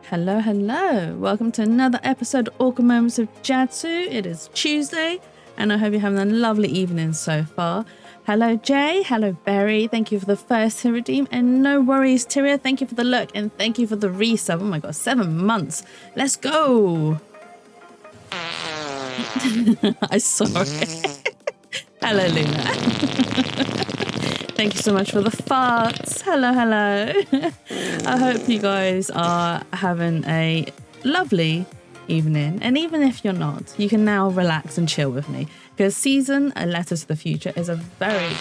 Hello, hello. Welcome to another episode of Awkward Moments of Jatsu. It is Tuesday, and I hope you're having a lovely evening so far. Hello, Jay. Hello, Barry. Thank you for the first to redeem. And no worries, Tyria. Thank you for the look, and thank you for the resub. Oh my god, 7 months. Let's go. I saw it. Hello, Luna. Thank you so much for the farts. Hello, hello. I hope you guys are having a lovely evening. And even if you're not, you can now relax and chill with me. Because season A Letter to the Future is a very...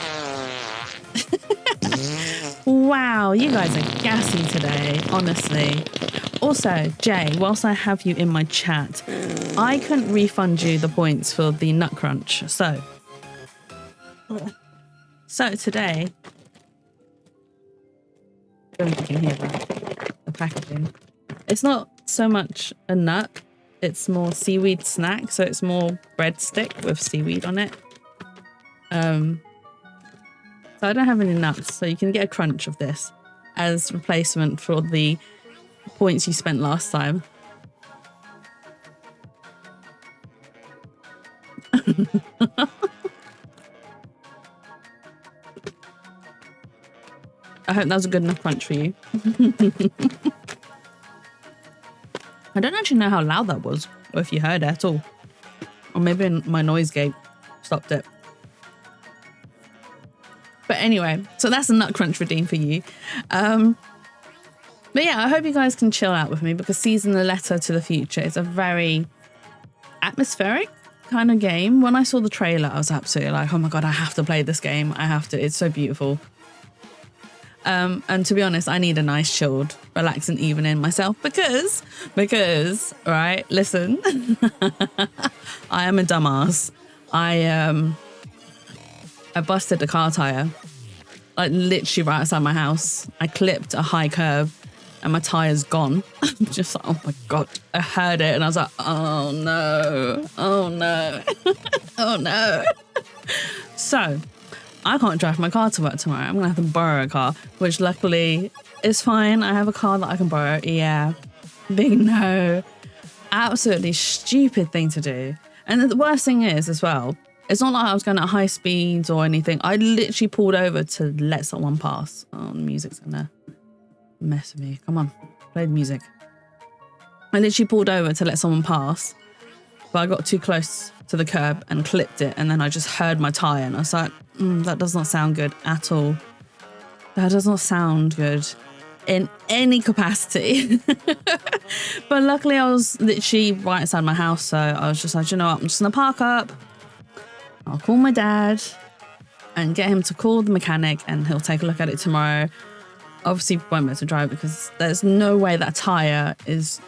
Wow, you guys are gassy today, honestly. Also, Jay, whilst I have you in my chat, I couldn't refund you the points for the nut crunch. So today, I don't know if you can hear that, the packaging. It's not so much a nut, it's more seaweed snack. So it's more breadstick with seaweed on it. So I don't have any nuts, so you can get a crunch of this as replacement for the points you spent last time. I hope that was a good enough crunch for you. I don't actually know how loud that was, or if you heard it at all. Or maybe my noise gate stopped it. But anyway, so that's a nut crunch redeem for you. But yeah, I hope you guys can chill out with me because season A Letter to the Future is a very atmospheric kind of game. When I saw the trailer, I was absolutely like, oh my god, I have to play this game. I have to. It's so beautiful. And to be honest, I need a nice, chilled, relaxing evening myself because, right, listen, I am a dumbass. I busted a car tire, like literally right outside my house. I clipped a high curve and my tire's gone. I'm just like, oh my God, I heard it and I was like, oh no, oh no, oh no. So I can't drive my car to work tomorrow. I'm going to have to borrow a car, which luckily is fine. I have a car that I can borrow. Yeah. Big no. Absolutely stupid thing to do. And the worst thing is as well, it's not like I was going at high speeds or anything. I literally pulled over to let someone pass. Oh, the music's going to mess with me. Come on, play the music. I literally pulled over to let someone pass, but I got too close to the curb and clipped it, and then I just heard my tyre and I was like, that does not sound good at all. That does not sound good in any capacity. But luckily I was literally right outside my house, so I was just like, you know what, I'm just gonna park up, I'll call my dad and get him to call the mechanic and he'll take a look at it tomorrow. Obviously won't be able to drive because there's no way that tyre is...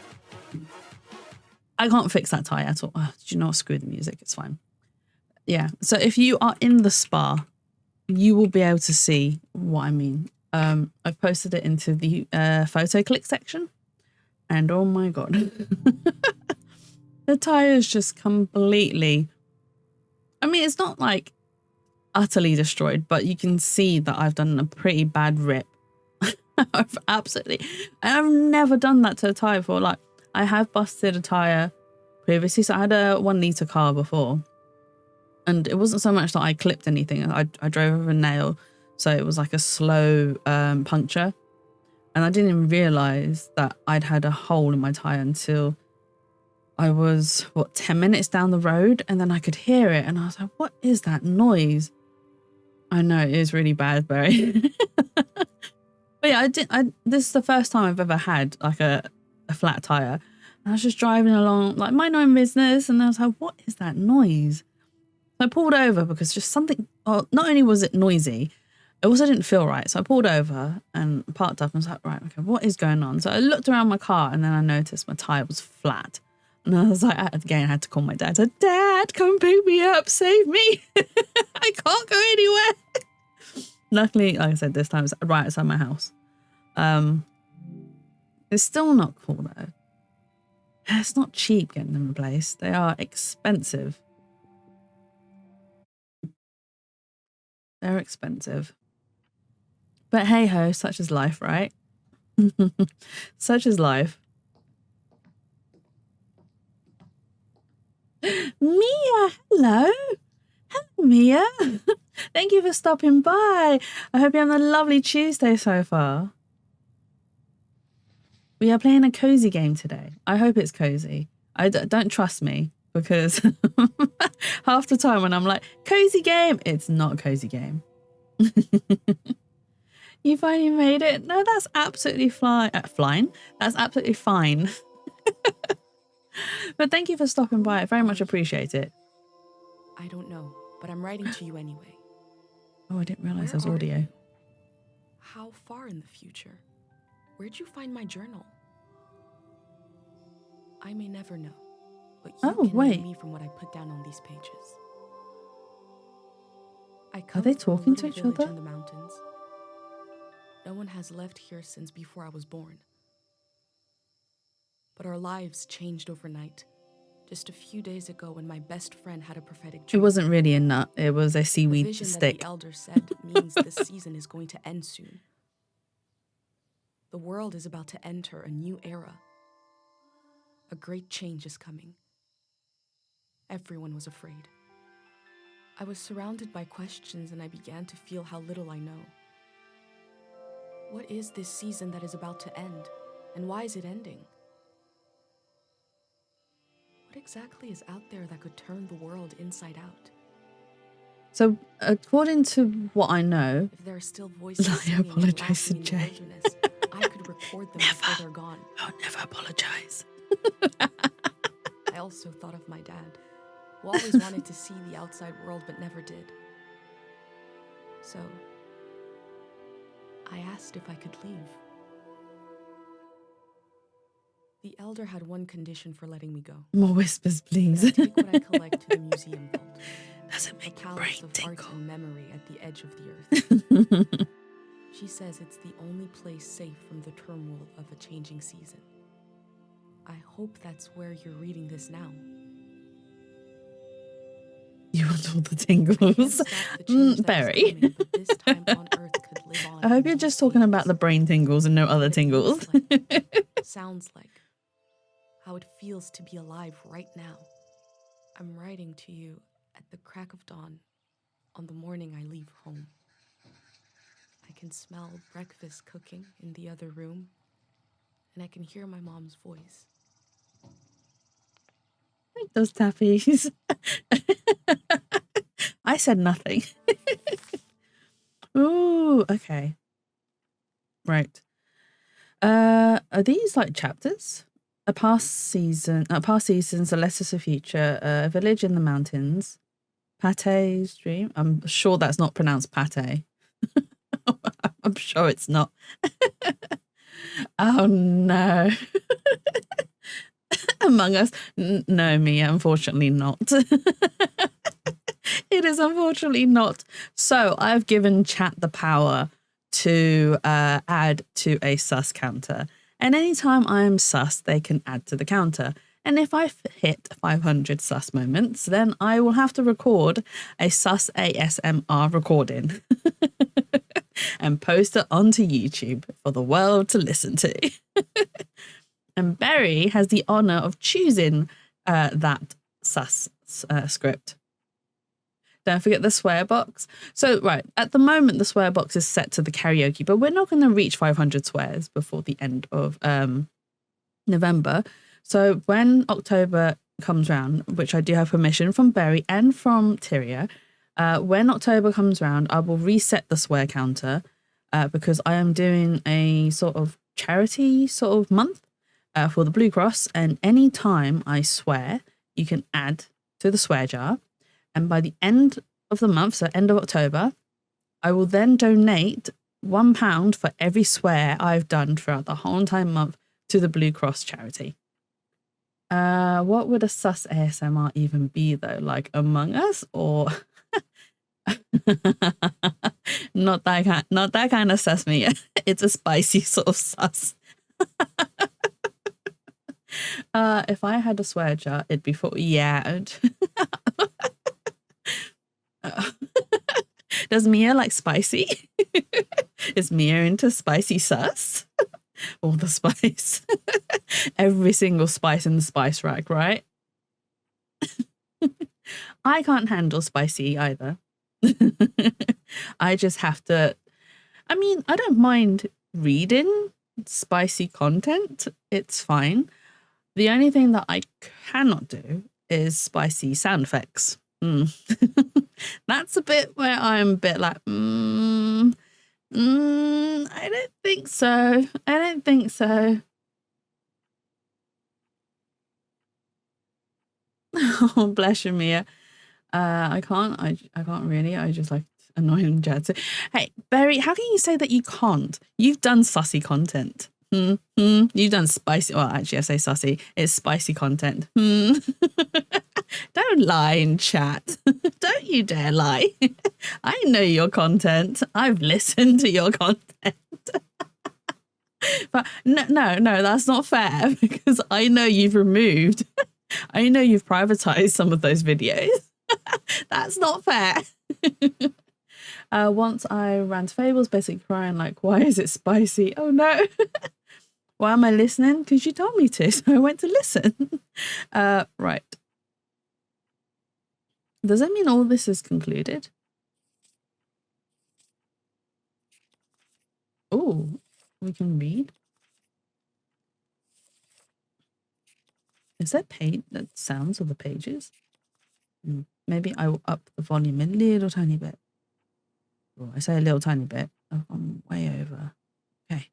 I can't fix that tyre at all. Oh, do you know what? Screw the music. It's fine. Yeah. So if you are in the spa, you will be able to see what I mean. I've posted it into the photo click section. And oh my God. The tyre is just completely... I mean, it's not like utterly destroyed, but you can see that I've done a pretty bad rip. I've absolutely... I've never done that to a tyre before. Like, I have busted a tyre previously. So I had a 1 litre car before. And it wasn't so much that I clipped anything. I drove with a nail. So it was like a slow puncture. And I didn't even realise that I'd had a hole in my tyre until I was, 10 minutes down the road. And then I could hear it. And I was like, what is that noise? I know, it is really bad, Barry. But yeah, this is the first time I've ever had like a flat tyre. And I was just driving along, like my own business. And I was like, what is that noise? So I pulled over because just something, not only was it noisy, it also didn't feel right. So I pulled over and parked up and was like, right, okay, what is going on? So I looked around my car and then I noticed my tyre was flat. And I was like, again, I had to call my dad. I said, Dad, come pick me up, save me. I can't go anywhere. Luckily, like I said, this time it was right outside my house. It's still not cool though. It's not cheap getting them replaced. They are expensive. They're expensive. But hey ho, such is life, right? Such is life. Mia, hello. Hello, Mia. Thank you for stopping by. I hope you're having a lovely Tuesday so far. We are playing a cozy game today. I hope it's cozy. Don't trust me because half the time when I'm like, cozy game, it's not a cozy game. You finally made it? No, that's absolutely flying. That's absolutely fine. But thank you for stopping by. I very much appreciate it. I don't know, but I'm writing to you anyway. Oh, I didn't realize there was Where are audio. you? How far in the future? Where'd you find my journal? I may never know, but you can know me from what I put down on these pages. Are they talking to each other? In the mountains. No one has left here since before I was born. But our lives changed overnight. Just a few days ago when my best friend had a prophetic dream. It wasn't really a nut. It was a seaweed the vision stick. That the elder said means this season is going to end soon. The world is about to enter a new era. A great change is coming. Everyone was afraid. I was surrounded by questions and I began to feel how little I know. What is this season that is about to end? And why is it ending? What exactly is out there that could turn the world inside out? So, according to what I know, if there are still voices I apologize to Jay. I could record them before they're gone. I'll never apologize. I also thought of my dad, who always wanted to see the outside world but never did. So, I asked if I could leave. The elder had one condition for letting me go. More whispers, please. I take what I collect to the museum vault. Doesn't make a your brain palace of tingle. art and memory at the edge of the earth. She says it's the only place safe from the turmoil of a changing season. I hope that's where you're reading this now. You want all the tingles. Barry. Coming, but this time on Earth could live on. I hope you're just talking about the brain tingles and no other tingles. Sounds like how it feels to be alive right now. I'm writing to you at the crack of dawn on the morning I leave home. I can smell breakfast cooking in the other room, and I can hear my mom's voice. Those tappies. I said nothing. Ooh, okay. Right. Are these like chapters? A past seasons, a letters of future, a village in the mountains, Pate's dream. I'm sure that's not pronounced pate. I'm sure it's not. Oh no. Among Us. No, Mia, unfortunately not. It is unfortunately not. So I've given chat the power to add to a sus counter. And anytime I'm sus, they can add to the counter. And if I hit 500 sus moments, then I will have to record a sus ASMR recording and post it onto YouTube for the world to listen to. And Berry has the honor of choosing that sus script. Don't forget the swear box. So, right, at the moment, the swear box is set to the karaoke, but we're not going to reach 500 swears before the end of November. So when October comes round, which I do have permission from Berry and from Tyria, when October comes round, I will reset the swear counter because I am doing a sort of charity sort of month for the Blue Cross. And any time I swear, you can add to the swear jar. And by the end of the month, so end of October, I will then donate £1 for every swear I've done throughout the whole entire month to the Blue Cross charity. What would a sus ASMR even be though? Like Among Us or not that kind of sus me. It's a spicy sort of sus. If I had a swear jar, it'd be for Does Mia like spicy? Is Mia into spicy sus? All the spice. Every single spice in the spice rack, right? I can't handle spicy either. I just have to, I mean, I don't mind reading spicy content. It's fine. The only thing that I cannot do is spicy sound effects. That's a bit where I'm a bit like, I don't think so. I don't think so. Oh, bless you, Mia. I can't really. I just like annoying Jad. So, hey, Berry, how can you say that you can't? You've done sussy content. You've done spicy. Well, actually, I say sussy. It's spicy content. Don't lie in chat. Don't you dare lie. I know your content. I've listened to your content. But no, that's not fair because I know you've removed. I know you've privatized some of those videos. That's not fair. Once I ran to Fables, basically crying like, why is it spicy? Oh no. Why am I listening? Because you told me to, so I went to listen. Right. Does that mean all this is concluded? Oh, we can read. Is there sounds of the pages? Maybe I will up the volume a little tiny bit. Oh, I say a little tiny bit. Oh, I'm way over. Okay.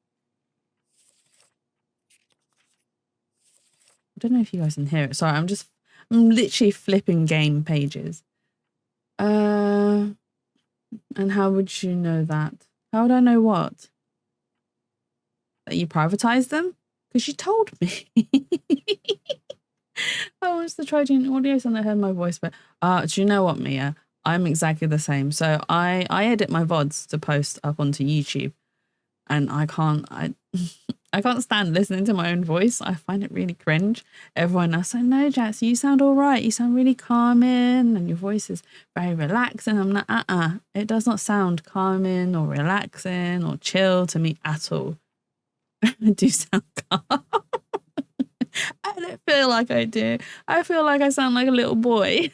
I don't know if you guys can hear it. Sorry, I'm literally flipping game pages. And how would you know that? How would I know what? That you privatized them? Because you told me. I was the try doing audio and I heard my voice, but do you know what, Mia? I'm exactly the same. So I edit my VODs to post up onto YouTube, and I can't stand listening to my own voice. I find it really cringe. Everyone else, I know, Jats, you sound all right. You sound really calming and your voice is very relaxing. I'm like, it does not sound calming or relaxing or chill to me at all. I do sound calm. I don't feel like I do. I feel like I sound like a little boy.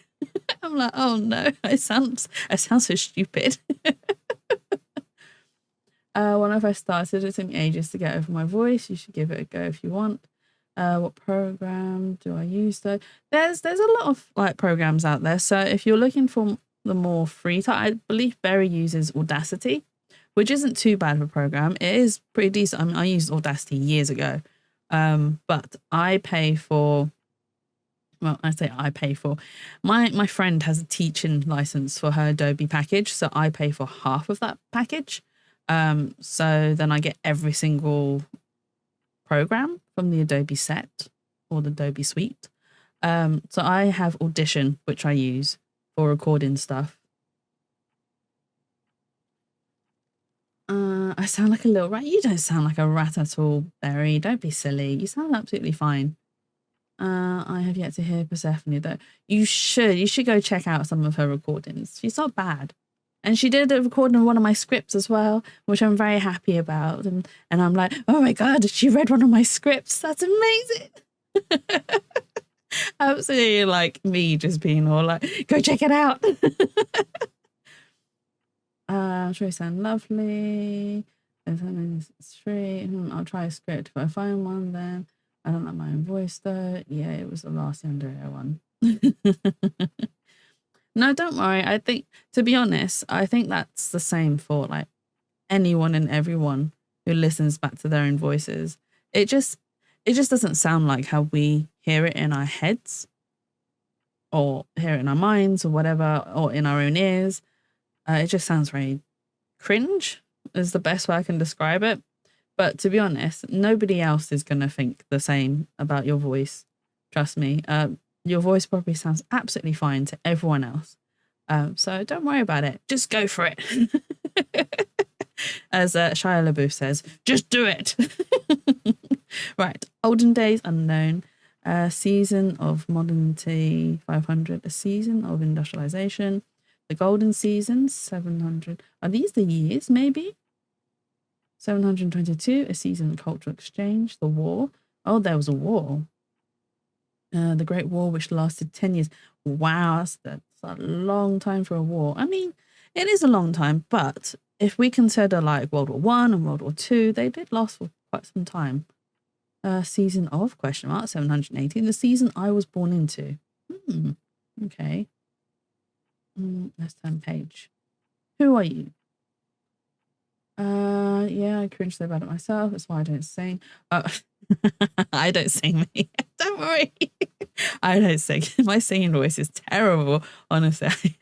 I'm like, oh no, I sound so stupid. When I first started, it took me ages to get over my voice. You should give it a go if you want. What program do I use though? There's a lot of like programs out there. So if you're looking for the more free type, I believe Berry uses Audacity, which isn't too bad of a program. It is pretty decent. I mean, I used Audacity years ago. But I pay for, well, I say I pay for, my friend has a teaching license for her Adobe package. So I pay for half of that package. So then I get every single program from the Adobe set or the Adobe suite. So I have Audition, which I use for recording stuff. I sound like a little rat. You don't sound like a rat at all, Berry. Don't be silly. You sound absolutely fine. I have yet to hear Persephone though. You should go check out some of her recordings. She's not bad. And she did a recording of one of my scripts as well, which I'm very happy about. And I'm like, oh my God, she read one of my scripts. That's amazing. Absolutely like me just being all like, go check it out. I'm sure you sound lovely. It's free. I'll try a script if I find one then. I don't like my own voice though. Yeah, it was the last Yandere one. No, don't worry. I think, to be honest, I think that's the same for like anyone and everyone who listens back to their own voices. It just doesn't sound like how we hear it in our heads or hear it in our minds or whatever, or in our own ears. It just sounds very cringe is the best way I can describe it. But to be honest, nobody else is going to think the same about your voice. Trust me. Your voice probably sounds absolutely fine to everyone else. So don't worry about it. Just go for it. As Shia LaBeouf says, just do it. Right. Olden Days Unknown. Season of Modernity 500. A season of Industrialization. The Golden Season 700. Are these the years maybe? 722. A season of Cultural Exchange. The War. Oh, there was a war. The Great War, which lasted 10 years. Wow, a long time for a war. I mean, it is a long time, but if we consider like World War One and World War Two, they did last for quite some time. Season of ? 718. The season I was born into. Okay. Let's turn page. Who are you? Yeah, I cringe so bad at myself. That's why I don't sing. I don't sing, me. Don't worry. I don't sing. My singing voice is terrible, honestly.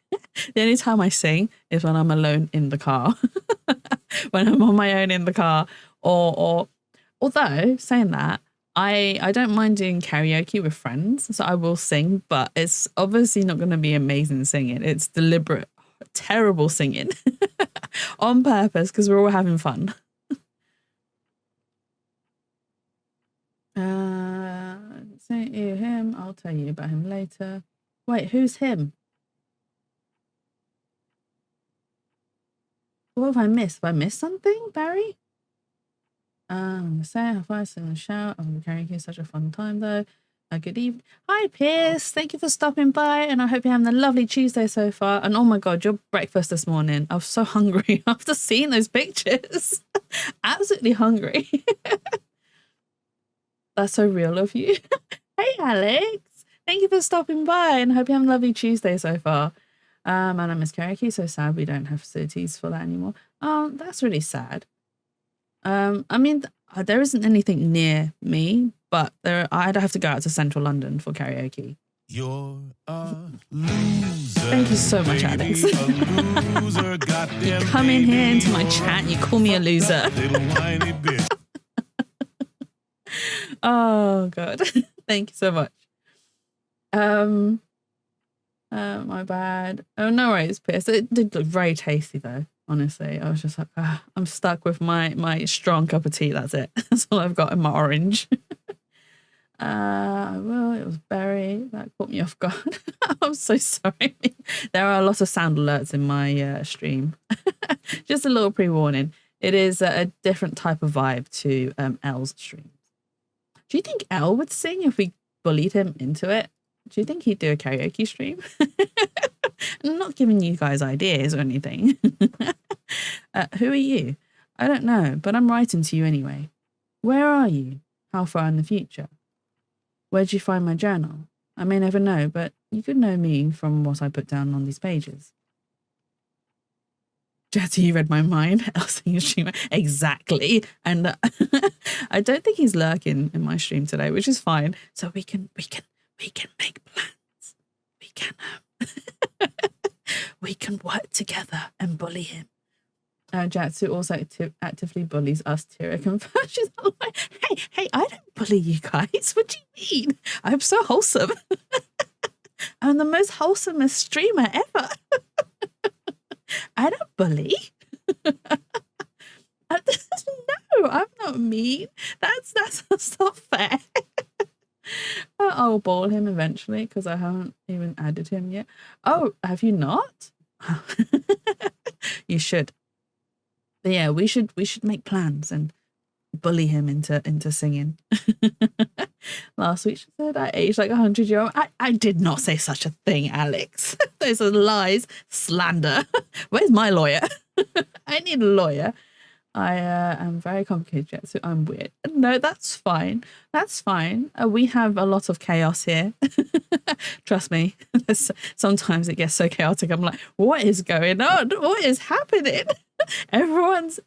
The only time I sing is when I'm alone in the car. When I'm on my own in the car. Or although, saying that, I don't mind doing karaoke with friends, so I will sing, but it's obviously not going to be amazing singing. It's deliberate, terrible singing on purpose because we're all having fun. Say you him. I'll tell you about him later. Wait, who's him? What have I missed? Have I missed something, Barry? Say how far I shout. I'm karaoke. Such a fun time though. Good evening. Hi, Pierce. Thank you for stopping by, and I hope you're having a lovely Tuesday so far. And oh my God, your breakfast this morning. I was so hungry after seeing those pictures. Absolutely hungry. That's so real of you. Hey, Alex. Thank you for stopping by, and I hope you're having a lovely Tuesday so far. My name is Karaoke. So sad we don't have facilities for that anymore. Oh, that's really sad. I mean, there isn't anything near me, but I'd have to go out to central London for karaoke. You're a loser. Thank you so much, Alex. You come in here into my chat and you call me a loser. Oh God. Thank you so much. My bad. Oh, no worries, Pierce. It did look very tasty though. Honestly, I was just like, I'm stuck with my strong cup of tea. That's it. That's all I've got in my orange. Well, it was berry. That caught me off guard. I'm so sorry. There are a lot of sound alerts in my stream. Just a little pre-warning. It is a different type of vibe to L's stream. Do you think L would sing if we bullied him into it? Do you think he'd do a karaoke stream? I'm not giving you guys ideas or anything. Who are you? I don't know, but I'm writing to you anyway. Where are you? How far in the future? Where'd you find my journal? I may never know, but you could know me from what I put down on these pages. Jetty, you read my mind. Elsie's streamer. Exactly. And I don't think he's lurking in my stream today, which is fine. So we can make plans. We can we can work together and bully him. Jatsu also actively bullies us too. She's like, hey, I don't bully you guys. What do you mean? I'm so wholesome. I'm the most wholesomest streamer ever. I don't bully. No, I'm not mean. That's not fair. I'll ball him eventually because I haven't even added him yet. Oh, have you not? You should. But yeah, we should make plans and bully him into singing. Last week she said I aged like 100-year-old. I did not say such a thing, Alex. Those are lies, slander. Where's my lawyer? I need a lawyer. I am very complicated yet, so I'm weird. No, that's fine. That's fine. We have a lot of chaos here. Trust me. Sometimes it gets so chaotic. I'm like, what is going on? What is happening? Everyone's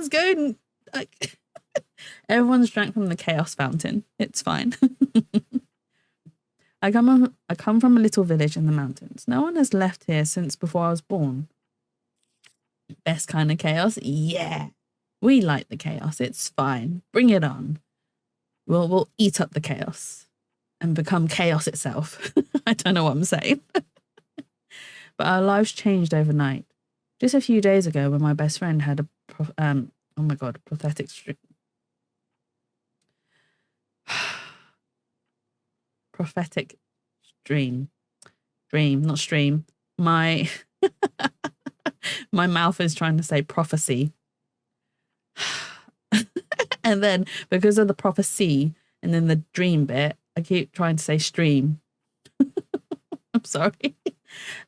going like everyone's drank from the chaos fountain. It's fine. I come from a little village in the mountains. No one has left here since before I was born. Best kind of chaos? Yeah. We like the chaos. It's fine. Bring it on. We'll eat up the chaos and become chaos itself. I don't know what I'm saying. But our lives changed overnight. Just a few days ago when my best friend had a pathetic prophetic dream, not stream. My mouth is trying to say prophecy. And then because of the prophecy and then the dream bit, I keep trying to say stream. I'm sorry.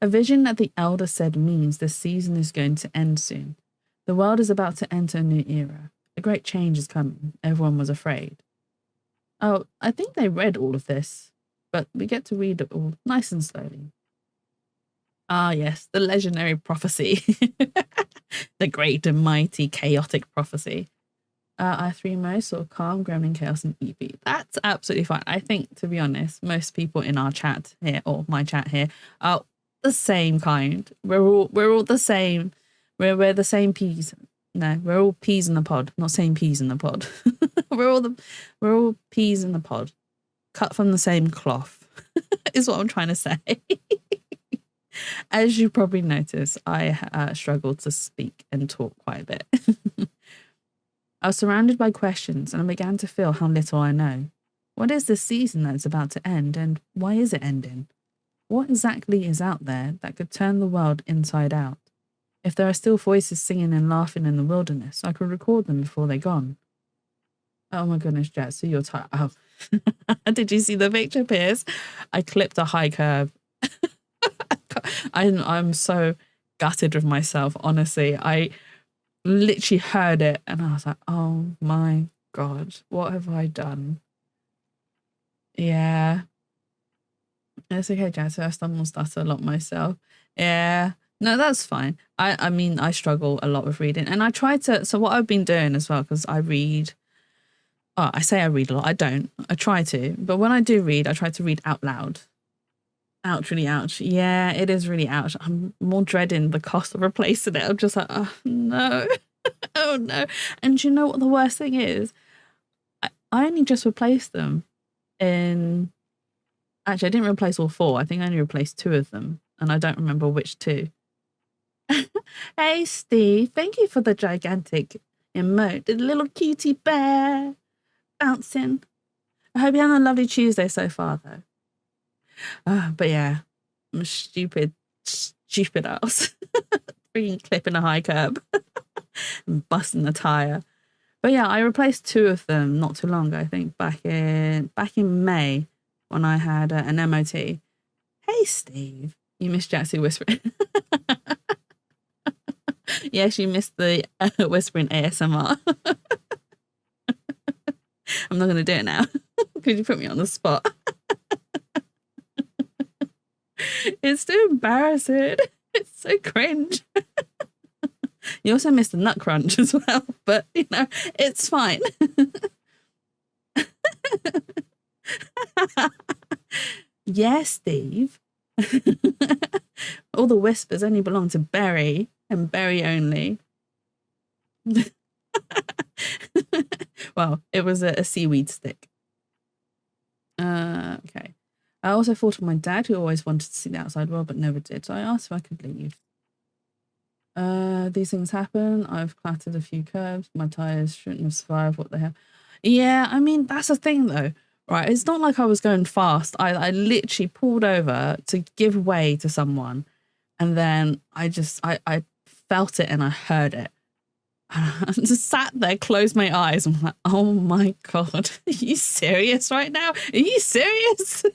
A vision that the elder said means the season is going to end soon. The world is about to enter a new era. A great change is coming. Everyone was afraid. Oh, I think they read all of this, but we get to read it all nice and slowly. Ah, yes, the legendary prophecy. The great and mighty chaotic prophecy. I have 3 modes, sort of calm, gremlin, chaos, and Eevee. That's absolutely fine. I think, to be honest, most people in our chat here, or my chat here, are the same kind. We're all the same. We're the same peas. No, we're all peas in the pod. Not saying peas in the pod. we're all peas in the pod, cut from the same cloth. Is what I'm trying to say. As you probably noticed, I struggle to speak and talk quite a bit. I was surrounded by questions and I began to feel how little I know. What is this season that's about to end, and why is it ending? What exactly is out there that could turn the world inside out? If there are still voices singing and laughing in the wilderness, I could record them before they're gone. Oh my goodness, Jet, so you're tired. Oh. Did you see the picture, Piers? I clipped a high curb. I'm so gutted with myself, honestly. I literally heard it and I was like, oh my God, what have I done? Yeah. It's okay, Jazz. I stumble and stutter a lot myself. Yeah. No, that's fine. I mean, I struggle a lot with reading. And I try to, so what I've been doing as well, because I read, oh, I say I read a lot. I don't. I try to. But when I do read, I try to read out loud. Ouch, really ouch. Yeah, it is really ouch. I'm more dreading the cost of replacing it. I'm just like, oh, no. Oh, no. And do you know what the worst thing is? I only just replaced them in... Actually, I didn't replace all 4. I think I only replaced 2 of them. And I don't remember which 2. Hey, Steve. Thank you for the gigantic emote. The little cutie bear bouncing. I hope you're having a lovely Tuesday so far, though. But yeah, I'm a stupid ass. Freaking clipping a high curb and busting a tire. But yeah, I replaced 2 of them not too long ago. I think back in May when I had an MOT. Hey, Steve, you missed Jaxie whispering. Yes, you missed the whispering ASMR. I'm not going to do it now. Could you put me on the spot? It's too embarrassing. It's so cringe. You also missed the nut crunch as well, but you know, it's fine. Yeah, Steve. All the whispers only belong to Berry and Berry only. Well, it was a seaweed stick. Okay. I also thought of my dad, who always wanted to see the outside world but never did. So I asked if I could leave. These things happen. I've clattered a few curbs. My tires shouldn't have survived. What the hell? Yeah, I mean, that's the thing though, right? It's not like I was going fast. I literally pulled over to give way to someone. And then I felt it and I heard it. I just sat there, closed my eyes. I'm like, oh my God, are you serious right now? Are you serious?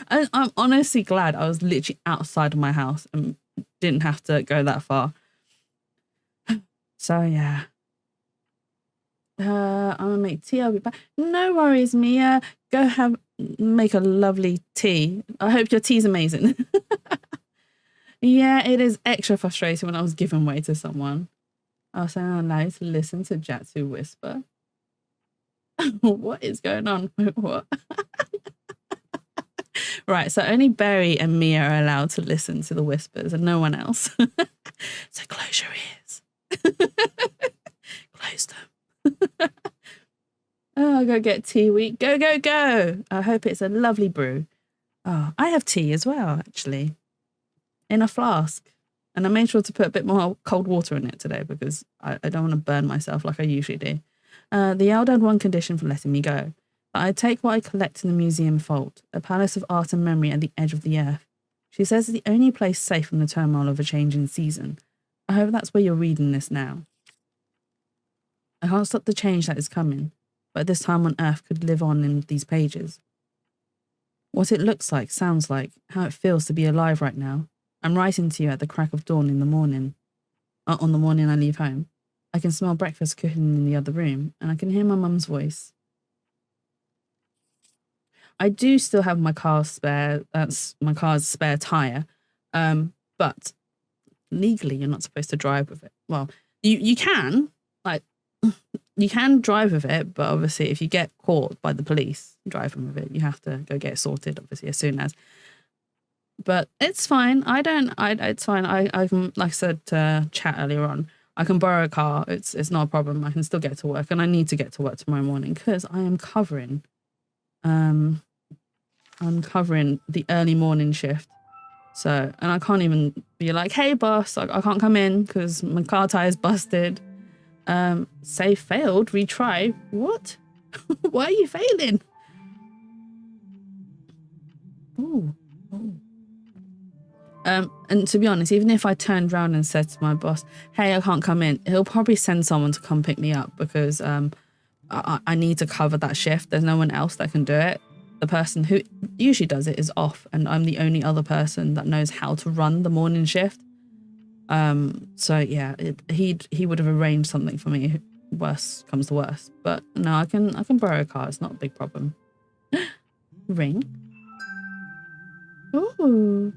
I'm honestly glad I was literally outside of my house and didn't have to go that far. So yeah. I'm gonna make tea. I'll be back. No worries, Mia. Go make a lovely tea. I hope your tea's amazing. Yeah, it is extra frustrating when I was giving way to someone. I was saying I'm allowed to listen to Jatsu whisper. What is going on? What? Right, so only Berry and Mia are allowed to listen to the whispers and no one else. So close your ears. Close them. Oh, I'll go get tea. Go, go, go. I hope it's a lovely brew. Oh, I have tea as well, actually. In a flask. And I made sure to put a bit more cold water in it today because I don't want to burn myself like I usually do. The Elder had one condition for letting me go. But I take what I collect in the museum vault, a palace of art and memory at the edge of the earth. She says it's the only place safe from the turmoil of a changing season. I hope that's where you're reading this now. I can't stop the change that is coming, but this time on earth could live on in these pages. what it looks like, sounds like, how it feels to be alive right now. I'm writing to you at the crack of dawn in the morning. On the morning I leave home. I can smell breakfast cooking in the other room, and I can hear my mum's voice. I do still have my car's spare tire, but legally you're not supposed to drive with it. Well, you can, like, you can drive with it, but obviously if you get caught by the police driving with it, you have to go get it sorted, obviously, as soon as. But it's fine. It's fine. I can, like I said to chat earlier on, I can borrow a car. It's not a problem. I can still get to work, and I need to get to work tomorrow morning because I am covering the early morning shift. So, and I can't even be like, hey boss, I can't come in because my car tire's busted. Save failed, retry. What? Why are you failing? Ooh. And to be honest, even if I turned around and said to my boss, hey, I can't come in, he'll probably send someone to come pick me up because I need to cover that shift. There's no one else that can do it. The person who usually does it is off, and I'm the only other person that knows how to run the morning shift. So yeah, he would have arranged something for me. Worst comes to worst, but no, I can borrow a car. It's not a big problem. Ring. Ooh.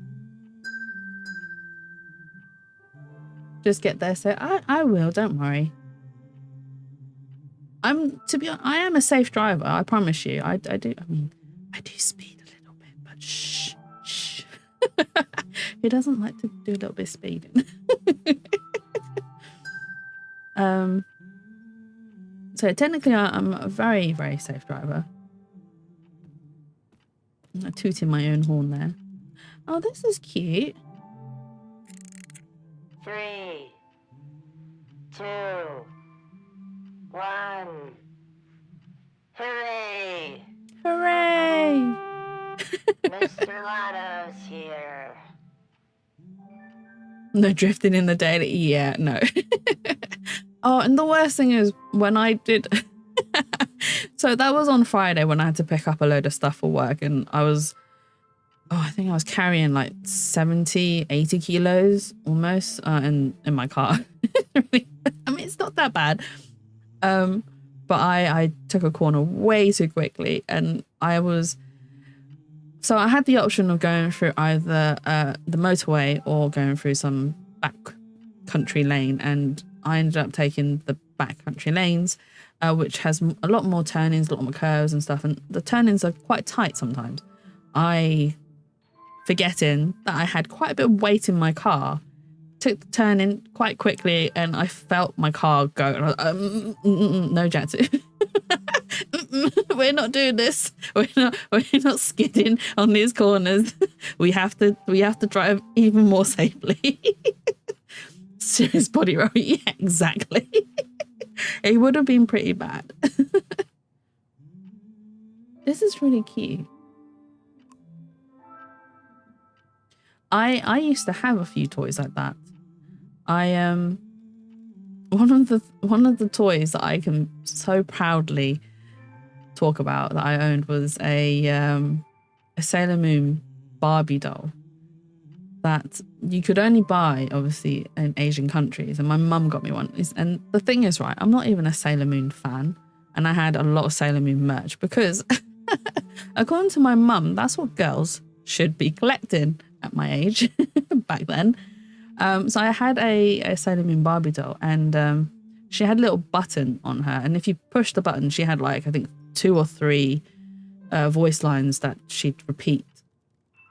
Just get there. So I will. Don't worry. I am a safe driver. I promise you. I do. I mean, I do speed a little bit, but shh. Who doesn't like to do a little bit of speeding? So technically, I'm a very, very safe driver. I'm tooting my own horn there. Oh, this is cute. 3, 2, 1. Hooray! Hooray! Mr. Lotto's here. No drifting in the daily. Yeah, no. Oh, and the worst thing is when I did. So that was on Friday when I had to pick up a load of stuff for work, and I think I was carrying like 70, 80 kilos almost in my car. I mean, it's not that bad. But I took a corner way too quickly, and I had the option of going through either the motorway or going through some back country lane, and I ended up taking the back country lanes, which has a lot more turnings, a lot more curves and stuff, and the turnings are quite tight sometimes. Forgetting that I had quite a bit of weight in my car, took the turn in quite quickly, and I felt my car go. And I was like, no, Jatsu. We're not doing this. We're not skidding on these corners. We have to drive even more safely. Serious body roll. Yeah, exactly. It would have been pretty bad. This is really cute. I used to have a few toys like that. One of the toys that I can so proudly talk about that I owned was a Sailor Moon Barbie doll that you could only buy obviously in Asian countries, and my mum got me one. And the thing is, right, I'm not even a Sailor Moon fan, and I had a lot of Sailor Moon merch because according to my mum, that's what girls should be collecting at my age back then. So I had a Sailor Moon Barbie doll, and she had a little button on her, and if you push the button, she had like I think 2 or 3 voice lines that she'd repeat.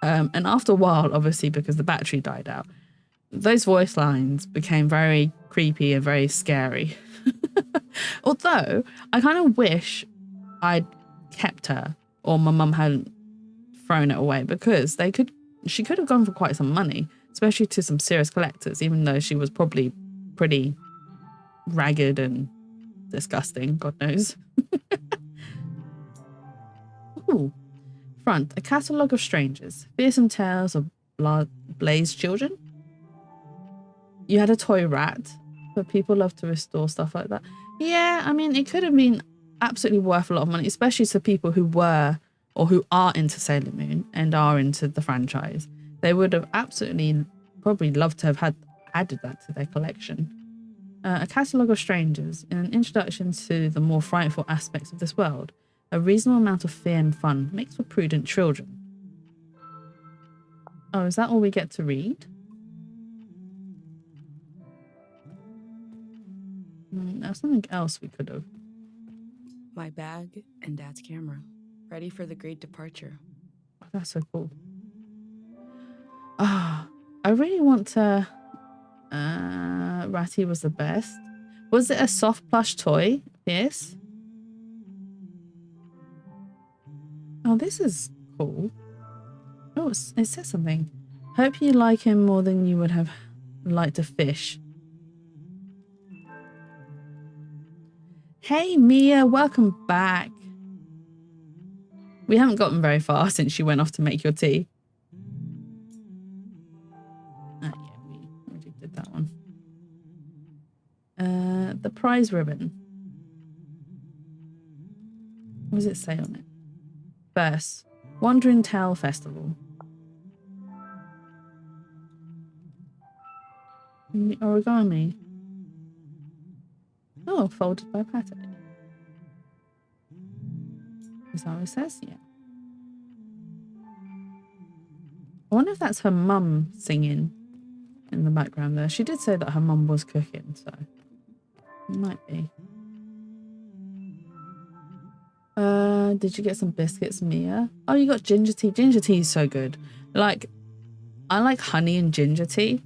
And after a while, obviously because the battery died out, those voice lines became very creepy and very scary. Although I kind of wish I'd kept her, or my mum hadn't thrown it away, because she could have gone for quite some money, especially to some serious collectors, even though she was probably pretty ragged and disgusting, God knows. Ooh. Front, a catalogue of strangers, fearsome tales of blazed children. You had a toy rat, but people love to restore stuff like that. Yeah, I mean, it could have been absolutely worth a lot of money, especially to people who were or who are into Sailor Moon and are into the franchise, they would have absolutely probably loved to have added that to their collection. A catalogue of strangers, in an introduction to the more frightful aspects of this world, a reasonable amount of fear and fun makes for prudent children. Oh, is that all we get to read? There's something else we could have. My bag and Dad's camera, ready for the great departure. Oh, that's so cool. Ah, I really want to... Ratty was the best. Was it a soft plush toy? Yes. Oh, this is cool. Oh, it says something. Hope you like him more than you would have liked a fish. Hey, Mia, welcome back. We haven't gotten very far since you went off to make your tea. Yeah, we already did that one. The prize ribbon. What does it say on it? Verse. Wandering Tale Festival. Origami. Oh, folded by Pate. Is that what it says? Yeah. I wonder if that's her mum singing in the background there. She did say that her mum was cooking, so it might be. Did you get some biscuits, Mia? Oh, you got ginger tea. Ginger tea is so good. Like, I like honey and ginger tea.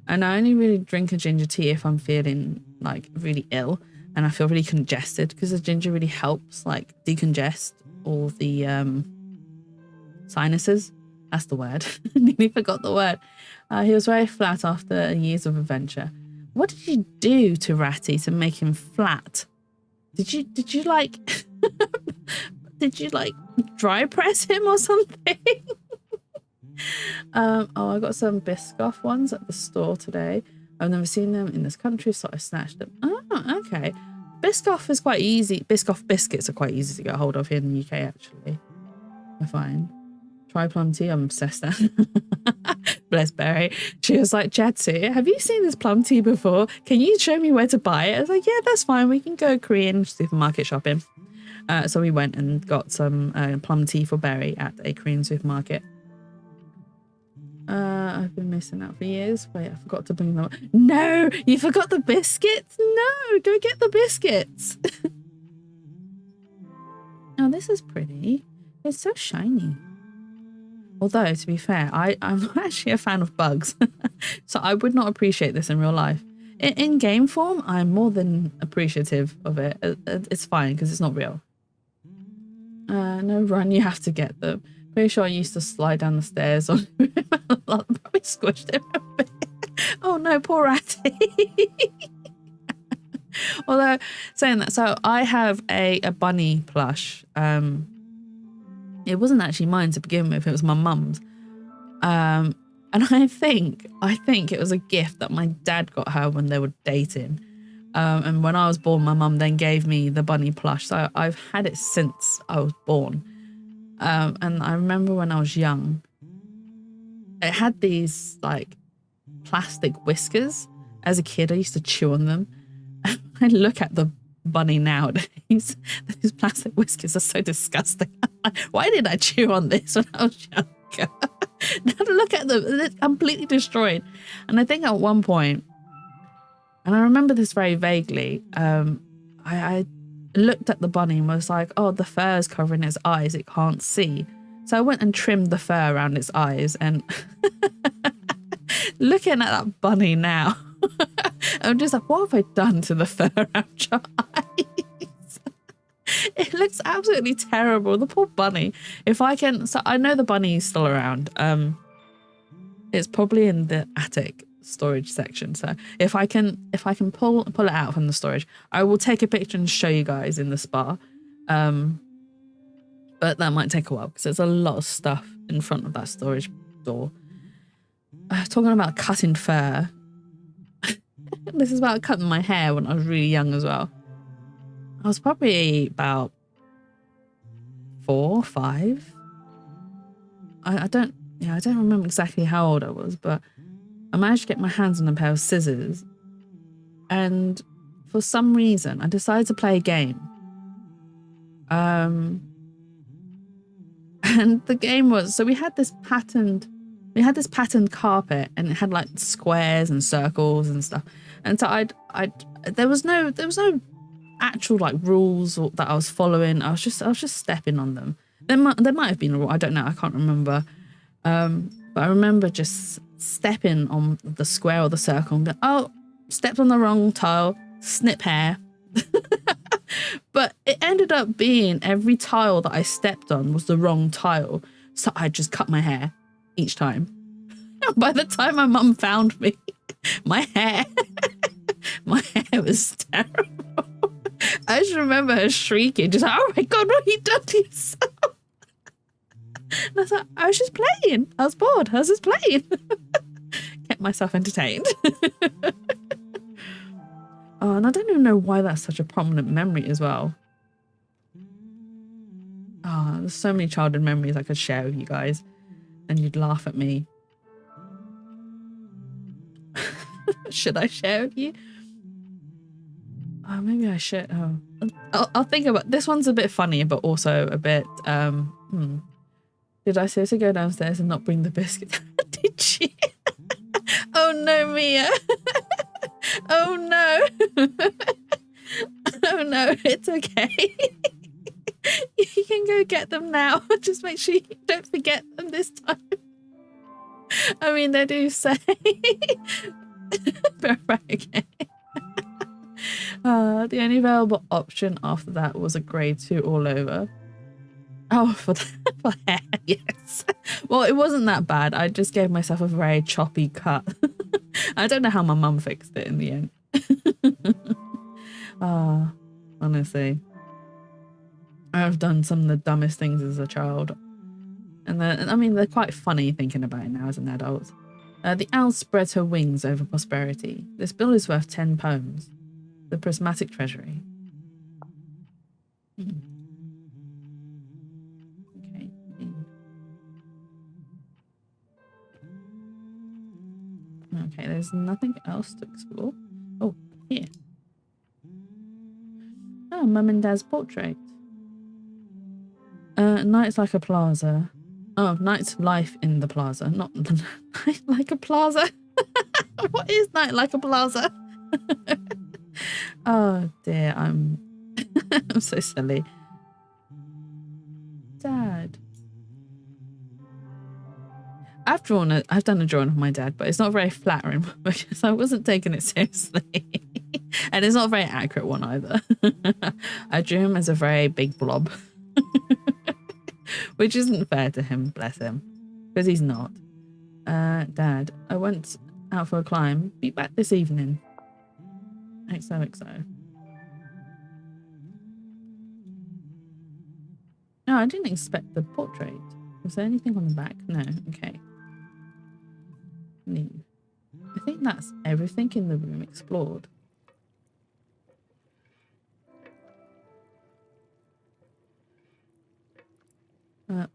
And I only really drink a ginger tea if I'm feeling like really ill and I feel really congested, because the ginger really helps like decongest all the sinuses. That's the word. I nearly forgot the word. He was very flat after years of adventure. What did you do to Ratty to make him flat? Did you like did you like dry press him or something? Oh, I got some Biscoff ones at the store today. I've never seen them in this country, so I snatched them. Oh, okay. Biscoff is quite easy. Biscoff biscuits are quite easy to get hold of here in the UK, actually. I find. Try plum tea. I'm obsessed now. Bless Berry. She was like, Jatsu, have you seen this plum tea before? Can you show me where to buy it? I was like, yeah, that's fine. We can go Korean supermarket shopping. So we went and got some plum tea for Berry at a Korean supermarket. I've been missing out for years. Wait, I forgot to bring them. No, you forgot the biscuits? No, go get the biscuits. Oh, this is pretty. It's so shiny. Although, to be fair, I'm not actually a fan of bugs. So I would not appreciate this in real life. In game form, I'm more than appreciative of it. It's fine because it's not real. No, run, you have to get them. Pretty sure I used to slide down the stairs on probably squished him a bit. Oh no, poor Ratty. Although, saying that, so I have a bunny plush. It wasn't actually mine to begin with, it was my mum's. And I think it was a gift that my dad got her when they were dating. And when I was born, my mum then gave me the bunny plush. So I've had it since I was born. And I remember when I was young, it had these like plastic whiskers. As a kid, I used to chew on them. I look at the bunny nowadays, these plastic whiskers are so disgusting. Why did I chew on this when I was younger? Look at them, they're completely destroyed. And I think at one point, and I remember this very vaguely, I looked at the bunny and was like, oh, the fur is covering its eyes, it can't see. So I went and trimmed the fur around its eyes, and looking at that bunny now, I'm just like, what have I done to the fur around your eyes? It looks absolutely terrible. The poor bunny. If I can, so I know the bunny is still around. It's probably in the attic storage section. So if I can pull it out from the storage, I will take a picture and show you guys in the spa. But that might take a while because there's a lot of stuff in front of that storage door. Talking about cutting fur. This is about cutting my hair when I was really young as well. I was probably about 4, 5. I don't remember exactly how old I was, but I managed to get my hands on a pair of scissors, and for some reason I decided to play a game. And the game was, so we had this patterned carpet, and it had like squares and circles and stuff. And so there was no actual like rules that I was following. I was just stepping on them. There might have been a rule. I don't know. I can't remember. But I remember just stepping on the square or the circle and going, stepped on the wrong tile, snip hair. But it ended up being every tile that I stepped on was the wrong tile. So I just cut my hair each time. By the time my mum found me, my hair was terrible. I just remember her shrieking, just like, oh my God, what have you done to yourself? And I was like, I was just playing. I was bored. I was just playing. Kept myself entertained. Oh, and I don't even know why that's such a prominent memory as well. Oh, there's so many childhood memories I could share with you guys, and you'd laugh at me. Should I share with you? Oh, maybe I should. Oh, I'll think about this. One's a bit funny, but also a bit. Did I seriously go downstairs and not bring the biscuit? Did she? Oh no, Mia. Oh no. Oh no, it's okay. You can go get them now. Just make sure you don't forget them this time. I mean, they do say. Right, okay. The only available option after that was a grade 2 all over. Oh, for hair, yes. Well, it wasn't that bad. I just gave myself a very choppy cut. I don't know how my mum fixed it in the end. Honestly. I've done some of the dumbest things as a child. And I mean, they're quite funny thinking about it now as an adult. The owl spreads her wings over prosperity. This bill is worth 10 poems. The prismatic treasury. Okay. Okay, there's nothing else to explore. Oh, here. Oh, Mum and Dad's portrait. Nights like a plaza. Oh, night's life in the plaza, not night like a plaza. What is night like a plaza? Oh dear, I'm so silly. Dad. I've done a drawing of my dad, but it's not very flattering because I wasn't taking it seriously. And it's not a very accurate one either. I drew him as a very big blob. Which isn't fair to him, bless him. Because he's not. Dad, I went out for a climb. Be back this evening. XOXO. No, I didn't expect the portrait. Was there anything on the back? No, okay. Leave. I think that's everything in the room explored.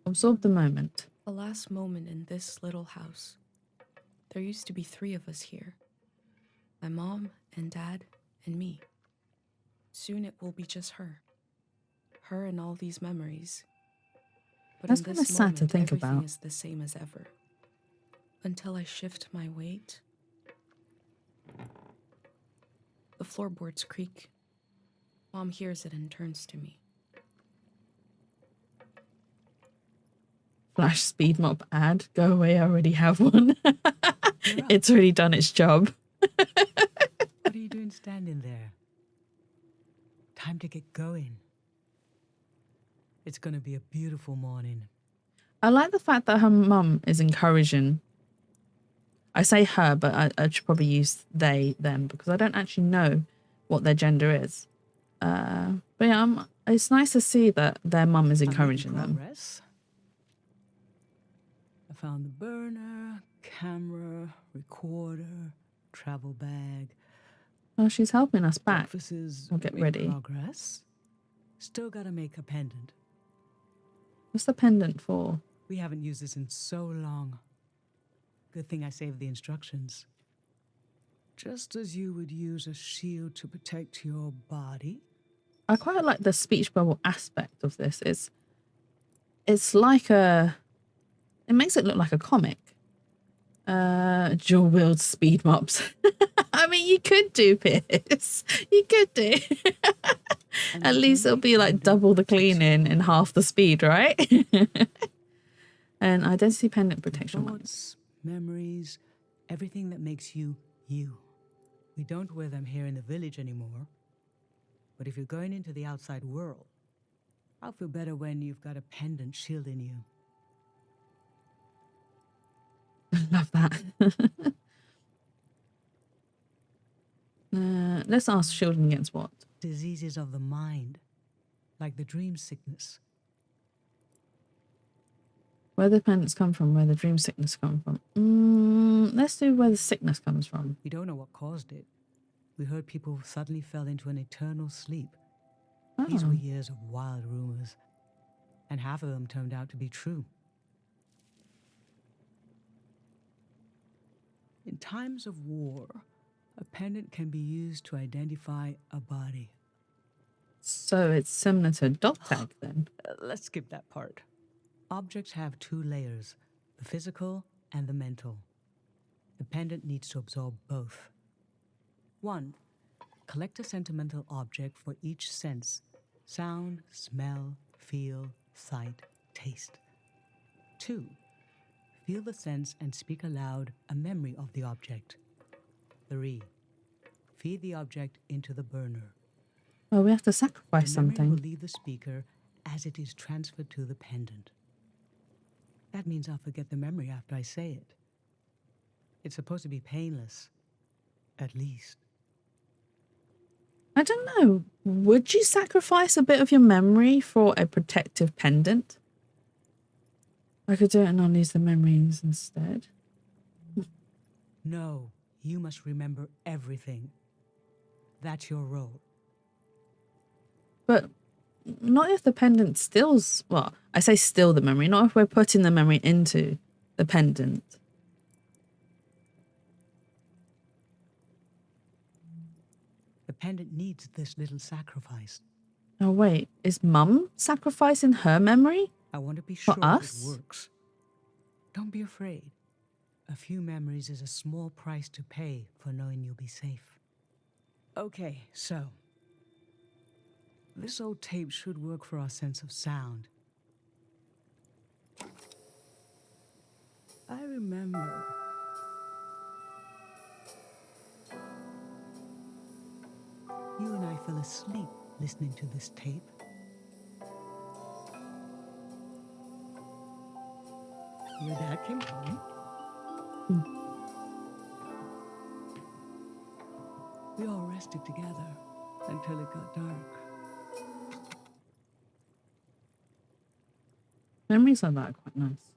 Absorb the moment. The last moment in this little house. There used to be 3 of us here. My mom and dad and me. Soon it will be just her. Her and all these memories. But That's in kind of this sad moment, to think everything about. is the same as ever. Until I shift my weight. The floorboards creak. Mom hears it and turns to me. Flash speed mop ad. Go away, I already have one. It's already done its job. What are you doing standing there? Time to get going. It's going to be a beautiful morning. I like the fact that her mum is encouraging. I say her, but I should probably use they, them, because I don't actually know what their gender is. But yeah, it's nice to see that their mum is encouraging them. I found the burner, camera, recorder, travel bag. Oh, she's helping us back. Breakfast is We'll get in ready. progress. Still gotta make a pendant. What's the pendant for? We haven't used this in so long. Good thing I saved the instructions. Just as you would use a shield to protect your body. I quite like the speech bubble aspect of this. It's like a... It makes it look like a comic. Dual wield speed mops. I mean, you could do Pierce. You could do. At least it'll be like double the cleaning and half the speed, right? And identity pendant protection. Thoughts, memories, everything that makes you, you. We don't wear them here in the village anymore. But if you're going into the outside world, I'll feel better when you've got a pendant shielding you. Love that. Let's ask shielding against what? Diseases of the mind, like the dream sickness. Where the pendants come from, where the dream sickness come from. Let's do where the sickness comes from. We don't know what caused it. We heard people suddenly fell into an eternal sleep. These were years of wild rumors, and half of them turned out to be true. In times of war, a pendant can be used to identify a body. So it's similar to a dog tag then. Let's skip that part. Objects have two layers, the physical and the mental. The pendant needs to absorb both. 1. Collect a sentimental object for each sense: sound, smell, feel, sight, taste. 2. Feel the sense and speak aloud a memory of the object. 3. Feed the object into the burner. Well, we have to sacrifice The memory something. will leave the speaker as it is transferred to the pendant. That means I'll forget the memory after I say it. It's supposed to be painless, at least. I don't know. Would you sacrifice a bit of your memory for a protective pendant? I could do it and not lose the memories instead. No, you must remember everything. That's your role. But not if the pendant stills... Well, I say still the memory. Not if we're putting the memory into the pendant. The pendant needs this little sacrifice. Oh, wait. Is Mum sacrificing her memory? I want to be For sure us? it works. Don't be afraid. A few memories is a small price to pay for knowing you'll be safe. Okay, so this old tape should work for our sense of sound. I remember. You and I fell asleep listening to this tape. Your dad came home. We all rested together until it got dark. Memories like that are quite nice.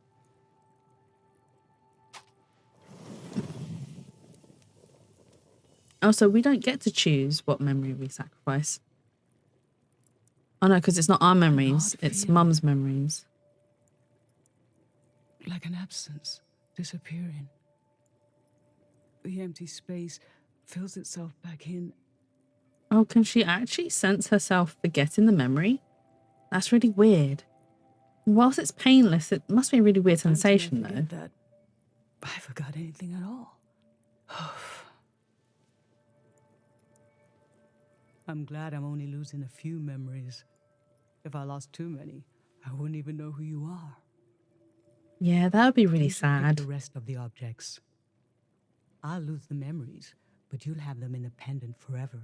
Also, we don't get to choose what memory we sacrifice. Oh no, because it's not our memories, odd it's feeling. Mum's memories. Like an absence, disappearing. The empty space fills itself back in. Oh, can she actually sense herself forgetting the memory? That's really weird. Whilst it's painless, it must be a really weird Times when I sensation, though. forget that I forgot anything at all. I'm glad I'm only losing a few memories. If I lost too many, I wouldn't even know who you are. Yeah, that would be really You should pick sad. the rest of the objects. I'll lose the memories, but you'll have them in a pendant forever.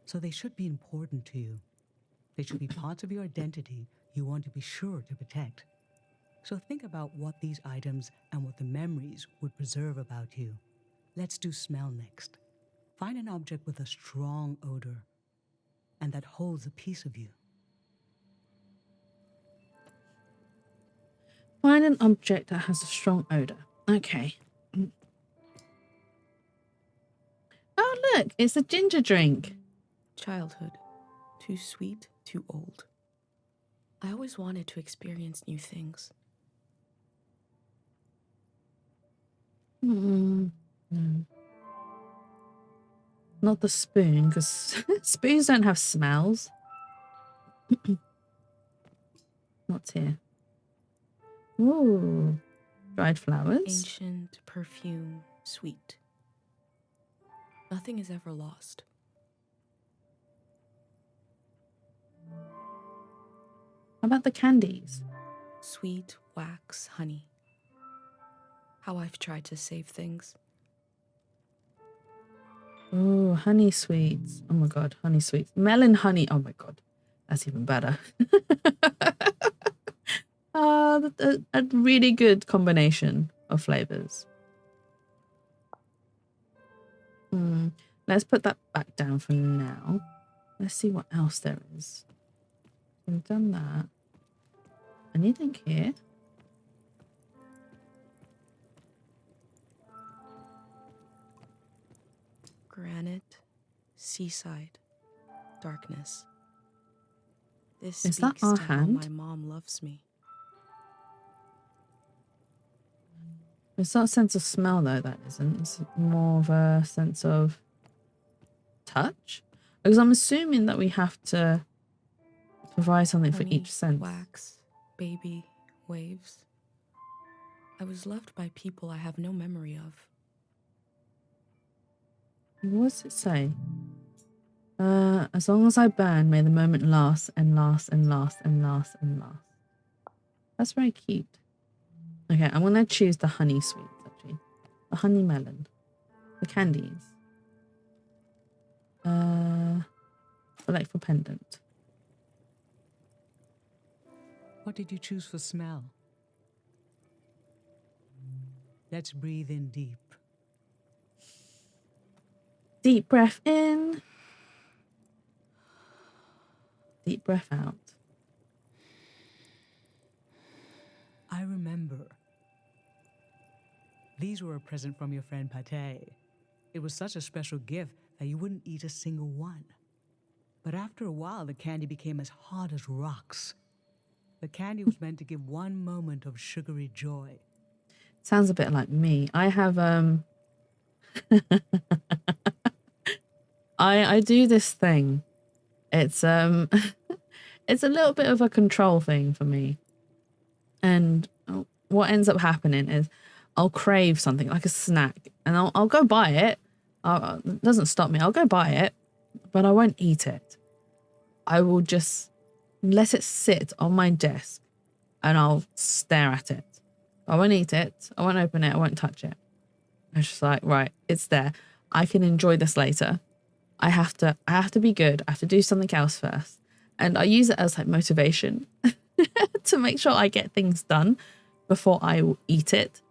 So they should be important to you. They should be parts of your identity you want to be sure to protect. So think about what these items and what the memories would preserve about you. Let's do smell next. Find an object with a strong odor and that holds a piece of you. Find an object that has a strong odor. Okay. Oh, look, it's a ginger drink. Childhood. Too sweet, too old. I always wanted to experience new things. No. Not the spoon, because spoons don't have smells. What's here? Ooh, dried flowers. Ancient, perfume, sweet. Nothing is ever lost. How about the candies? Sweet, wax, honey. How I've tried to save things. Oh, honey sweets. Oh my god, honey sweets. Melon honey. Oh my god, that's even better. A really good combination of flavors. Let's put that back down for now. Let's see what else there is. We've done that. Anything here? Granite, seaside, darkness. This Is that speaks our to how hand? my mom loves me. It's not a sense of smell though, that isn't. It's more of a sense of touch. Because I'm assuming that we have to provide something for Honey, each sense. wax, baby, waves. I was loved by people I have no memory of. What does it say? As long as I burn, may the moment last and last and last and last and last. That's very cute. Okay, I'm going to choose the honey sweets, actually. The honey melon. The candies. Select for pendant. What did you choose for smell? Let's breathe in deep. Deep breath in. Deep breath out. I remember. These were a present from your friend Pate. It was such a special gift that you wouldn't eat a single one. But after a while, the candy became as hard as rocks. The candy was meant to give one moment of sugary joy. Sounds a bit like me. I have I do this thing. It's it's a little bit of a control thing for me. And what ends up happening is I'll crave something like a snack and I'll go buy it. It doesn't stop me. I'll go buy it, but I won't eat it. I will just let it sit on my desk and I'll stare at it. I won't eat it. I won't open it. I won't touch it. It's just like, right, it's there. I can enjoy this later. I have to be good. I have to do something else first. And I use it as like motivation to make sure I get things done before I will eat it.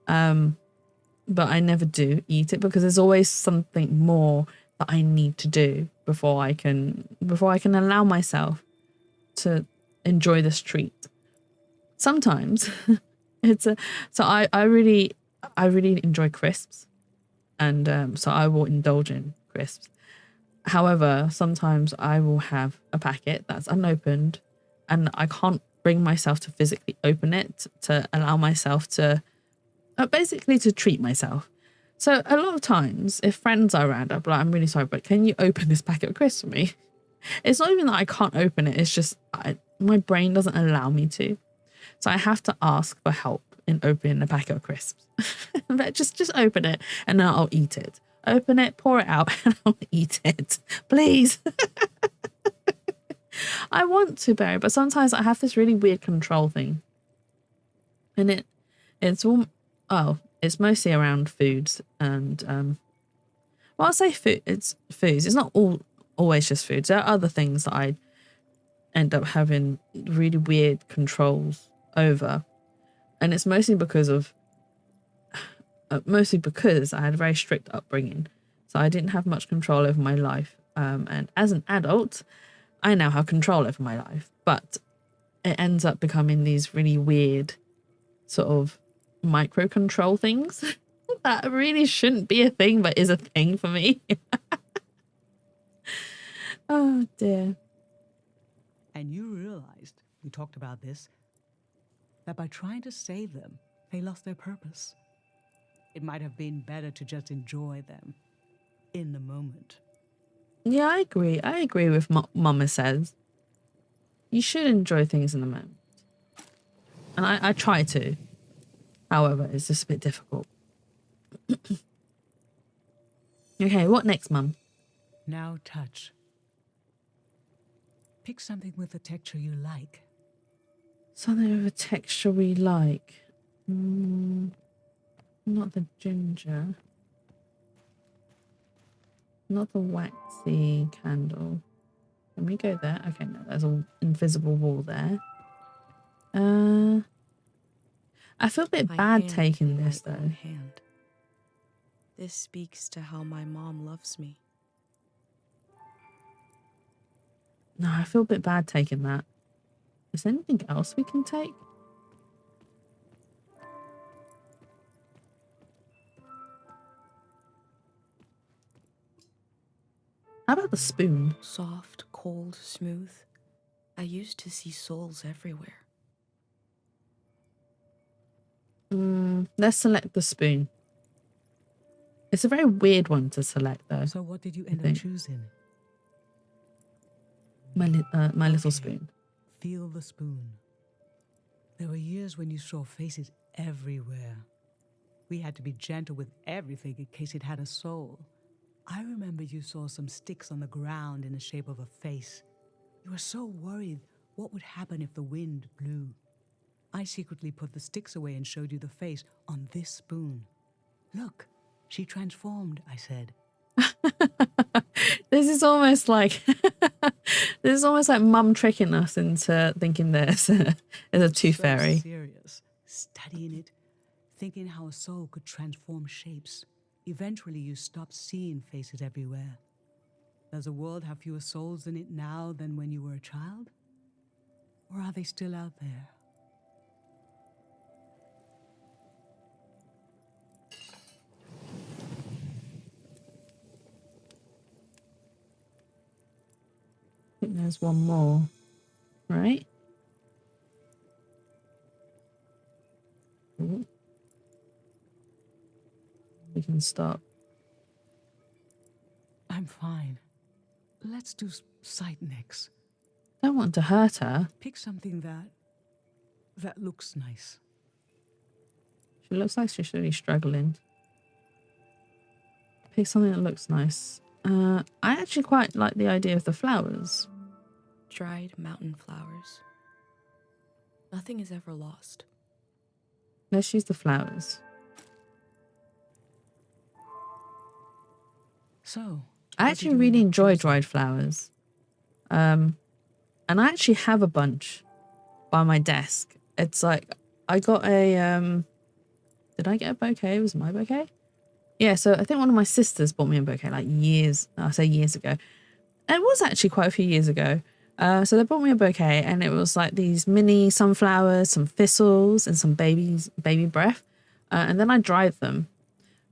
But I never do eat it because there's always something more that I need to do before I can allow myself to enjoy this treat. Sometimes I really enjoy crisps, and so I will indulge in crisps. However, sometimes I will have a packet that's unopened and I can't bring myself to physically open it to allow myself to basically to treat myself. So a lot of times if friends are around, I'll be like, I'm really sorry, but can you open this packet of crisps for me? It's not even that I can't open it. It's just my brain doesn't allow me to. So I have to ask for help in opening a packet of crisps. But just open it and then I'll eat it. Open it, pour it out, and I'll eat it. Please. I want to, Barry, but sometimes I have this really weird control thing. And it's mostly around foods and well, I'll say food. It's foods. It's not always just foods. There are other things that I end up having really weird controls over, and it's mostly because I had a very strict upbringing, so I didn't have much control over my life. And as an adult, I now have control over my life, but it ends up becoming these really weird sort of micro control things that really shouldn't be a thing, but is a thing for me. Oh dear. And you realized we talked about this, that by trying to save them, they lost their purpose. It might have been better to just enjoy them in the moment. Yeah, I agree. I agree with what Mama says. You should enjoy things in the moment. And I try to. However, it's just a bit difficult. Okay, what next, Mum? Now touch. Pick something with a texture you like. Something with a texture we like. Not the ginger. Not the waxy candle. Can we go there? Okay, no, there's an invisible wall there. I feel a bit My bad hand taking in this my though. own hand. This speaks to how my mom loves me. No, I feel a bit bad taking that. Is there anything else we can take? How about the spoon? Soft, cold, smooth. I used to see souls everywhere. Let's select the spoon. It's a very weird one to select though. So what did you end up think. choosing? My little Okay. spoon. Feel the spoon. There were years when you saw faces everywhere. We had to be gentle with everything in case it had a soul. I remember you saw some sticks on the ground in the shape of a face. You were so worried what would happen if the wind blew. I secretly put the sticks away and showed you the face on this spoon. Look, she transformed, I said. This is almost like Mum tricking us into thinking there's a tooth So fairy. serious, studying it, thinking how a soul could transform shapes. Eventually you stopped seeing faces everywhere. Does the world have fewer souls in it now than when you were a child? Or are they still out there? I think there's one more, right? Ooh. We can stop. I'm fine. Let's do sight next. Don't want to hurt her. Pick something that looks nice. She looks like she's really struggling. Pick something that looks nice. I actually quite like the idea of the flowers. Dried mountain flowers. Nothing is ever lost. Let's use the flowers. So, I what actually did you really end up enjoy choosing? dried flowers. And I actually have a bunch by my desk. It's like I got a did I get a bouquet? Was it my bouquet? Yeah, so I think one of my sisters bought me a bouquet like years ago. And it was actually quite a few years ago. So they bought me a bouquet and it was like these mini sunflowers, some thistles and some baby breath. And then I dried them.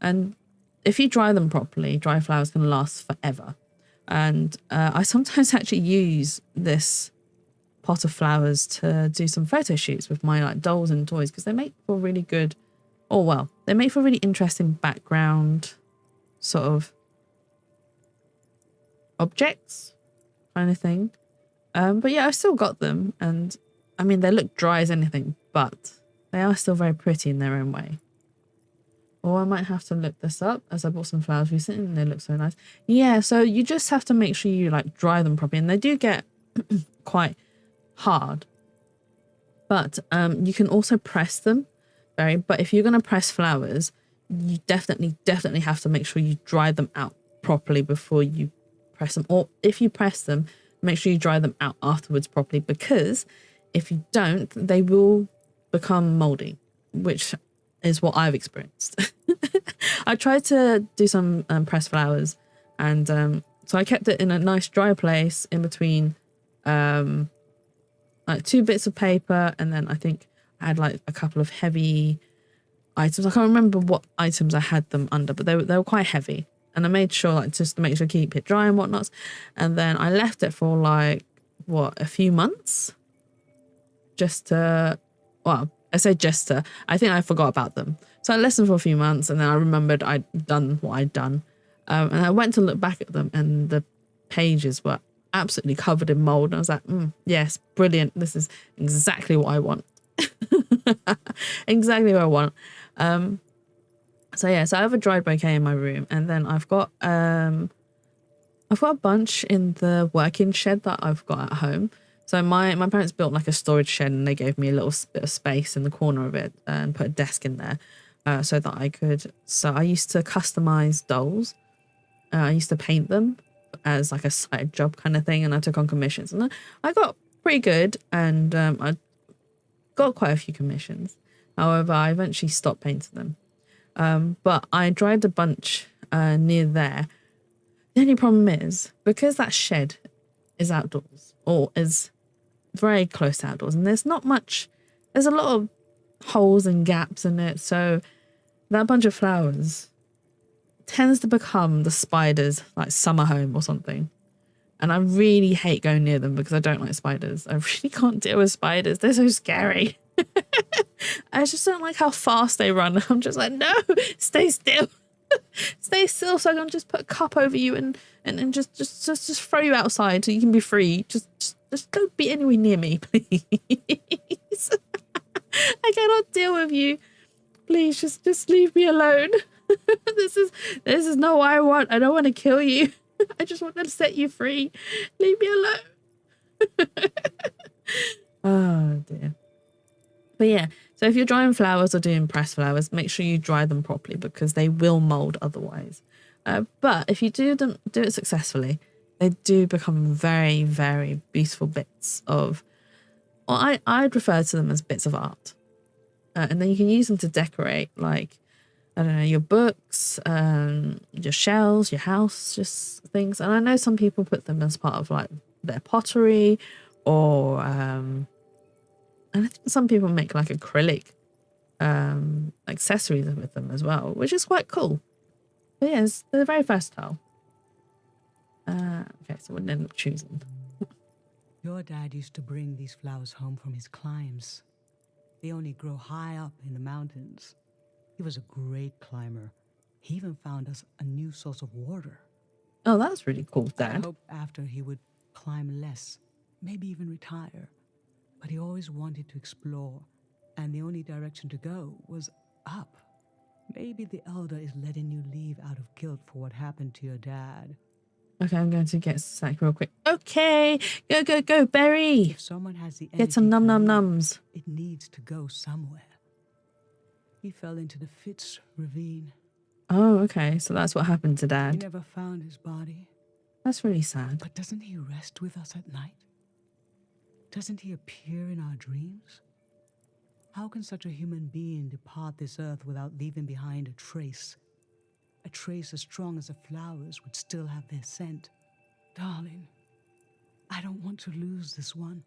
And if you dry them properly, dry flowers can last forever. And I sometimes actually use this pot of flowers to do some photo shoots with my like dolls and toys because they make for really good, they make for really interesting background sort of objects kind of thing. But yeah, I've still got them. And I mean, they look dry as anything, but they are still very pretty in their own way. Or I might have to look this up as I bought some flowers recently and they look so nice. Yeah, so you just have to make sure you like dry them properly. And they do get quite hard. But you can also press them. But if you're going to press flowers, you definitely have to make sure you dry them out properly before you press them. Or if you press them, make sure you dry them out afterwards properly. Because if you don't, they will become moldy, which is what I've experienced. I tried to do some pressed flowers and so I kept it in a nice dry place in between like 2 bits of paper, and then I think I had like a couple of heavy items. I can't remember what items I had them under, but they were quite heavy, and I made sure like just to make sure to keep it dry and whatnot. And then I left it for like a few months, just to, well, I say just to, I think I forgot about them. So I listened for a few months and then I remembered I'd done what I'd done. And I went to look back at them and the pages were absolutely covered in mold. And I was like, yes, brilliant. This is exactly what I want. Exactly what I want. So I have a dried bouquet in my room, and then I've got a bunch in the working shed that I've got at home. So my parents built like a storage shed, and they gave me a little bit of space in the corner of it and put a desk in there, so that I could. So I used to customize dolls. I used to paint them as like a side job kind of thing, and I took on commissions, and I got pretty good, and I got quite a few commissions. However, I eventually stopped painting them. But I dried a bunch near there. The only problem is, because that shed is outdoors, or is very close to outdoors, and there's a lot of holes and gaps in it, so that bunch of flowers tends to become the spiders' like summer home or something. And I really hate going near them because I don't like spiders. I really can't deal with spiders. They're so scary. I just don't like how fast they run. I'm just like, no, stay still. Stay still so I can just put a cup over you and just throw you outside so you can be free. Just don't be anywhere near me, please. I cannot deal with you. Please just leave me alone. This is not what I want. I don't want to kill you. I just want to set you free. Leave me alone. Oh dear. But yeah, so if you're drying flowers or doing pressed flowers, make sure you dry them properly because they will mold otherwise. But if you do it successfully, they do become very, very beautiful bits of, well, I'd refer to them as bits of art. And then you can use them to decorate, like, I don't know, your books, your shelves, your house, just things. And I know some people put them as part of like their pottery, or and I think some people make like acrylic accessories with them as well, which is quite cool. But yes, they're very versatile. Okay, so we'll end up choosing. Your dad used to bring these flowers home from his climbs. They only grow high up in the mountains. He was a great climber. He even found us a new source of water. Oh, that's really cool, I Dad. hoped after he would climb less, maybe even retire. But he always wanted to explore, and the only direction to go was up. Maybe the Elder is letting you leave out of guilt for what happened to your dad. Okay, I'm going to get a snack real quick. Okay, go, Berry. If someone has the Get some energy to leave, nums. it needs to go somewhere. He fell into the Fitz ravine. Oh, okay, so that's what happened to We Dad. never found his body. That's really sad. But doesn't he rest with us at night? Doesn't he appear in our dreams? How can such a human being depart this earth without leaving behind a trace? A trace as strong as the flowers would still have their scent. Darling, I don't want to lose this one.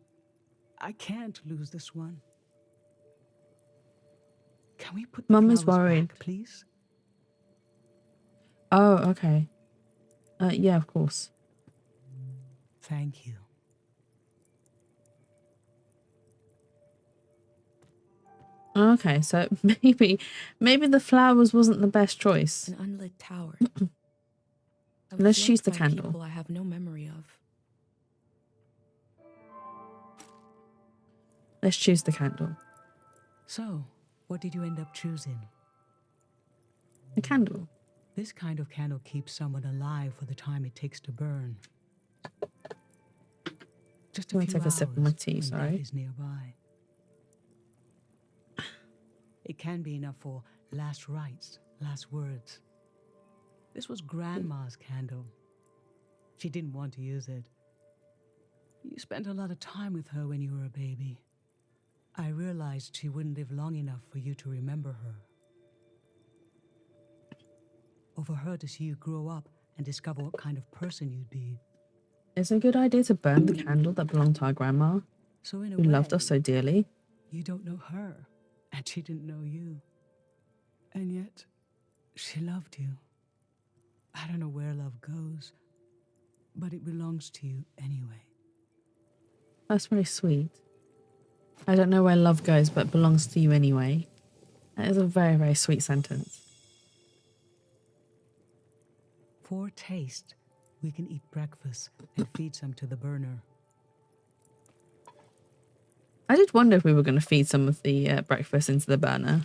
I can't lose this one. Can we put the Mum is flowers worried. back, please? Oh, okay. Yeah, of course. Thank you. Okay, so maybe the flowers wasn't the best choice. An unlit tower. I was Let's loved choose the by candle. people I have no memory of. Let's choose the candle. So, what did you end up choosing? The candle. This kind of candle keeps someone alive for the time it takes to burn. Just a I'm gonna few take a sip of my hours tea, when sorry. death is nearby. It can be enough for last rites, last words. This was Grandma's candle. She didn't want to use it. You spent a lot of time with her when you were a baby. I realized she wouldn't live long enough for you to remember her. Or for her to see you grow up and discover what kind of person you'd be. It's a good idea to burn the candle that belonged to our grandma, So in a who way, loved us so dearly. you don't know her, and she didn't know you. And yet, she loved you. I don't know where love goes, but it belongs to you anyway. That's very sweet. I don't know where love goes, but it belongs to you anyway. That is a very, very sweet sentence. For taste, we can eat breakfast and feed some to the burner. I did wonder if we were going to feed some of the breakfast into the burner.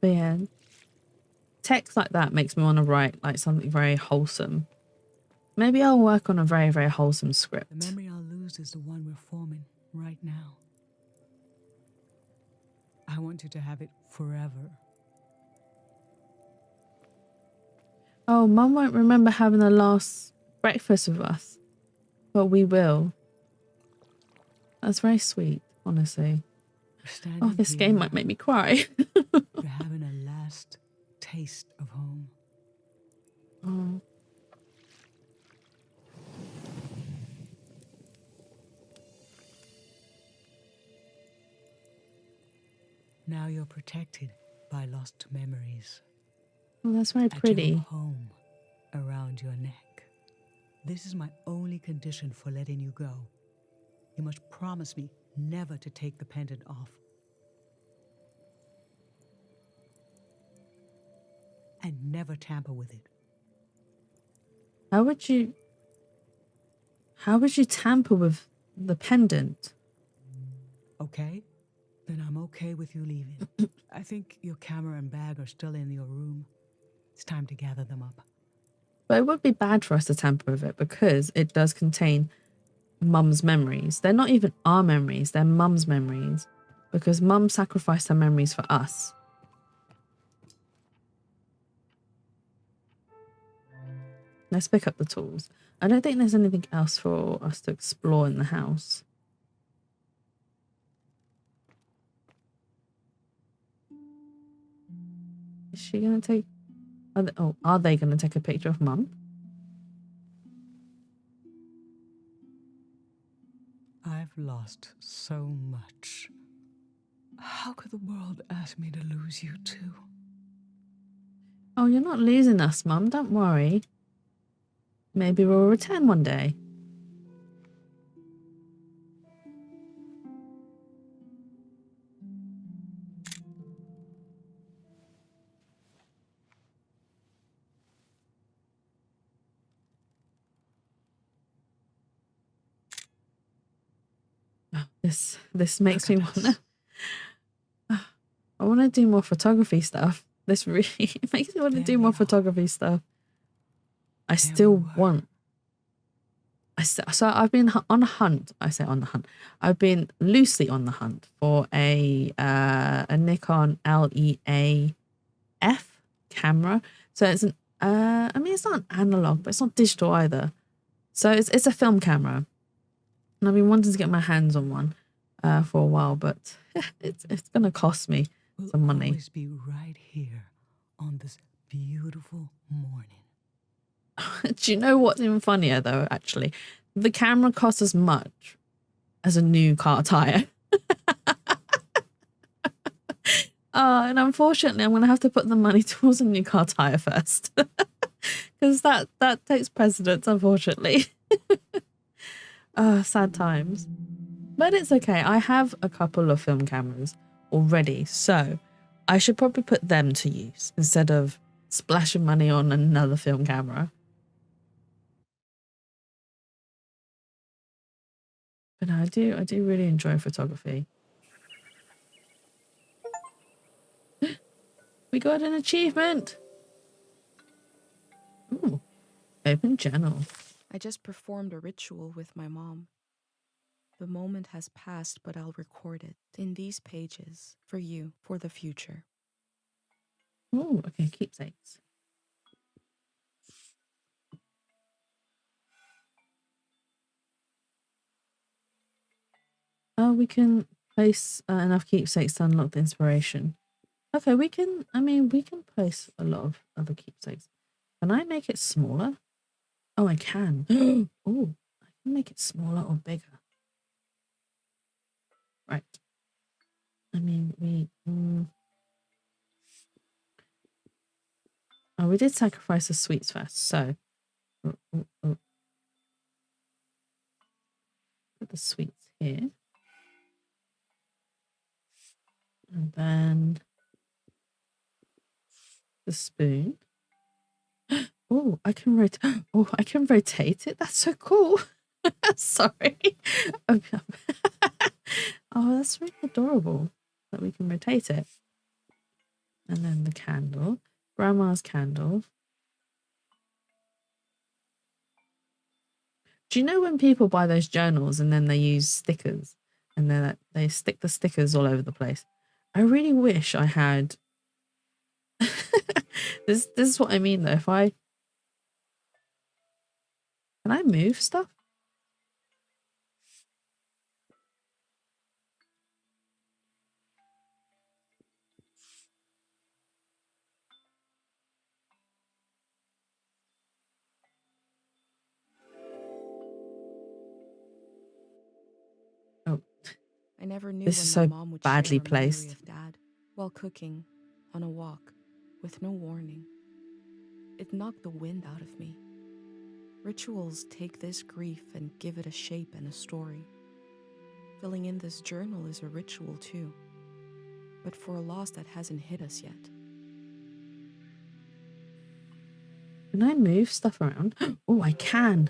But yeah, text like that makes me want to write like something very wholesome. Maybe I'll work on a very, very wholesome script. The memory I'll lose is the one we're forming right now. I want you to have it forever. Oh, Mum won't remember having the last breakfast with us, but we will. That's very sweet, honestly. We're standing Oh, this here game now. might make me cry. We're having a last taste of home. Oh. Now you're protected by lost memories. Oh, that's very A pretty. jewel of home around your neck. This is my only condition for letting you go. You must promise me never to take the pendant off. And never tamper with it. How would you tamper with the pendant? Okay? Then I'm okay with you leaving. I think your camera and bag are still in your room. It's time to gather them up. But it would be bad for us to tamper with it because it does contain Mum's memories. They're not even our memories, they're Mum's memories. Because Mum sacrificed her memories for us. Let's pick up the tools. I don't think there's anything else for us to explore in the house. Is she going to take... Are they going to take a picture of Mum? I've lost so much. How could the world ask me to lose you too? Oh, you're not losing us, Mum. Don't worry. Maybe we'll return one day. Oh, this makes me want to... I want to do more photography stuff. This really makes me want to do more photography stuff. I still want... So I've been on a hunt. I say on the hunt. I've been loosely on the hunt for a Nikon LEAF camera. So it's an I mean it's not an analog, but it's not digital either. So it's a film camera, and I've been wanting to get my hands on one for a while, but it's gonna cost me some money. We'll always be right here on this beautiful morning. Do you know what's even funnier though, actually? The camera costs as much as a new car tire. And unfortunately I'm going to have to put the money towards a new car tire first. Because that takes precedence, unfortunately. Sad times. But it's okay. I have a couple of film cameras already, so I should probably put them to use instead of splashing money on another film camera. But no, I do really enjoy photography. We got an achievement. Ooh, open journal. I just performed a ritual with my mom. The moment has passed, but I'll record it in these pages for you for the future. Oh, okay, keepsakes. Oh, we can place enough keepsakes to unlock the inspiration. Okay, we can place a lot of other keepsakes. Can I make it smaller? Oh, I can. Oh, I can make it smaller or bigger. Right. I mean, Oh, we did sacrifice the sweets first, so... Put the sweets here. And then the spoon. Oh, I can rotate. Oh, I can rotate it. That's so cool. Sorry. Oh, that's really adorable that we can rotate it. And then the candle. Grandma's candle. Do you know when people buy those journals and then they use stickers and then they stick the stickers all over the place? I really wish I had. This is what I mean though. If I can I move stuff? Oh, I never knew this when is my so mom would badly share a memory placed. of Dad while cooking, on a walk, with no warning. It knocked the wind out of me. Rituals take this grief and give it a shape and a story. Filling in this journal is a ritual too, but for a loss that hasn't hit us yet. Can I move stuff around? Oh, I can.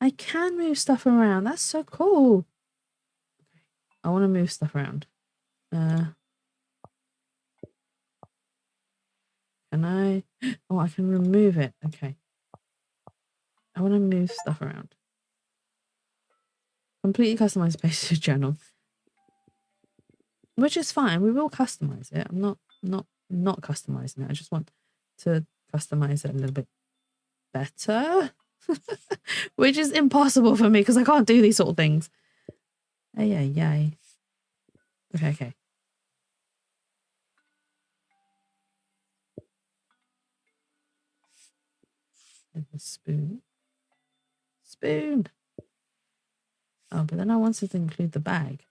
I can move stuff around. That's so cool. I want to move stuff around. Can I? Oh, I can remove it. Okay. I want to move stuff around. Completely customized basic journal, which is fine. We will customize it. I'm not customizing it. I just want to customize it a little bit better, which is impossible for me because I can't do these sort of things. Yay. Okay. And the spoon. Oh, but then I wanted to include the bag.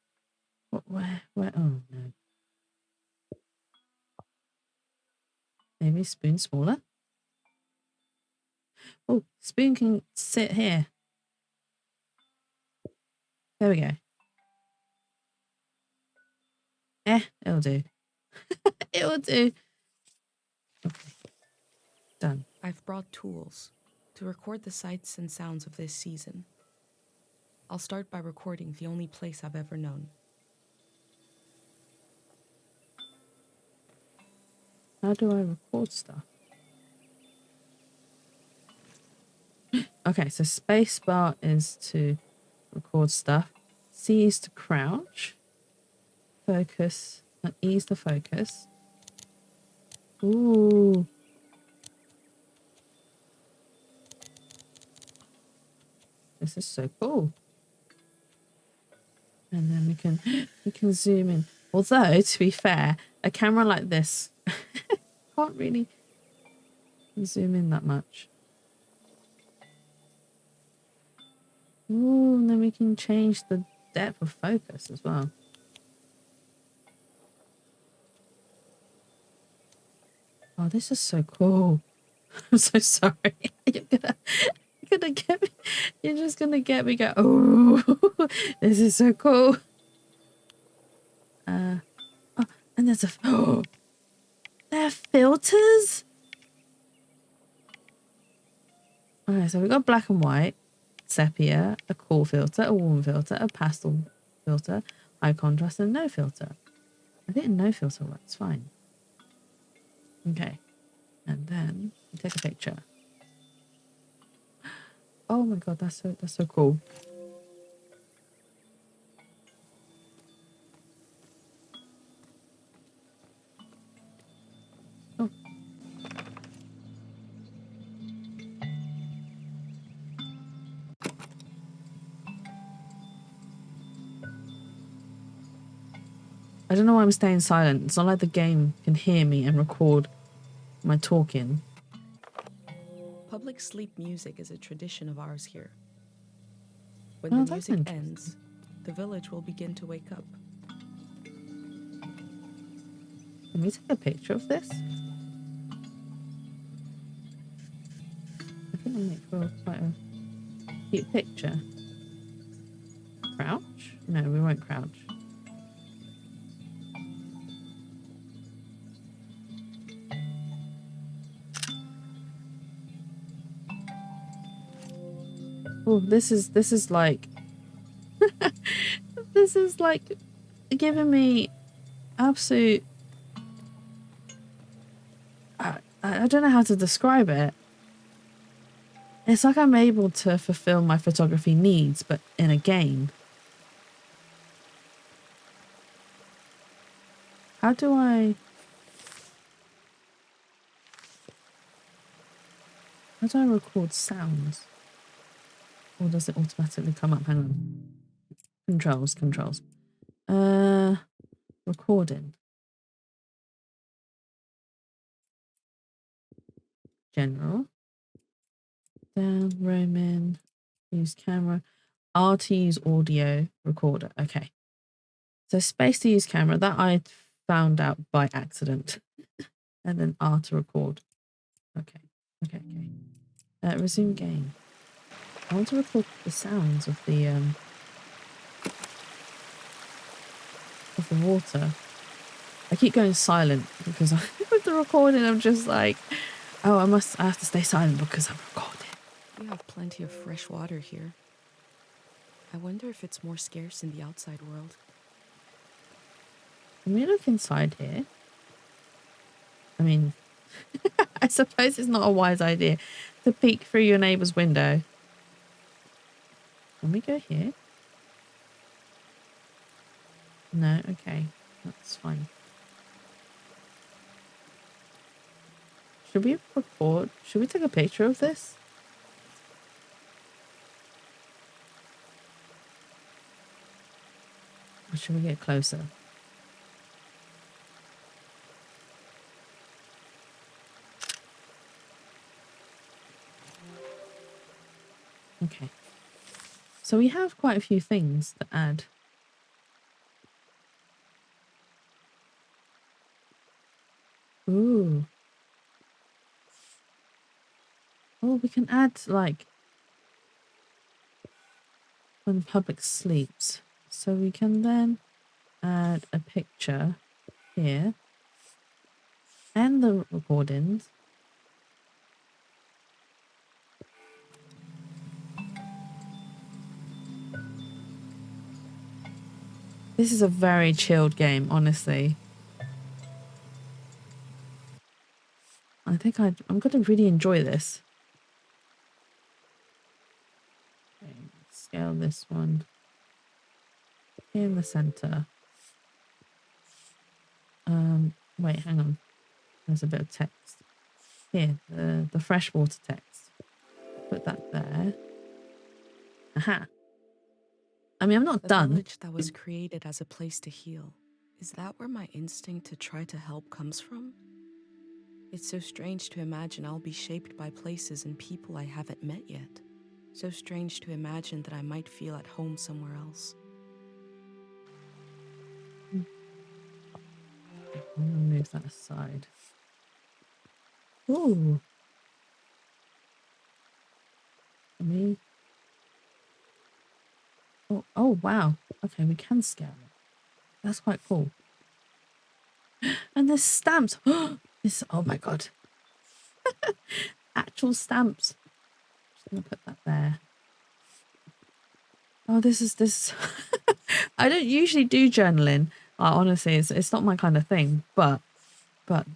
What? Where? Oh no. Maybe spoon smaller. Oh, spoon can sit here. There we go. It'll do. It'll do. Okay. Done. I've brought tools to record the sights and sounds of this season. I'll start by recording the only place I've ever known. How do I record stuff? Okay, so spacebar is to record stuff. C is to crouch. Focus. E is to focus. Ooh. This is so cool. And then we can zoom in. Although, to be fair, a camera like this can't really zoom in that much. Ooh, and then we can change the depth of focus as well. Oh, this is so cool. I'm so sorry. You're gonna get me. You're just gonna get me go, oh, this is so cool. Oh, and there's oh, there are filters? Okay, so we've got black and white, sepia, a cool filter, a warm filter, a pastel filter, high contrast, and no filter. I think no filter works fine. Okay, and then you take a picture. Oh my god, that's so cool. Oh. I don't know why I'm staying silent. It's not like the game can hear me and record my talking. Public sleep music is a tradition of ours here. When the music ends, the village will begin to wake up. Can we take a picture of this? I think I'll make for quite a cute picture. crouch? No, we won't crouch. Oh, this is like this is like giving me absolute I don't know how to describe it. It's like I'm able to fulfill my photography needs, but in a game. How do I record sounds? Or does it automatically come up? Hang on. Controls. Recording. General. Down, roaming. Use camera. R to use audio recorder. Okay. So space to use camera. That I found out by accident. And then R to record. Okay. Resume game. I want to record the sounds of the water. I keep going silent because with the recording I'm just like, oh, I have to stay silent because I'm recording. We have plenty of fresh water here. I wonder if it's more scarce in the outside world. Can we look inside here? I mean, I suppose it's not a wise idea to peek through your neighbour's window. Can we go here? No, okay. That's fine. Should we record? Should we take a picture of this? Or should we get closer? Okay. So we have quite a few things to add. Ooh. Oh, we can add like when public sleeps. So we can then add a picture here and the recordings. This is a very chilled game, honestly. I think I'm going to really enjoy this. Okay, scale this one in the center. Wait, hang on. There's a bit of text here. The freshwater text. Put that there. Aha. I mean, I'm not done. The village that was created as a place to heal. Is that where my instinct to try to help comes from? It's so strange to imagine I'll be shaped by places and people I haven't met yet. So strange to imagine that I might feel at home somewhere else. I'm going to move that aside. Ooh. Me. Oh, wow. Okay, we can scale it. That's quite cool. And there's stamps. Oh my god. Actual stamps. Just gonna put that there. Oh, this. I don't usually do journaling. Honestly, it's not my kind of thing. But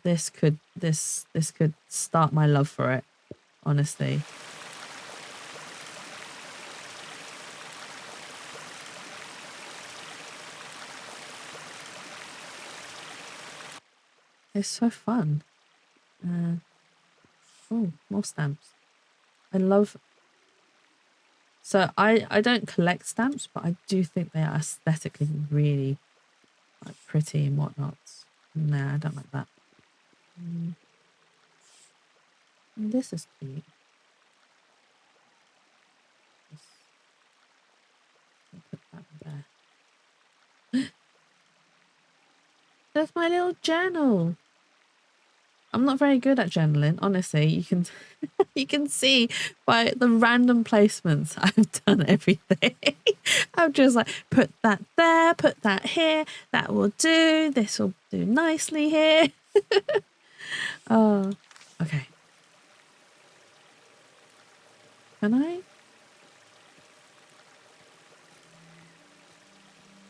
this could start my love for it. Honestly. It's so fun. Oh, more stamps. I love... So I don't collect stamps, but I do think they are aesthetically really like pretty and whatnot. Nah, I don't like that. This is cute. Put that there. That's my little journal. I'm not very good at journaling, honestly. You can see by the random placements I've done everything. I'm just like, put that there, put that here, that will do, this will do nicely here. Oh, okay. Can I?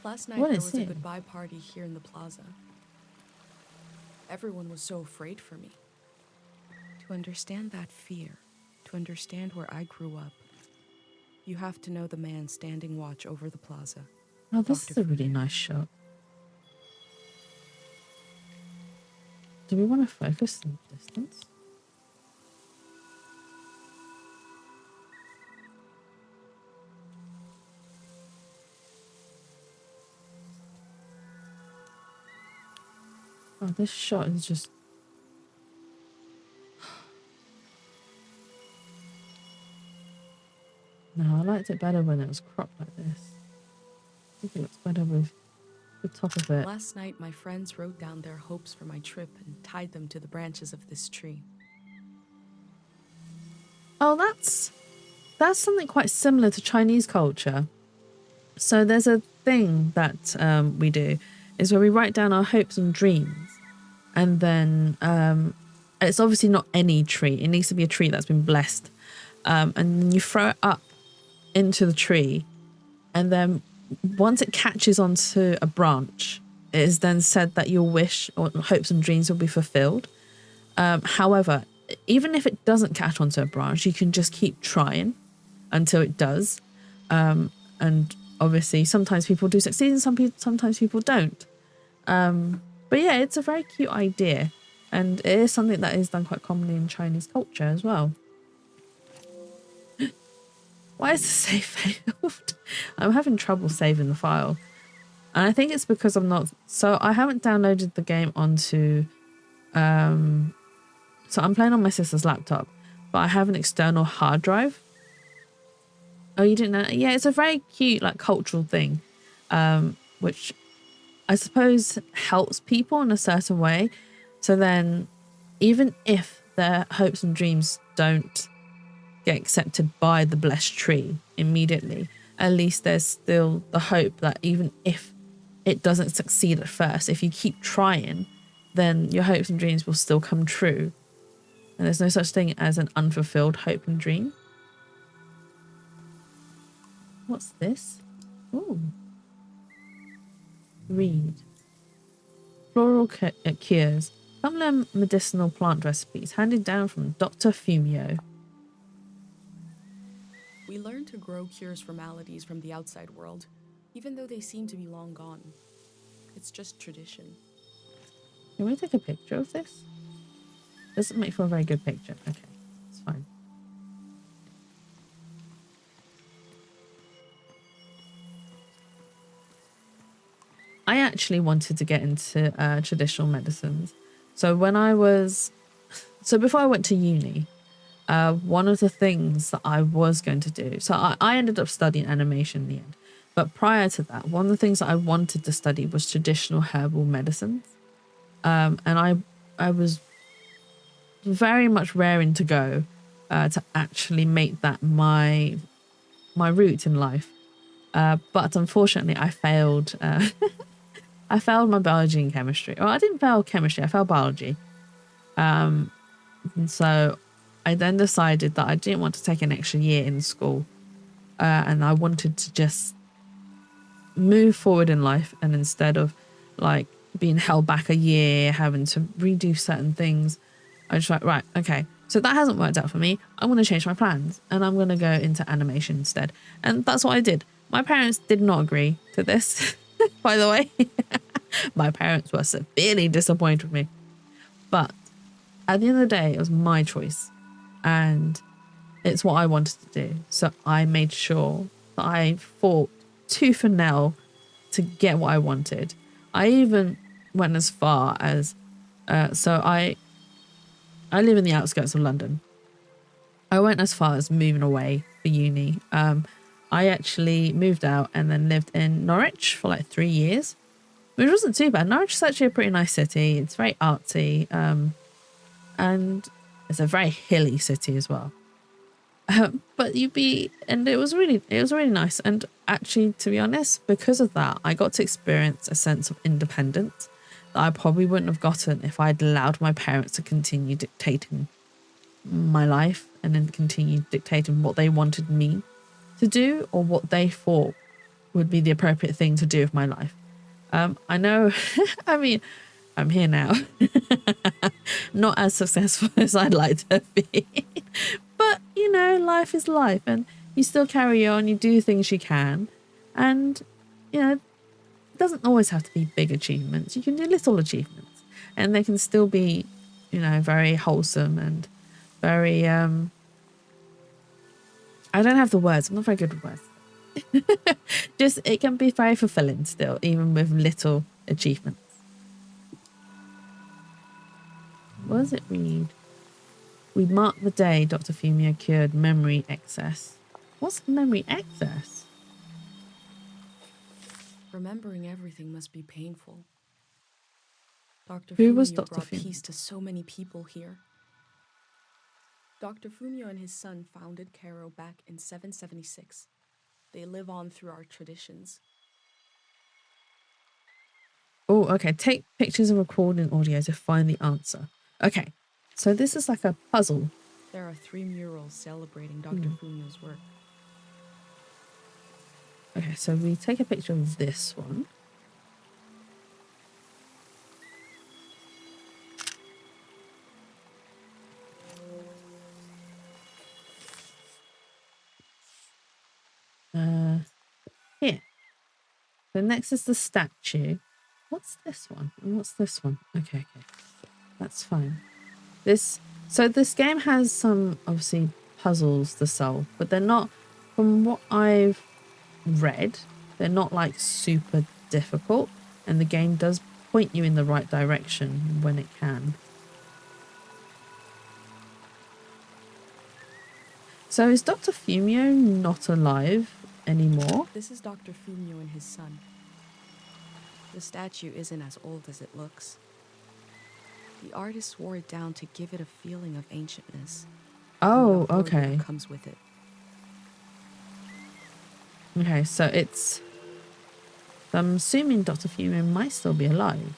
Last night What there is was a it? goodbye party here in the plaza. Everyone was so afraid for me. To understand that fear, to understand where I grew up, you have to know the man standing watch over the plaza. Oh, this is Dr. a really nice shot. Do we want to focus in the distance? Oh, this shot is just... No, I liked it better when it was cropped like this. I think it looks better with the top of it. Last night, my friends wrote down their hopes for my trip and tied them to the branches of this tree. Oh, that's something quite similar to Chinese culture. So there's a thing that we do is where we write down our hopes and dreams, and then it's obviously not any tree. It needs to be a tree that's been blessed, and then you throw it up into the tree, and then once it catches onto a branch, it is then said that your wish or hopes and dreams will be fulfilled. However, even if it doesn't catch onto a branch, you can just keep trying until it does. And obviously, sometimes people do succeed and sometimes people don't. But yeah, it's a very cute idea. And it is something that is done quite commonly in Chinese culture as well. Why is the save failed? I'm having trouble saving the file. And I think it's because I'm not... So I haven't downloaded the game onto... So I'm playing on my sister's laptop, but I have an external hard drive. Oh, you didn't know? Yeah, it's a very cute, like, cultural thing, which I suppose helps people in a certain way. So then, even if their hopes and dreams don't get accepted by the blessed tree immediately, at least there's still the hope that even if it doesn't succeed at first, if you keep trying, then your hopes and dreams will still come true. And there's no such thing as an unfulfilled hope and dream. What's this? Ooh. Read. Floral cures. Some medicinal plant recipes handed down from Dr. Fumio. We learned to grow cures for maladies from the outside world, even though they seem to be long gone. It's just tradition. Can we take a picture of this? Doesn't make for a very good picture. Okay, it's fine. I actually wanted to get into traditional medicines. So before I went to uni, one of the things that I was going to do, so I ended up studying animation in the end. But prior to that, one of the things that I wanted to study was traditional herbal medicines. And I was very much raring to go to actually make that my route in life. But unfortunately, I failed. I failed my biology and chemistry. Well, I didn't fail chemistry. I failed biology. And so I then decided that I didn't want to take an extra year in school. And I wanted to just move forward in life. And instead of like being held back a year, having to redo certain things, I just like, right, okay. So that hasn't worked out for me. I'm going to change my plans and I'm going to go into animation instead. And that's what I did. My parents did not agree to this, by the way. My parents were severely disappointed with me. But at the end of the day, it was my choice. And it's what I wanted to do. So I made sure that I fought tooth and nail to get what I wanted. I even went as far as... So I live in the outskirts of London. I went as far as moving away for uni. I actually moved out and then lived in Norwich for like 3 years, which wasn't too bad. Norwich is actually a pretty nice city. It's very artsy. and it's a very hilly city as well. But it was really nice. And actually, to be honest, because of that, I got to experience a sense of independence that I probably wouldn't have gotten if I'd allowed my parents to continue dictating my life and then continue dictating what they wanted me to do or what they thought would be the appropriate thing to do with my life. I know, I mean, I'm here now, not as successful as I'd like to be, but you know, life is life and you still carry on, you do things you can. And, you know, it doesn't always have to be big achievements. You can do little achievements and they can still be, you know, very wholesome and very, I don't have the words. I'm not very good with words. Just, it can be very fulfilling still, even with little achievements. What does it read? We marked the day Dr. Fumio cured memory excess. What's memory excess? Remembering everything must be painful. Dr. Who was Fumio Dr. brought Fumio? peace to so many people here. Dr. Fumio and his son founded Cairo back in 776. They live on through our traditions. Oh, okay. Take pictures and recording audio to find the answer. Okay. So this is like a puzzle. There are 3 murals celebrating Dr. Fumio's work. Okay, so we take a picture of this one. Here. So next is the statue. What's this one? And what's this one? Okay. That's fine. So this game has some, obviously, puzzles to solve, but they're not, from what I've read, they're not like super difficult, and the game does point you in the right direction when it can. So is Dr. Fumio not alive anymore? This is Dr. Fumio and his son. The statue isn't as old as it looks. The artist wore it down to give it a feeling of ancientness. Oh, and the authority okay. that comes with it. Okay, so I'm assuming Dr. Fumio might still be alive.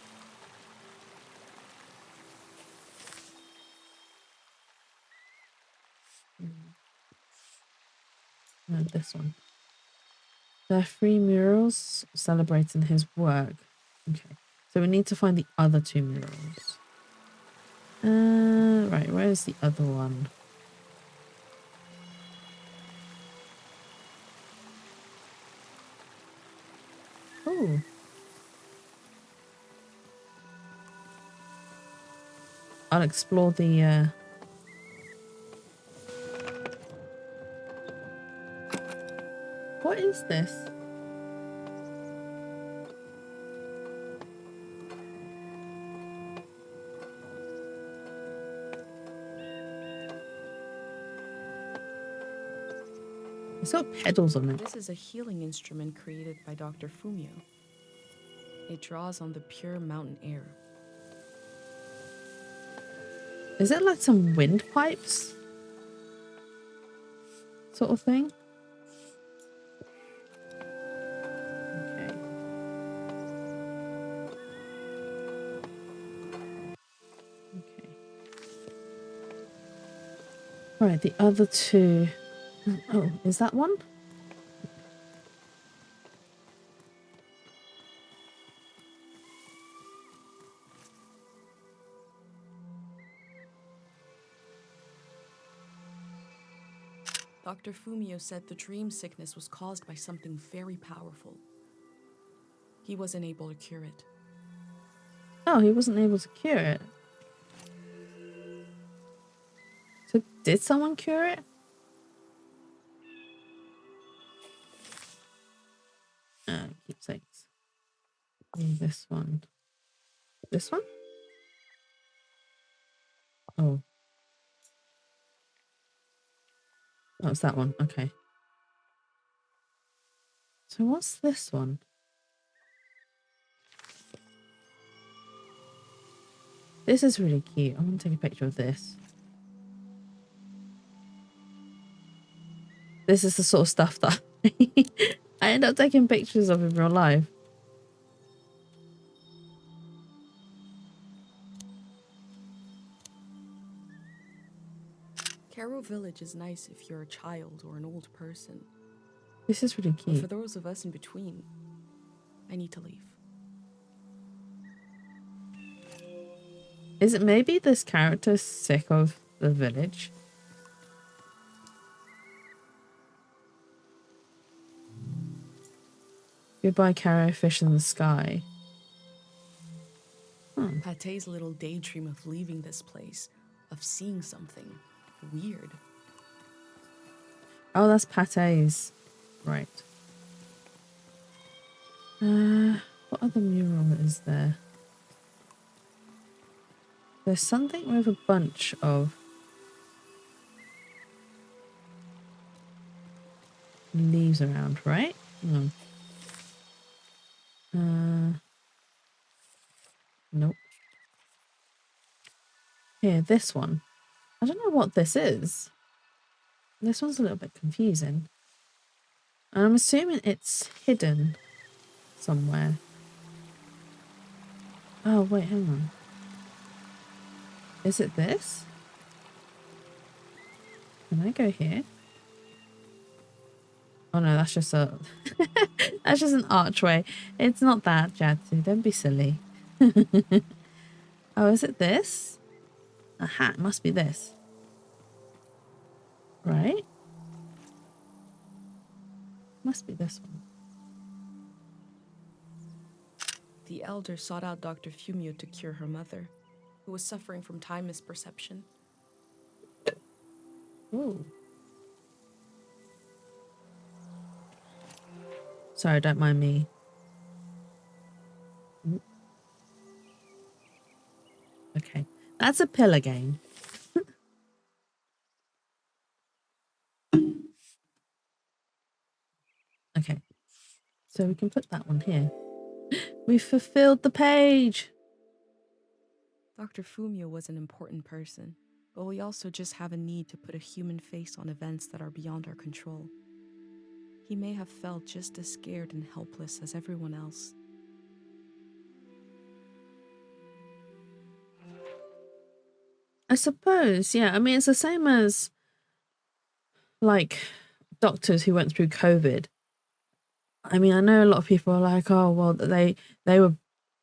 No, this one. There are 3 murals celebrating his work. Okay, so we need to find the other 2 murals. Right, where's the other one? Oh. I'll explore the What is this? It's got pedals on it. This is a healing instrument created by Dr. Fumio. It draws on the pure mountain air. Is it like some windpipes? Sort of thing? Okay. Okay. Right, the other 2. Oh, is that one? Dr. Fumio said the dream sickness was caused by something very powerful. He wasn't able to cure it. Oh, he wasn't able to cure it. So did someone cure it? Keepsakes. This one. This one? Oh. Oh, it's that one. Okay. So what's this one? This is really cute. I'm going to take a picture of this. This is the sort of stuff that I end up taking pictures of in real life. Caro Village is nice if you're a child or an old person. This is really But cute. for those of us in between, I need to leave. Is it maybe this character's sick of the village? Goodbye, Caro, fish in the sky. Pate's little daydream of leaving this place, of seeing something weird. Oh, that's Pate's. Right. What other mural is there? There's something with a bunch of leaves around, right? No. Nope. Here, this one. I don't know what this is. This one's a little bit confusing. I'm assuming it's hidden somewhere. Oh, wait, hang on. Is it this? Can I go here? Oh no, that's just a that's just an archway. It's not that, Jadsu. Don't be silly. Oh, is it this? Aha, it must be this. Right? Must be this one. The elder sought out Dr. Fumio to cure her mother, who was suffering from time misperception. Ooh. Sorry, don't mind me. Okay, that's a pillar game. Okay, so we can put that one here. We fulfilled the page. Dr. Fumio was an important person, but we also just have a need to put a human face on events that are beyond our control. He may have felt just as scared and helpless as everyone else. I suppose, yeah. I mean, it's the same as like doctors who went through COVID. I mean, I know a lot of people are like, oh, well, they were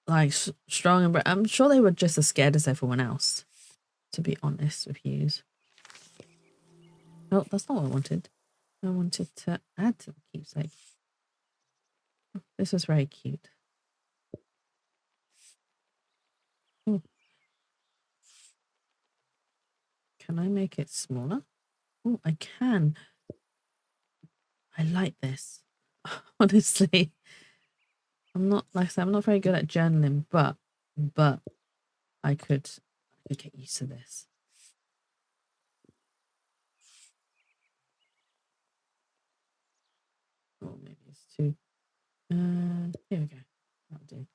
like strong, but I'm sure they were just as scared as everyone else, to be honest with you. No, that's not what I wanted. I wanted to add to the keepsake. This was very cute. Oh. Can I make it smaller? Oh, I can. I like this. Honestly, I'm not, like I said, I'm not very good at journaling, but I could get used to this. Oh, maybe it's too. Here we go. That'll do.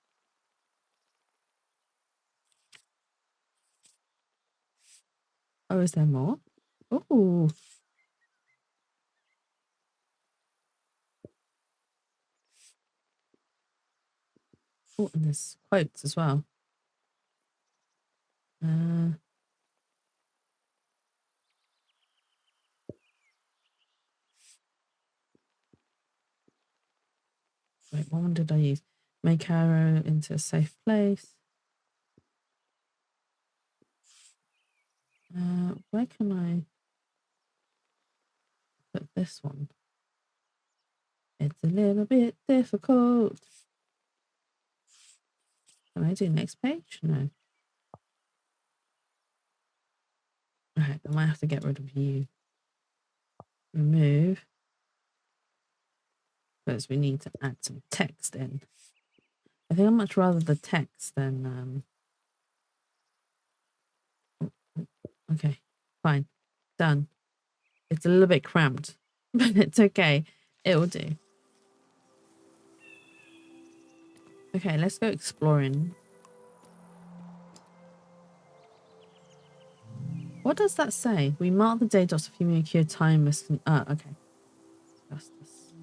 Oh, is there more? Oh. Oh, and there's quotes as well. Wait, what one did I use? Make arrow into a safe place. Where can I put this one? It's a little bit difficult. Can I do next page? No. Alright, I might have to get rid of you. Remove. Because we need to add some text in. I think I'd much rather the text than okay, fine. Done. It's a little bit cramped, but it's okay. It will do. Okay, let's go exploring. What does that say? We mark the day dots of human cure time. Okay. Justice.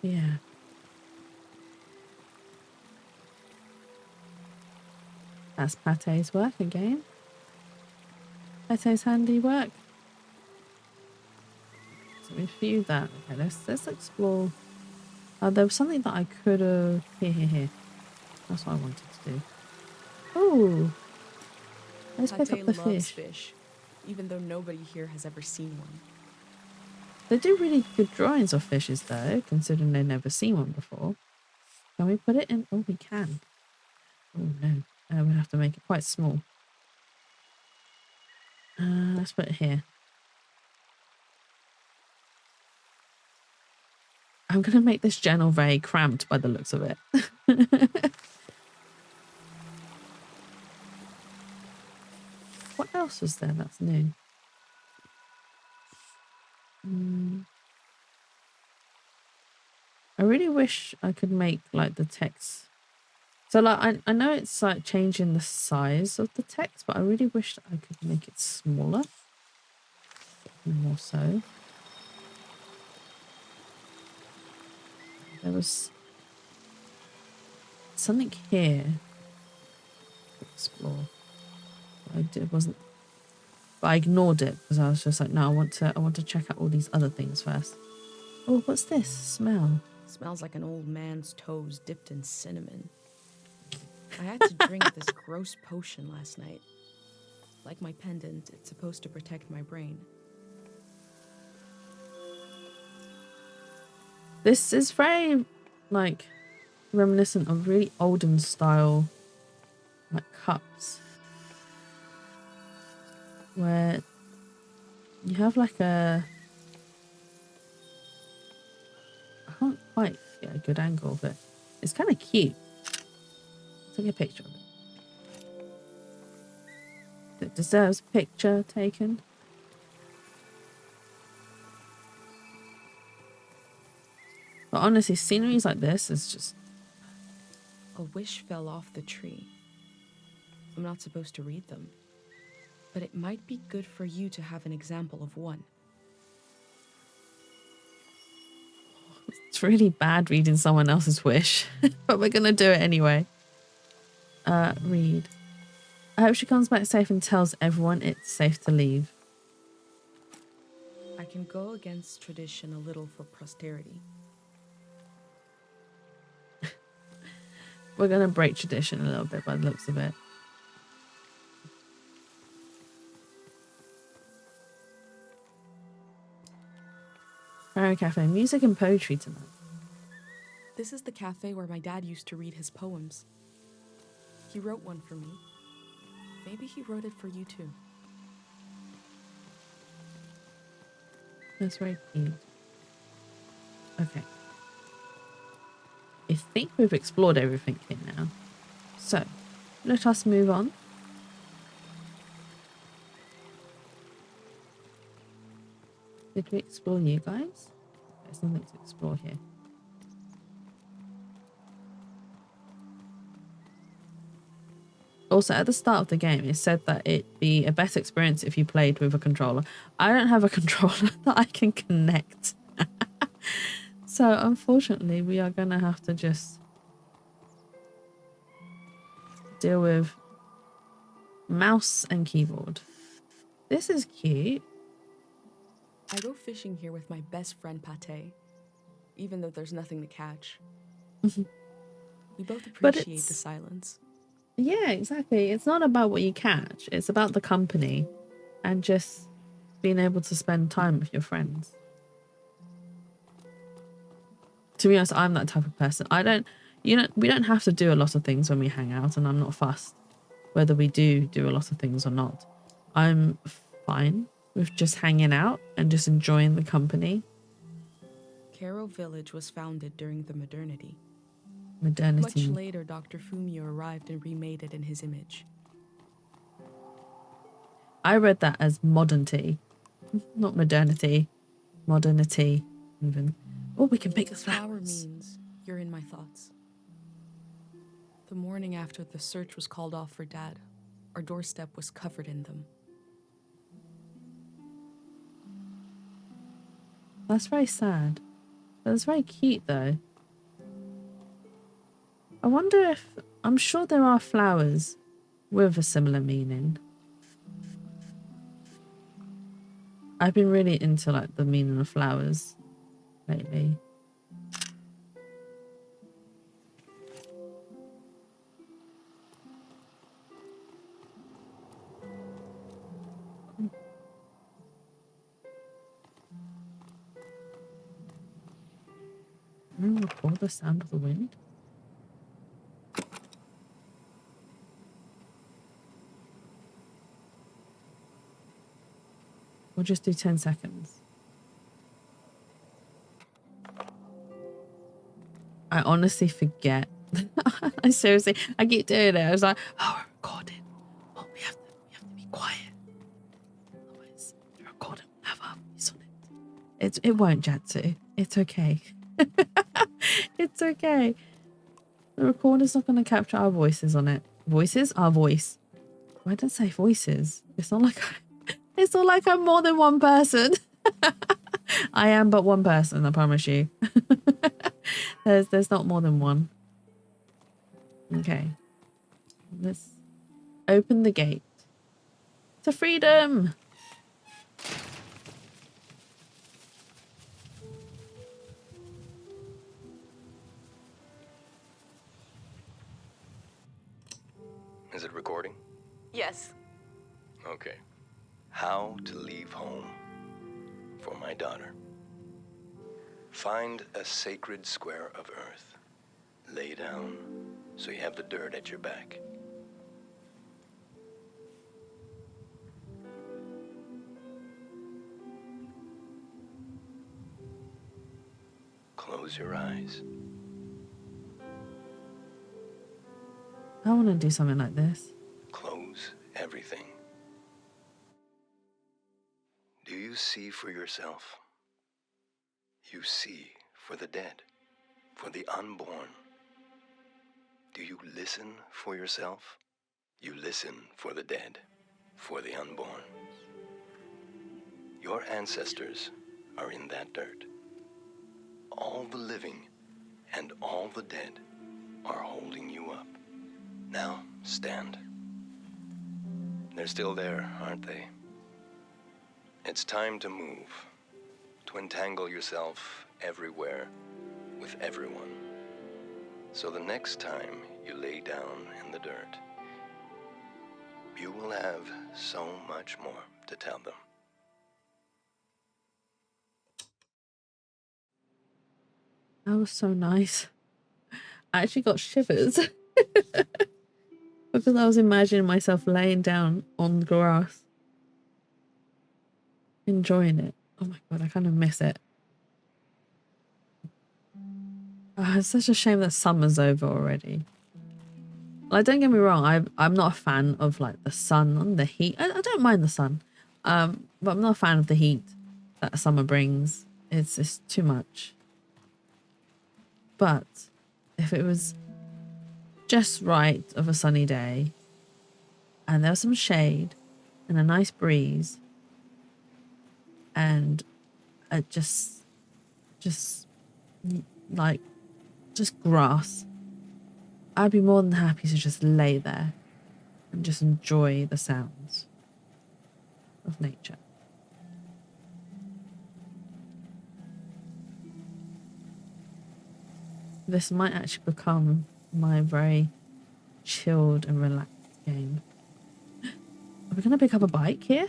Yeah. That's Pate's work again. Pate's handiwork. So we view that. Okay, let's explore. There was something that I could have. Here. That's what I wanted to do. Oh, let's pick up the loves fish. fish, even though nobody here has ever seen one. They do really good drawings of fishes, though, considering they've never seen one before. Can we put it in? Oh, we can. Oh no, we'll have to make it quite small. Let's put it here. I'm going to make this journal very cramped by the looks of it. What else was there that's new? I really wish I could make like the text. So like I know it's like changing the size of the text, but I really wish that I could make it smaller. More so. There was something here to explore. But I ignored it because I was just like, no, I want to check out all these other things first. Oh, what's this? Smell. Smells like an old man's toes dipped in cinnamon. I had to drink this gross potion last night. Like my pendant, it's supposed to protect my brain. This is very, like, reminiscent of really olden style, like, cups. Where you have, like, I can't quite get a good angle of it. It's kind of cute. Take a picture of it. It deserves a picture taken. But honestly, sceneries like this is just... A wish fell off the tree. I'm not supposed to read them. But it might be good for you to have an example of one. It's really bad reading someone else's wish. But we're going to do it anyway. Read. I hope she comes back safe and tells everyone it's safe to leave. I can go against tradition a little for posterity. We're going to break tradition a little bit by the looks of it. Fairy Cafe, music and poetry tonight. This is the cafe where my dad used to read his poems. He wrote one for me. Maybe he wrote it for you too. That's very cute. Okay. I think we've explored everything here now. So, let us move on. Did we explore you guys? There's nothing to explore here. Also, at the start of the game, it said that it'd be a better experience if you played with a controller. I don't have a controller that I can connect. So, unfortunately, we are going to have to just deal with mouse and keyboard. This is cute. I go fishing here with my best friend Pate, even though there's nothing to catch. We both appreciate the silence. Yeah, exactly. It's not about what you catch. It's about the company and just being able to spend time with your friends. To be honest, I'm that type of person. We don't have to do a lot of things when we hang out, and I'm not fussed whether we do a lot of things or not. I'm fine with just hanging out and just enjoying the company. Caro Village was founded during the modernity. Modernity. Much later, Dr. Fumio arrived and remade it in his image. I read that as modernity, not modernity. Modernity, even. Oh, we can pick the Flower flowers. means you're in my thoughts. The morning after the search was called off for Dad, our doorstep was covered in them. That's very sad. That's very cute though. I wonder if... I'm sure there are flowers with a similar meaning. I've been really into like the meaning of flowers lately. Can I record the sound of the wind? We'll just do 10 seconds. I honestly forget. I seriously, I keep doing it. I was like, oh, we're recording. Oh, we have to be quiet. Otherwise, the recording will have our voice on it. It won't, Jatsu. It's okay. It's okay. The recorder's not going to capture our voices on it. Voices? Our voice. Why did I say voices? It's not like I'm more than one person. I am but one person, I promise you. There's not more than one. Okay. Let's open the gate to freedom. Is it recording? Yes. Okay. How to leave home for my daughter. Find a sacred square of earth. Lay down so you have the dirt at your back. Close your eyes. I want to do something like this. Close everything. Do you see for yourself? You see for the dead, for the unborn. Do you listen for yourself? You listen for the dead, for the unborn. Your ancestors are in that dirt. All the living and all the dead are holding you up. Now, stand. They're still there, aren't they? It's time to move, to entangle yourself everywhere with everyone. So the next time you lay down in the dirt, you will have so much more to tell them. That was so nice. I actually got shivers because I was imagining myself laying down on the grass, enjoying it. Oh my god, I kind of miss it. It's such a shame that summer's over already. Like, don't get me wrong, I'm not a fan of like the sun and the heat. I don't mind the sun, but I'm not a fan of the heat that summer brings. It's too much. But if it was just right of a sunny day and there was some shade and a nice breeze and just grass, I'd be more than happy to just lay there and just enjoy the sounds of nature. This might actually become my very chilled and relaxed game. Are we going to pick up a bike here?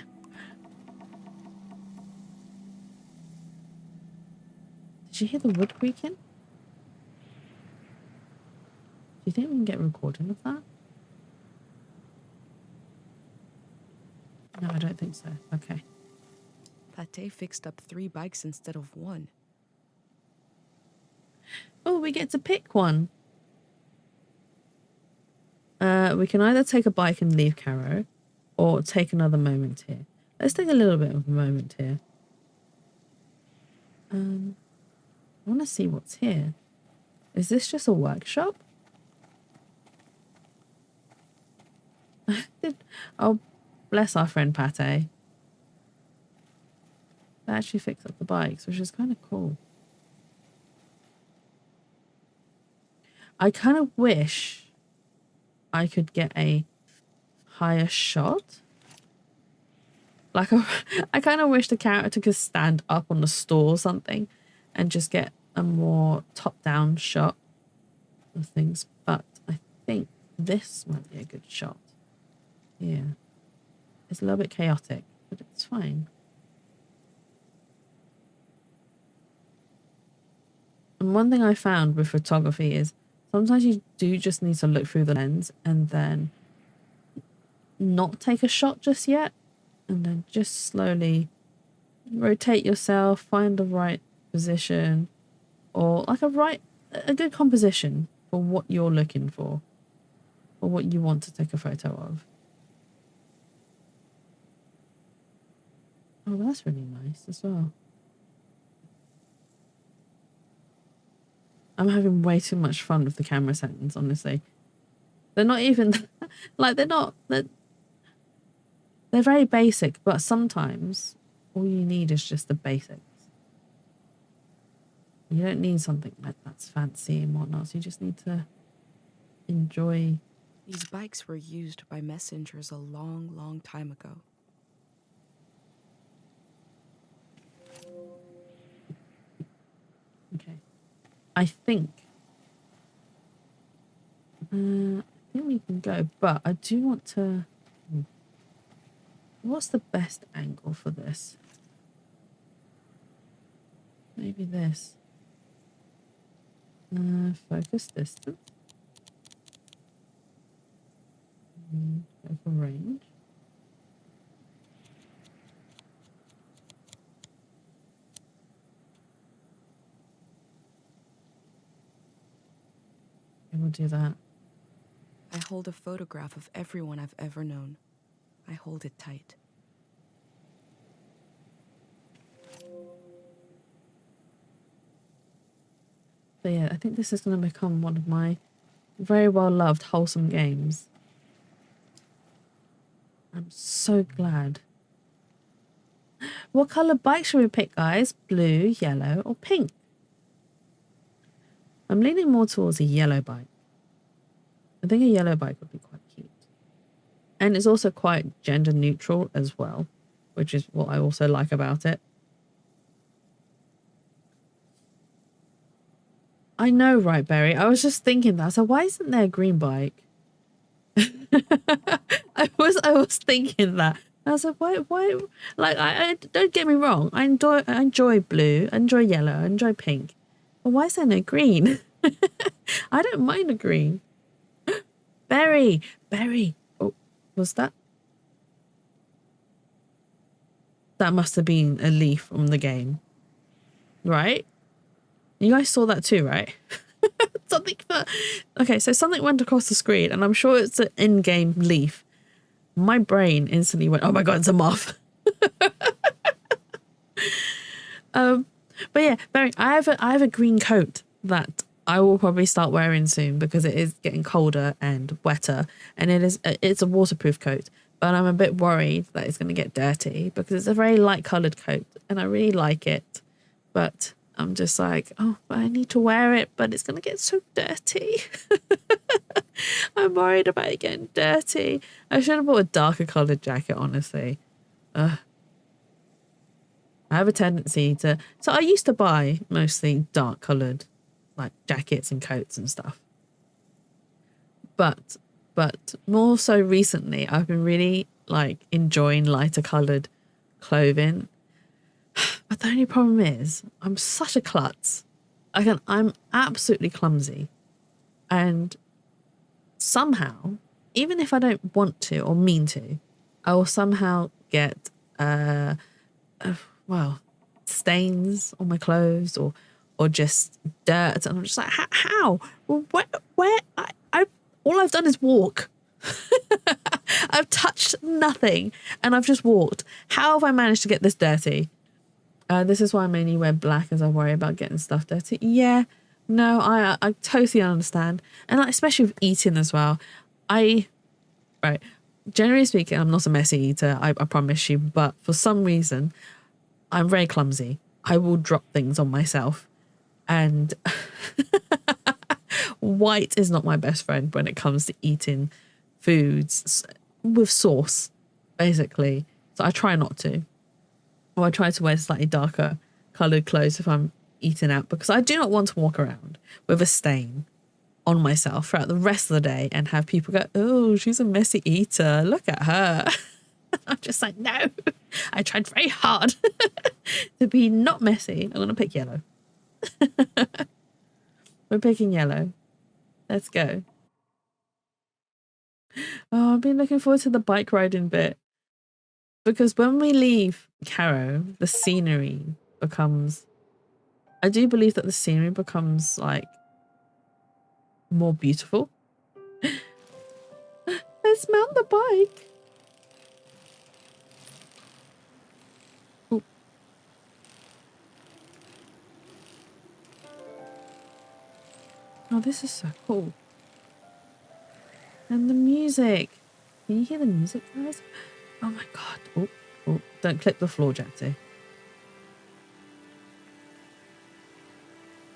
Did you hear the wood creaking? Do you think we can get a recording of that? No, I don't think so. Okay. Pate fixed up 3 bikes instead of 1. Oh, we get to pick one. We can either take a bike and leave Caro or take another moment here. Let's take a little bit of a moment here. I want to see what's here. Is this just a workshop? Oh, bless our friend Pate. They actually fixed up the bikes, which is kind of cool. I kind of wish I could get a higher shot. Like, I kind of wish the character could stand up on the stool or something and just get a more top-down shot of things. But I think this might be a good shot. Yeah. It's a little bit chaotic, but it's fine. And one thing I found with photography is sometimes you do just need to look through the lens and then not take a shot just yet. And then just slowly rotate yourself, find the right position, or like a good composition for what you're looking for, or what you want to take a photo of. Oh, that's really nice as well. I'm having way too much fun with the camera settings, honestly. They're not even, like, they're very basic, but sometimes all you need is just the basics. You don't need something like that's fancy and whatnot, so you just need to enjoy. These bikes were used by messengers a long, long time ago. Okay. I think we can go, but I do want to... What's the best angle for this? Maybe this. Focus distance. Go for range. Okay, we'll do that. I hold a photograph of everyone I've ever known. I hold it tight. But yeah, I think this is going to become one of my very well loved, wholesome games. I'm so glad. What colour bike should we pick, guys? Blue, yellow, or pink? I'm leaning more towards a yellow bike. I think a yellow bike would be quite cute. And it's also quite gender neutral as well, which is what I also like about it. I know, right, Barry? I was just thinking that. So why isn't there a green bike? I was thinking that. I was like, why? Like, I don't get me wrong. I enjoy blue, I enjoy yellow, I enjoy pink. But why is there no green? I don't mind a green. Barry. Oh, was that? That must have been a leaf from the game, right? You guys saw that too, right? Okay, so something went across the screen, and I'm sure it's an in-game leaf. My brain instantly went, "Oh my god, it's a moth." But yeah, Barry, I have a green coat that I will probably start wearing soon because it is getting colder and wetter, and it's a waterproof coat. But I'm a bit worried that it's going to get dirty because it's a very light coloured coat, and I really like it. But I'm just like, oh, but I need to wear it, but it's going to get so dirty. I'm worried about it getting dirty. I should have bought a darker coloured jacket, honestly. I have a tendency to... So I used to buy mostly dark coloured, like, jackets and coats and stuff. But more so recently, I've been really, like, enjoying lighter coloured clothing. But the only problem is I'm such a klutz. I'm absolutely clumsy. And somehow, even if I don't want to or mean to, I will somehow get, stains on my clothes or just dirt. And I'm just like, how? Well, where? All I've done is walk. I've touched nothing and I've just walked. How have I managed to get this dirty? This is why I mainly wear black, as I worry about getting stuff dirty. Yeah, no, I totally understand. And like, especially with eating as well. Right, generally speaking, I'm not a messy eater, I promise you. But for some reason, I'm very clumsy. I will drop things on myself. And white is not my best friend when it comes to eating foods with sauce, basically. So I try not to. Or I try to wear slightly darker coloured clothes if I'm eating out, because I do not want to walk around with a stain on myself throughout the rest of the day and have people go, oh, she's a messy eater. Look at her. I'm just like, no, I tried very hard to be not messy. I'm going to pick yellow. We're picking yellow. Let's go. Oh, I've been looking forward to the bike riding bit. Because when we leave Caro, the scenery becomes... I do believe that the scenery becomes, like, more beautiful. Let's mount the bike. Ooh. Oh, this is so cool. And the music. Can you hear the music, guys? Oh my god. Oh, oh, don't clip the floor, Jetty.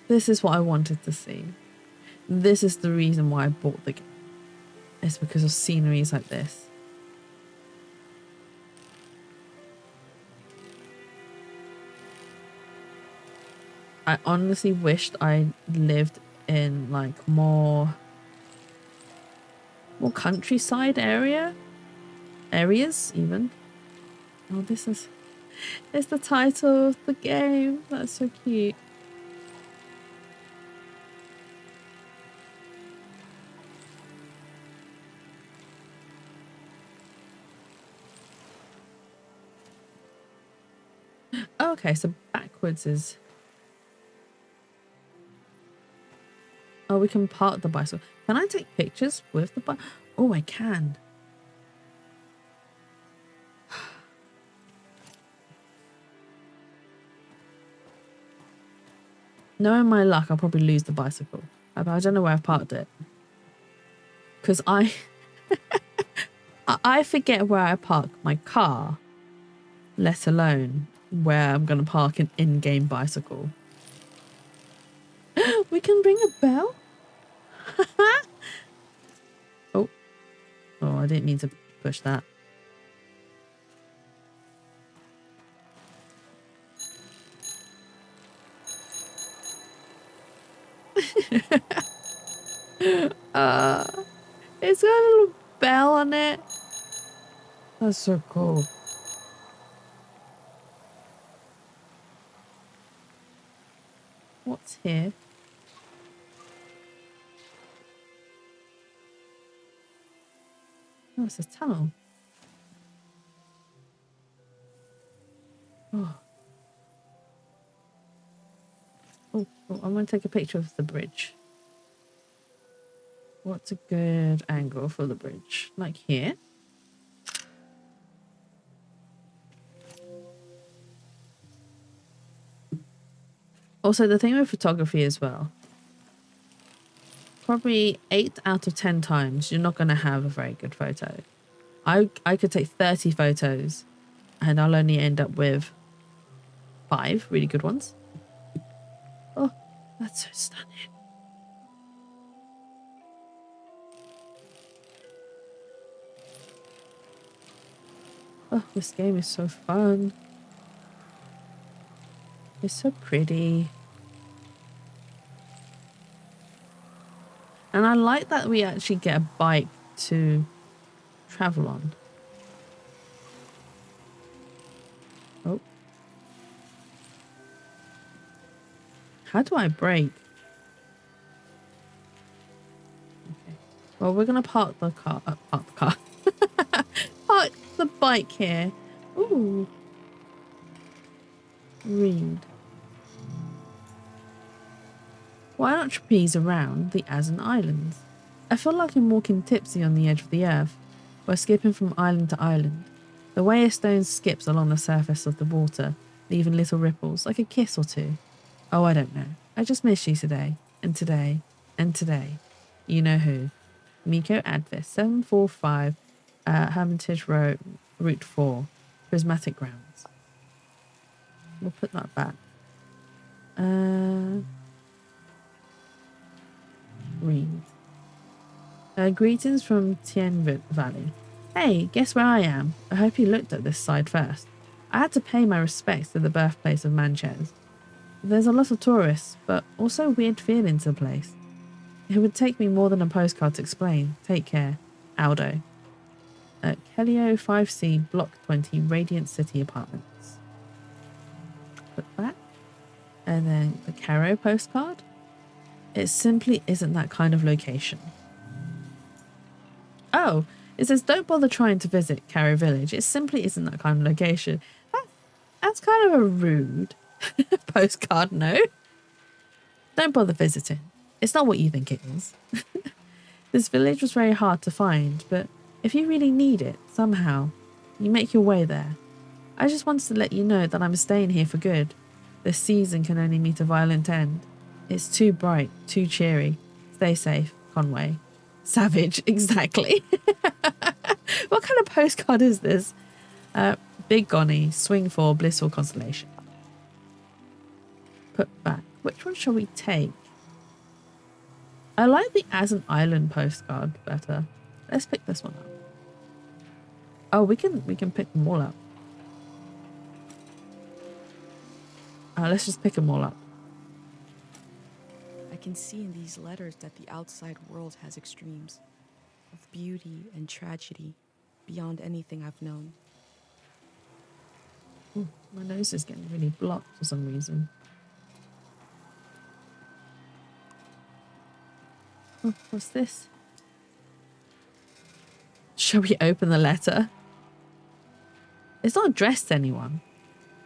This is what I wanted to see. This is the reason why I bought the game. It's because of sceneries like this. I honestly wished I lived in like more countryside areas even. Oh, this is, it's the title of the game. That's so cute. Okay, so backwards is... Oh, we can park the bicycle. Can I take pictures with the bike? Oh, I can. Knowing my luck, I'll probably lose the bicycle. I don't know where I've parked it. Because I forget where I park my car, let alone where I'm going to park an in-game bicycle. We can ring a bell? Oh. Oh, I didn't mean to push that. It's got a little bell on it. That's so cool. What's here? Oh, it's a tunnel. Oh. Oh, I'm going to take a picture of the bridge. What's a good angle for the bridge? Like here? Also, the thing with photography as well, probably 8 out of 10 times, you're not going to have a very good photo. I could take 30 photos and I'll only end up with 5 really good ones. Oh, that's so stunning. Oh, this game is so fun. It's so pretty. And I like that we actually get a bike to travel on. Oh. How do I brake? Okay. Well, we're going to park the car. Park the bike here. Ooh. Read. Why not trapeze around the Azan Islands? I feel like I'm walking tipsy on the edge of the earth. We're skipping from island to island. The way a stone skips along the surface of the water leaving little ripples, like a kiss or two. Oh, I don't know. I just miss you today, and today, and today. You know who. Miko Advis, 745 Hermitage Road, Route 4, Prismatic Grounds. We'll put that back. Read. Greetings from Tien Valley. Hey, guess where I am? I hope you looked at this side first. I had to pay my respects to the birthplace of Manches. There's a lot of tourists, but also weird feel to the place. It would take me more than a postcard to explain. Take care. Aldo. Kelio 5C, Block 20, Radiant City Apartments. Put that. And then the Caro postcard. It simply isn't that kind of location. Oh, it says don't bother trying to visit Caro Village. It simply isn't that kind of location. That's kind of a rude postcard, no? Don't bother visiting. It's not what you think it is. This village was very hard to find, but if you really need it, somehow, you make your way there. I just wanted to let you know that I'm staying here for good. This season can only meet a violent end. It's too bright, too cheery. Stay safe, Conway. Savage, exactly. What kind of postcard is this? Big Gonny, swing for blissful consolation. Put back. Which one shall we take? I like the As an Island postcard better. Let's pick this one up. Oh, we can pick them all up. Let's just pick them all up. I can see in these letters that the outside world has extremes of beauty and tragedy beyond anything I've known. Ooh, my nose is getting really blocked for some reason. Oh, what's this? Shall we open the letter? It's not addressed to anyone.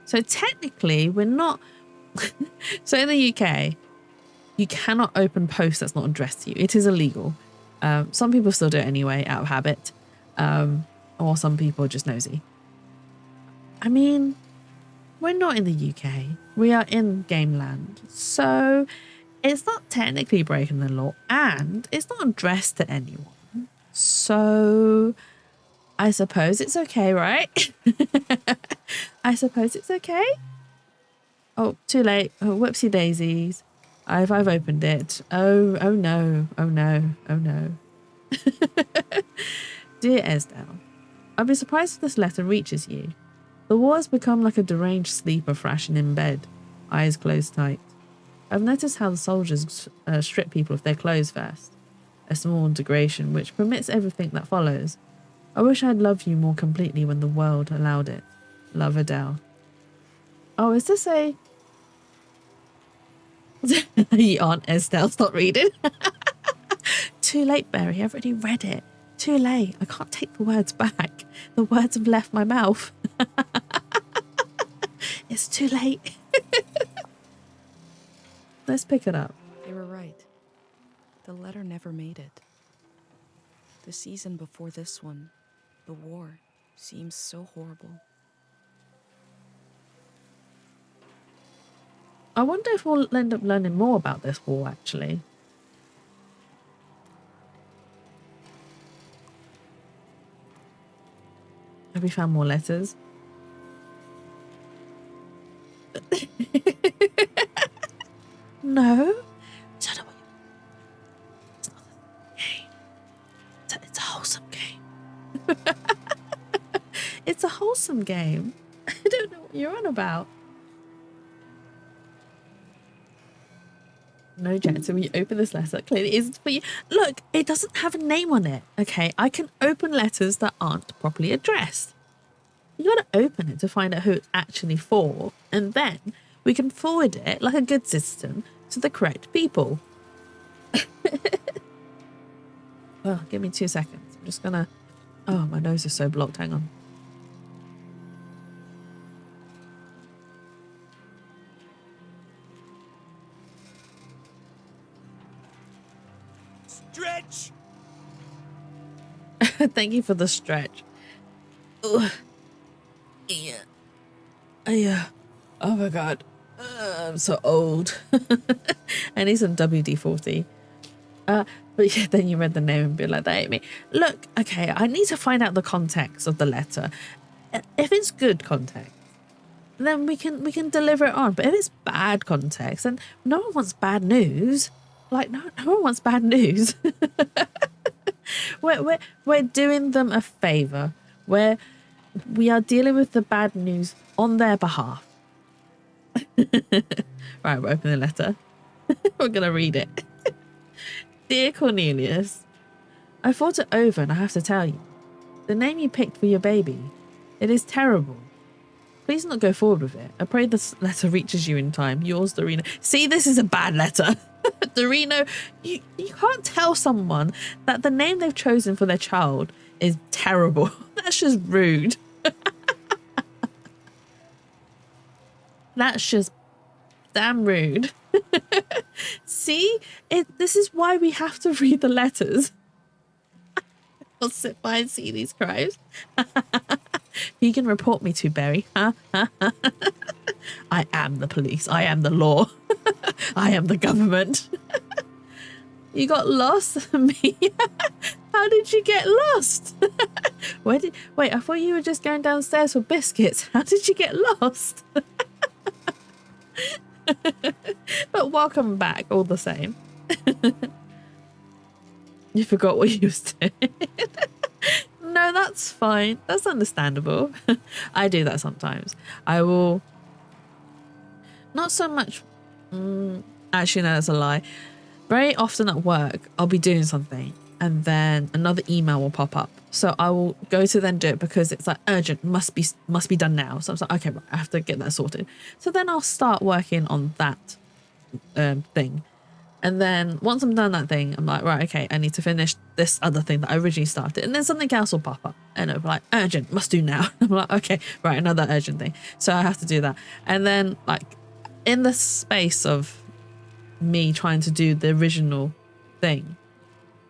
So technically, we're not... So in the UK, you cannot open post that's not addressed to you. It is illegal. Some people still do it anyway, out of habit. Or some people are just nosy. I mean, we're not in the UK. We are in game land. So it's not technically breaking the law. And it's not addressed to anyone. So I suppose it's okay, right? I suppose it's okay. Oh, too late. Oh, whoopsie daisies. I've opened it. Oh no. Oh no. Oh no. Dear Esdale, I'd be surprised if this letter reaches you. The war has become like a deranged sleeper thrashing in bed, eyes closed tight. I've noticed how the soldiers strip people of their clothes first. A small integration which permits everything that follows. I wish I'd loved you more completely when the world allowed it. Love, Adele. Oh, is this a... You aren't Estelle, stop reading. Too late, Berry. I've already read it. Too late. I can't take the words back. The words have left my mouth. It's too late. Let's pick it up. They were right. The letter never made it. The season before this one, the war, seems so horrible. I wonder if we'll end up learning more about this war, actually. Have we found more letters? No. Shut up. It's not a game. It's a wholesome game. It's a wholesome game. I don't know what you're on about. No, Jen, so when you open this letter, clearly it isn't for you. Look, it doesn't have a name on it, okay? I can open letters that aren't properly addressed. You got to open it to find out who it's actually for, and then we can forward it, like a good system, to the correct people. Well, give me 2 seconds. I'm just gonna... Oh, my nose is so blocked. Hang on. Stretch! Thank you for the stretch. Ugh. Yeah. Oh my god. I'm so old. I need some WD-40. But yeah, then you read the name and be like, that ain't me. Look, okay, I need to find out the context of the letter. If it's good context, then we can deliver it on. But if it's bad context, and no one wants bad news. Like no one wants bad news. we're doing them a favor. We are dealing with the bad news on their behalf. Right, we're opening the letter. We're gonna read it. Dear Cornelius, I thought it over and I have to tell you. The name you picked for your baby, it is terrible. Please not go forward with it. I pray this letter reaches you in time. Yours, Dorino. See, this is a bad letter. Dorino, you can't tell someone that the name they've chosen for their child is terrible. That's just rude. That's just damn rude. See, this is why we have to read the letters. I'll sit by and see these crimes. You can report me to, Barry. I am the police. I am the law. I am the government. You got lost, me? How did you get lost? Wait, I thought you were just going downstairs for biscuits. How did you get lost? But welcome back all the same. You forgot what you was doing. No, that's fine. That's understandable. I do that sometimes. I will not so much actually no, that's a lie. Very often at work I'll be doing something and then another email will pop up, so I will go to then do it because it's like urgent, must be done now. So I'm like, okay, right, I have to get that sorted. So then I'll start working on that thing. And then once I'm done that thing, I'm like, right, okay, I need to finish this other thing that I originally started. And then something else will pop up and it'll be like, urgent, must do now. I'm like, okay, right, another urgent thing. So I have to do that. And then like in the space of me trying to do the original thing,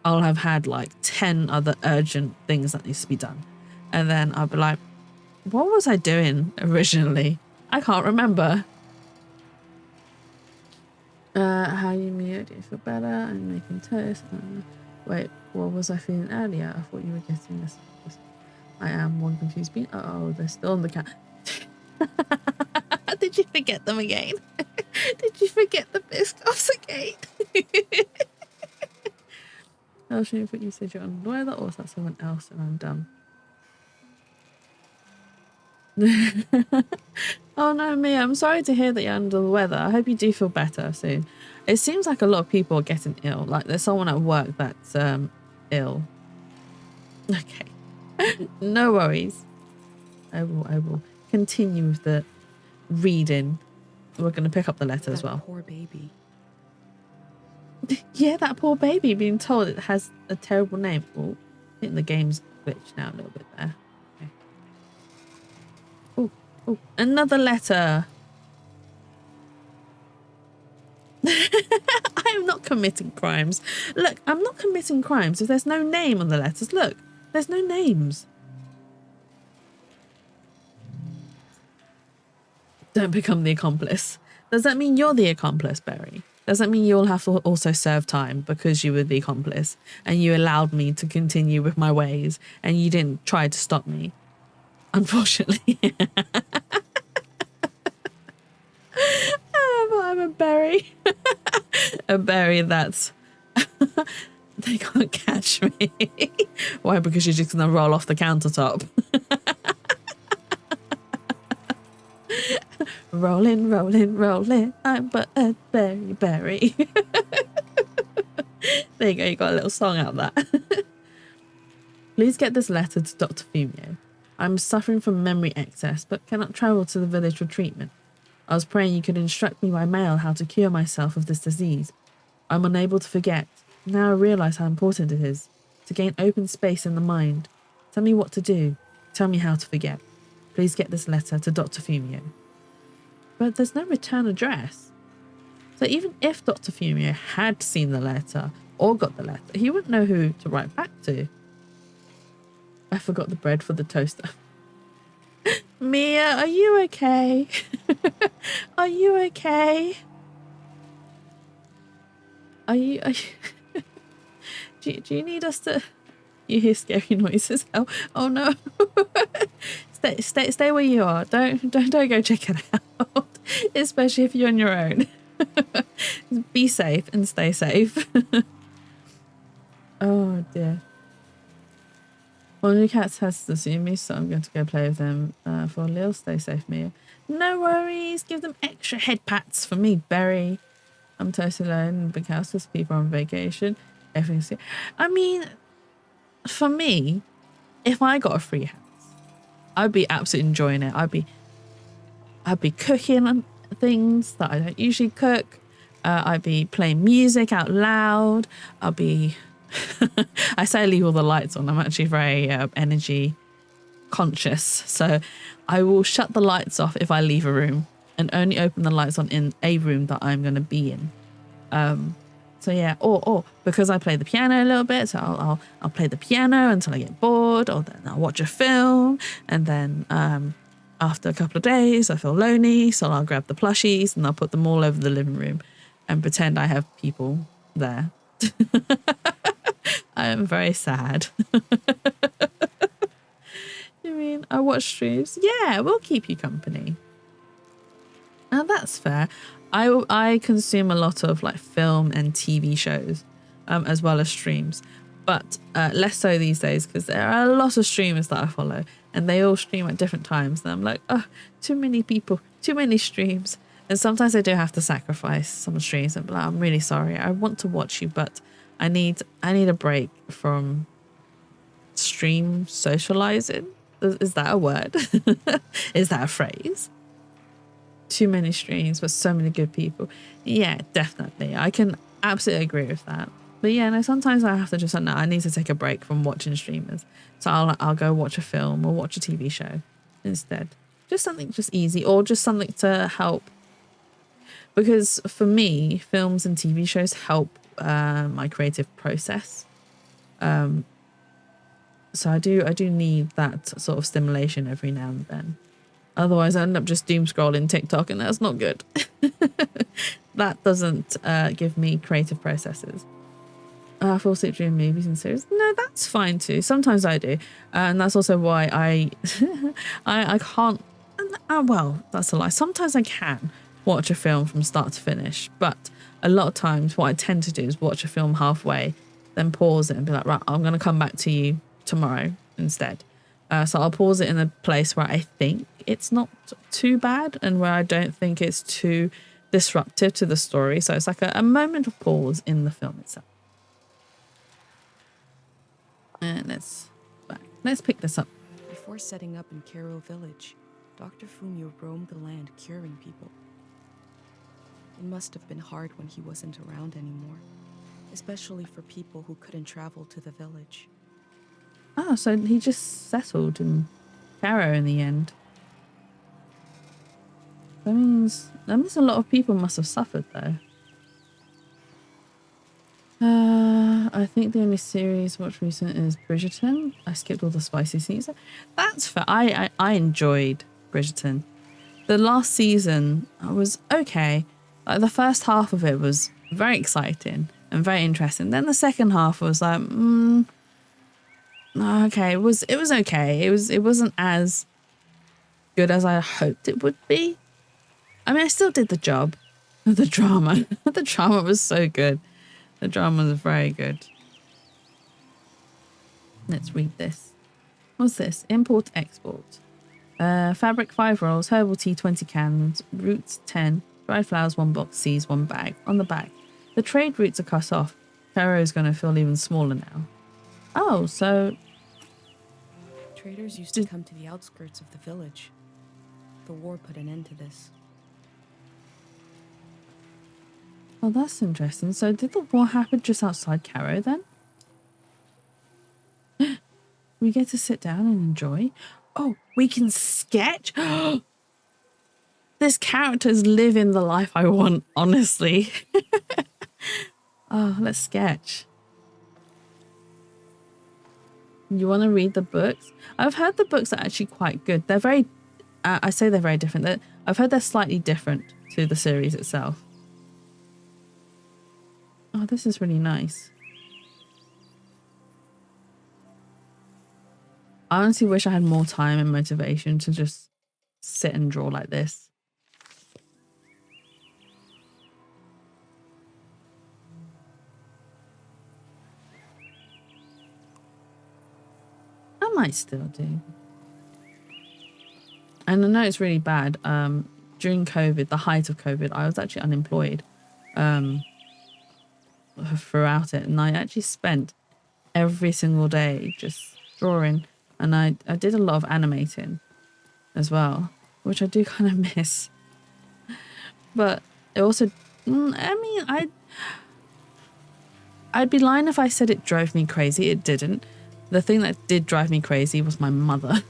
I'll have had like 10 other urgent things that needs to be done. And then I'll be like, what was I doing originally? I can't remember. How you mean? Do you feel better? I'm making toast. Wait, what was I feeling earlier? I thought you were getting this. I am one confused being. Oh, they're still on the cat. Did you forget them again? Did you forget the biscuits again? I was trying to put you said you're under the weather, or is that someone else and I'm done? Oh no, Mia, I'm sorry to hear that you're under the weather. I hope you do feel better soon. It seems like a lot of people are getting ill. Like there's someone at work that's ill. Okay. No worries. I will continue with the reading. We're going to pick up the letter as well. Poor baby. Yeah, that poor baby being told it has a terrible name. Oh, I think the game's glitched now a little bit there. Oh, another letter. I am not committing crimes. Look, I'm not committing crimes if there's no name on the letters. Look, there's no names. Don't become the accomplice. Does that mean you're the accomplice, Barry? Does that mean you'll have to also serve time because you were the accomplice and you allowed me to continue with my ways and you didn't try to stop me? Unfortunately. I'm a Barry. A Barry that's... They can't catch me. Why? Because you're just going to roll off the countertop. Rolling, rolling, rolling. I'm but a Barry. There you go. You got a little song out of that. Please get this letter to Dr. Fumio. I'm suffering from memory excess, but cannot travel to the village for treatment. I was praying you could instruct me by mail how to cure myself of this disease. I'm unable to forget. Now I realise how important it is to gain open space in the mind. Tell me what to do. Tell me how to forget. Please get this letter to Dr. Fumio. But there's no return address. So even if Dr. Fumio had seen the letter or got the letter, he wouldn't know who to write back to. I forgot the bread for the toaster. Mia, are you okay? Are you okay? Are you do you need us to... You hear scary noises. Oh no. Stay where you are. Don't go check it out. Especially if you're on your own. Be safe and stay safe. Oh dear. Well, new cats has to see me, so I'm going to go play with them for a little. Stay safe, Mia. No worries. Give them extra head pats for me, Berry. I'm totally alone in the big house with people on vacation. Everything's good. I mean, for me, if I got a free house, I'd be absolutely enjoying it. I'd be cooking things that I don't usually cook. I'd be playing music out loud. I'll be... I say I leave all the lights on. I'm actually very energy conscious. So I will shut the lights off if I leave a room and only open the lights on in a room that I'm going to be in. So yeah, or because I play the piano a little bit, so I'll play the piano until I get bored, or then I'll watch a film, and then after a couple of days I feel lonely, so I'll grab the plushies and I'll put them all over the living room and pretend I have people there. I am very sad. You mean I watch streams? Yeah, we'll keep you company. Now that's fair. I consume a lot of like film and TV shows, as well as streams, but less so these days because there are a lot of streamers that I follow, and they all stream at different times. And I'm like, oh, too many people, too many streams. And sometimes I do have to sacrifice some streams. And I'm really sorry. I want to watch you, but I need a break from stream socializing. Is that a word? Is that a phrase? Too many streams, but so many good people. Yeah, definitely. I can absolutely agree with that. But yeah, no, sometimes I have to just, no, I need to take a break from watching streamers. So I'll go watch a film or watch a TV show instead. Just something just easy, or just something to help. Because for me, films and TV shows help my creative process. So I do need that sort of stimulation every now and then. Otherwise, I end up just doom scrolling TikTok, and that's not good. That doesn't give me creative processes. Fall asleep during movies and series. No, that's fine too. Sometimes I do, and that's also why I can't. Well, that's a lie. Sometimes I can watch a film from start to finish, but a lot of times what I tend to do is watch a film halfway, then pause it and be like, right, I'm going to come back to you tomorrow instead. So I'll pause it in a place where I think it's not too bad and where I don't think it's too disruptive to the story. So it's like a moment of pause in the film itself. And let's pick this up. Before setting up in Cairo Village, Dr. Fumio roamed the land curing people. It must have been hard when he wasn't around anymore, especially for people who couldn't travel to the village. Oh, so he just settled in Cairo in the end. That means a lot of people must have suffered though. I think the only series watched recent is Bridgerton. I skipped all the spicy season. That's fair. I enjoyed Bridgerton. The last season was okay. Like the first half of it was very exciting and very interesting. Then the second half was like, okay, it was okay. It wasn't as good as I hoped it would be. I mean, I still did the job. The drama was so good. The drama was very good. Let's read this. What's this? Import, export. Fabric 5 rolls, herbal tea 20 cans, roots 10, dried flowers 1 box, seeds 1 bag. On the back, the trade routes are cut off. Cairo is going to feel even smaller now. Oh, so Traders used to come to the outskirts of the village. The war put an end to this. oh, that's interesting. So did the war happen just outside Cairo then? We get to sit down and enjoy. Oh, we can sketch. This character's living the life I want, honestly. Oh, let's sketch. You want to read the books? I've heard the books are actually quite good. They're very I say they're very different. I've heard they're slightly different to the series itself. Oh, this is really nice. I honestly wish I had more time and motivation to just sit and draw like this. I might still do. And I know it's really bad. During COVID, the height of COVID, I was actually unemployed throughout it. And I actually spent every single day just drawing. And I did a lot of animating as well, which I do kind of miss. But it also, I mean, I'd be lying if I said it drove me crazy. It didn't. The thing that did drive me crazy was my mother.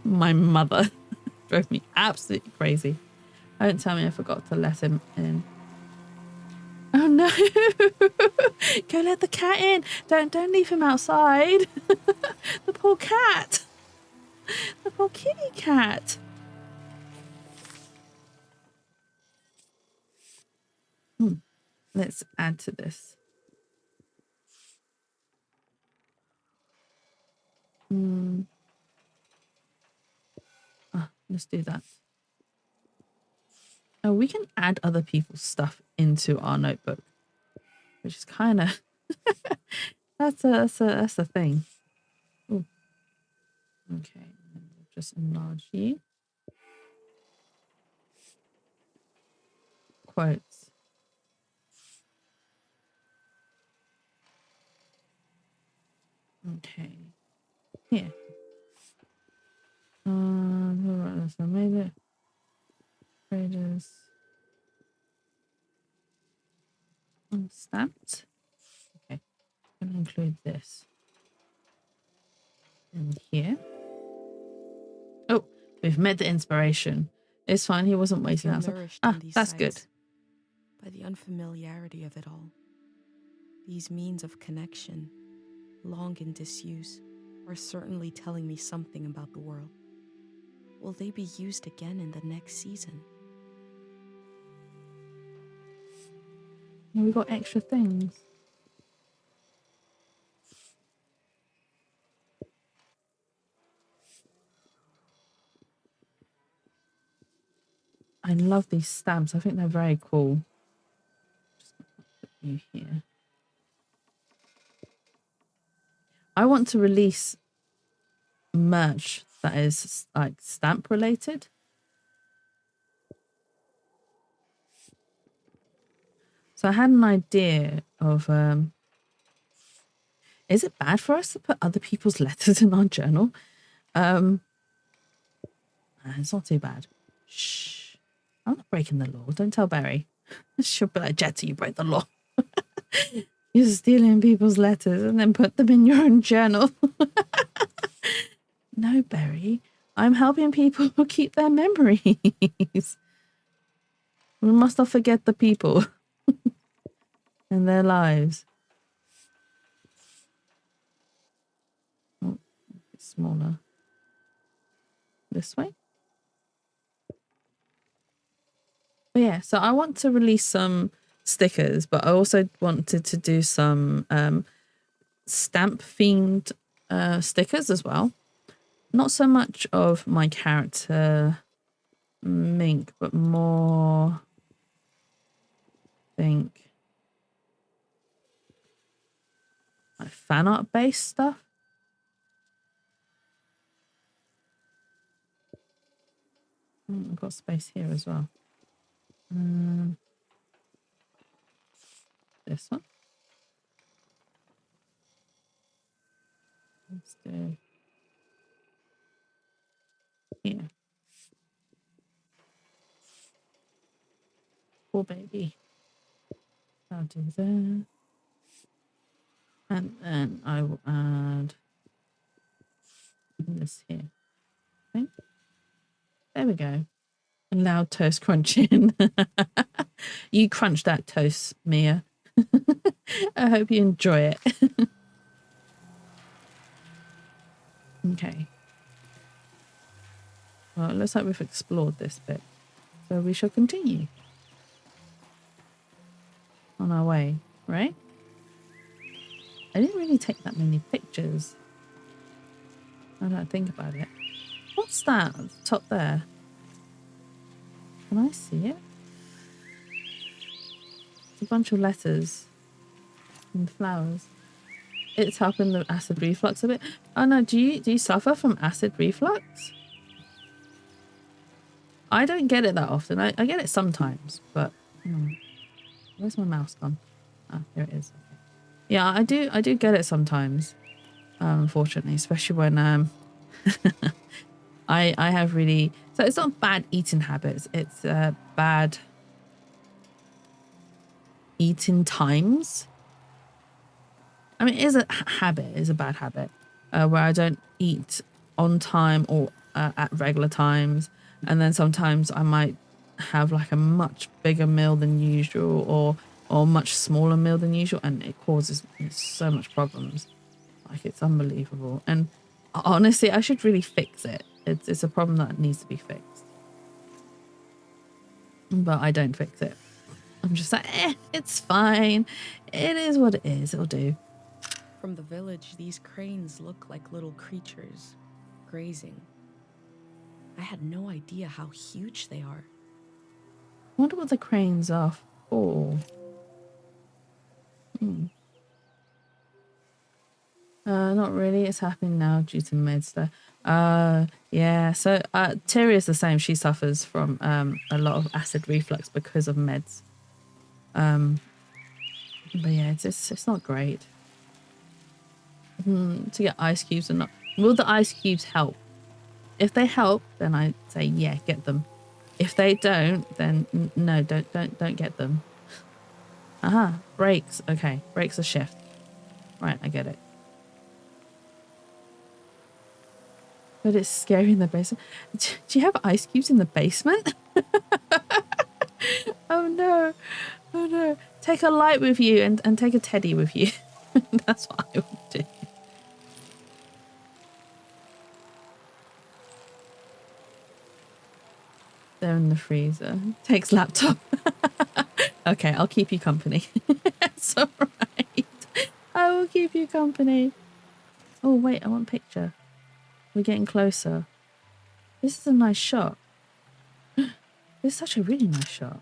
My mother drove me absolutely crazy. Don't tell me I forgot to let him in. Oh no! Go let the cat in. Don't leave him outside. The poor cat. The poor kitty cat. Let's add to this. Let's do that. Oh, we can add other people's stuff into our notebook, which is kind of that's a thing. Ooh. Okay, just enlarge you. Quotes. Okay. Here. I made it. Pages. Stamped. Okay. I'm gonna include this in here. Oh, we've met the inspiration. It's fine. He wasn't waiting outside. That's good. By the unfamiliarity of it all. These means of connection, long in disuse, are certainly telling me something about the world. Will they be used again in the next season? We got extra things. I love these stamps. I think they're very cool. Just put you here. I want to release merch that is like stamp related. So I had an idea of is it bad for us to put other people's letters in our journal? It's not too bad. Shh. I'm not breaking the law. Don't tell Barry. She'll be like, Jetty, you broke the law. You're stealing people's letters and then put them in your own journal. No, Barry. I'm helping people keep their memories. We must not forget the people and their lives. Oh, it's smaller. This way. But yeah, so I want to release some stickers, but I also wanted to do some stamp themed stickers as well. Not so much of my character Mink, but more think like fan art based stuff. I've got space here as well. This one. Let's do here. Poor baby. I'll do that. And then I will add this here. Okay. There we go. A loud toast crunching. You crunch that toast, Mia. I hope you enjoy it. Okay. Well, it looks like we've explored this bit. So we shall continue on our way, right? I didn't really take that many pictures. I don't think about it. What's that at the top there? Can I see it? It's a bunch of letters and flowers. It's helping the acid reflux a bit. Oh no, do you suffer from acid reflux? I don't get it that often. I get it sometimes, but where's my mouse gone? Ah, here it is. Okay. Yeah, I do get it sometimes. Unfortunately, especially when I have really, so it's not bad eating habits, it's bad eating times. I mean, it is a habit, it's a bad habit, where I don't eat on time or at regular times, and then sometimes I might have like a much bigger meal than usual or much smaller meal than usual, and it causes me so much problems. Like, it's unbelievable. And honestly, I should really fix it. It's a problem that needs to be fixed. But I don't fix it. I'm just like, it's fine. It is what it is. It'll do. From the village, these cranes look like little creatures, grazing. I had no idea how huge they are. I wonder what the cranes are for. Not really. It's happening now due to meds though. Yeah. So Terry is the same. She suffers from a lot of acid reflux because of meds. But yeah, it's not great. To get ice cubes or not. Will the ice cubes help? If they help, then I say yeah, get them. If they don't, then no, don't get them. Aha, brakes. Okay, brakes are shift. Right, I get it. But it's scary in the basement. Do you have ice cubes in the basement? Oh no. Oh no. Take a light with you and take a teddy with you. That's what I would do. They're in the freezer. Takes laptop. Okay, I'll keep you company. It's alright. I will keep you company. Oh wait, I want a picture. We're getting closer. This is a nice shot. This is such a really nice shot.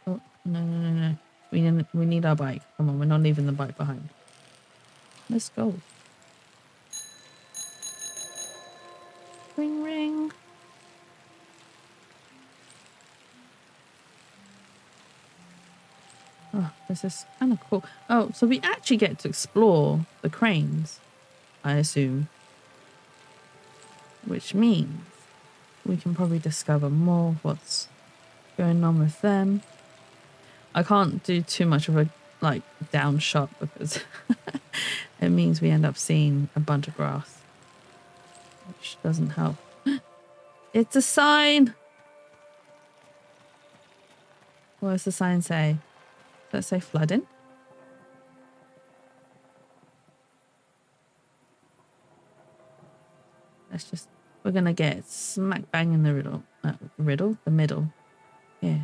Oh, no. We need our bike. Come on, we're not leaving the bike behind. Let's go. Ring, ring. Oh, this is kind of cool. Oh, so we actually get to explore the cranes, I assume. Which means we can probably discover more of what's going on with them. I can't do too much of a down shot because it means we end up seeing a bunch of grass, which doesn't help. It's a sign. What does the sign say? Does it say flooding? We're gonna get smack bang in the the middle. Yeah.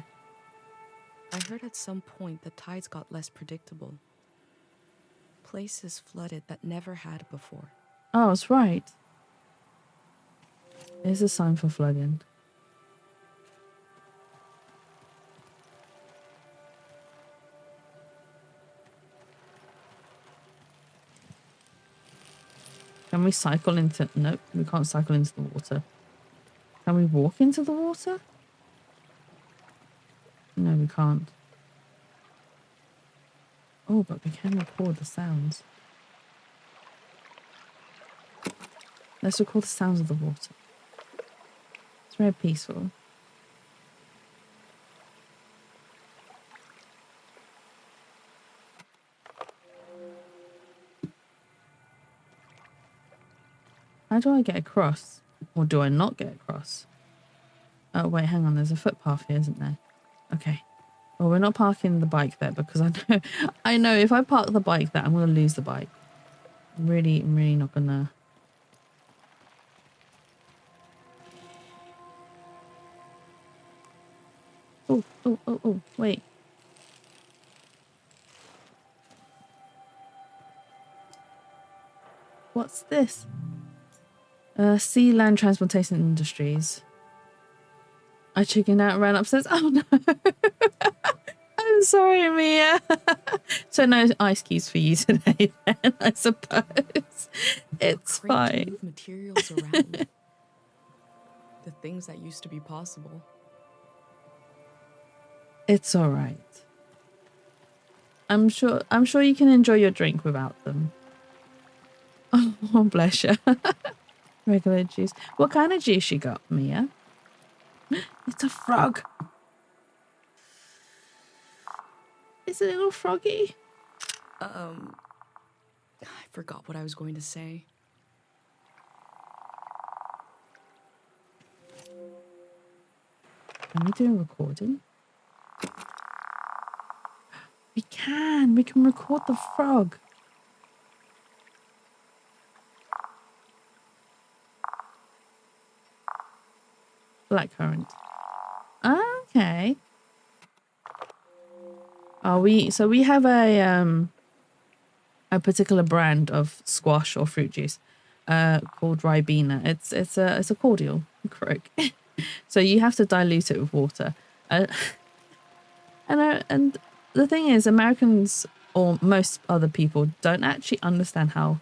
I heard at some point the tides got less predictable. Places flooded that never had before. Oh, it's right. There's a sign for flooding. Can we cycle into... Nope, we can't cycle into the water. Can we walk into the water? No, we can't. Oh, but we can record the sounds. Let's record the sounds of the water. It's very peaceful. How do I get across? Or do I not get across? Oh, wait, hang on. There's a footpath here, isn't there? Okay. Well, we're not parking the bike there because I know if I park the bike there, I'm going to lose the bike. Really, really not gonna. Oh, oh, oh, oh, wait. What's this? Sea Land Transportation Industries. I chickened out and ran upstairs. Oh no. I'm sorry, Mia. So no ice cubes for you today then, I suppose. It's Great to fine. move materials around. The things that used to be possible. It's all right. I'm sure you can enjoy your drink without them. Oh, bless you. Regular juice. What kind of juice you got, Mia? It's a frog. It's a little froggy. I forgot what I was going to say. Are we doing recording? We can record the frog. Blackcurrant. Okay. We have a particular brand of squash or fruit juice called Ribena. It's a cordial, croak. So you have to dilute it with water. And the thing is, Americans or most other people don't actually understand how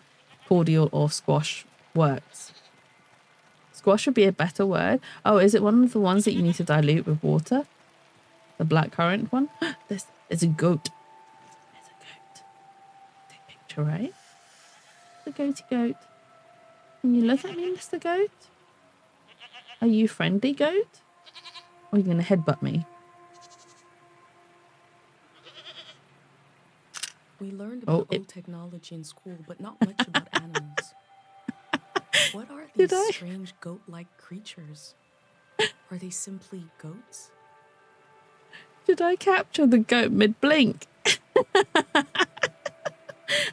cordial or squash works. Squash would be a better word. Oh, is it one of the ones that you need to dilute with water? The blackcurrant one? There's a goat. There's a goat. Take a picture, right? The goaty goat. Can you look at me, Mr. Goat? Are you friendly, goat? Or are you going to headbutt me? We learned about old technology in school, but not much about animals. What are these strange goat-like creatures? Are they simply goats? Did I capture the goat mid-blink? I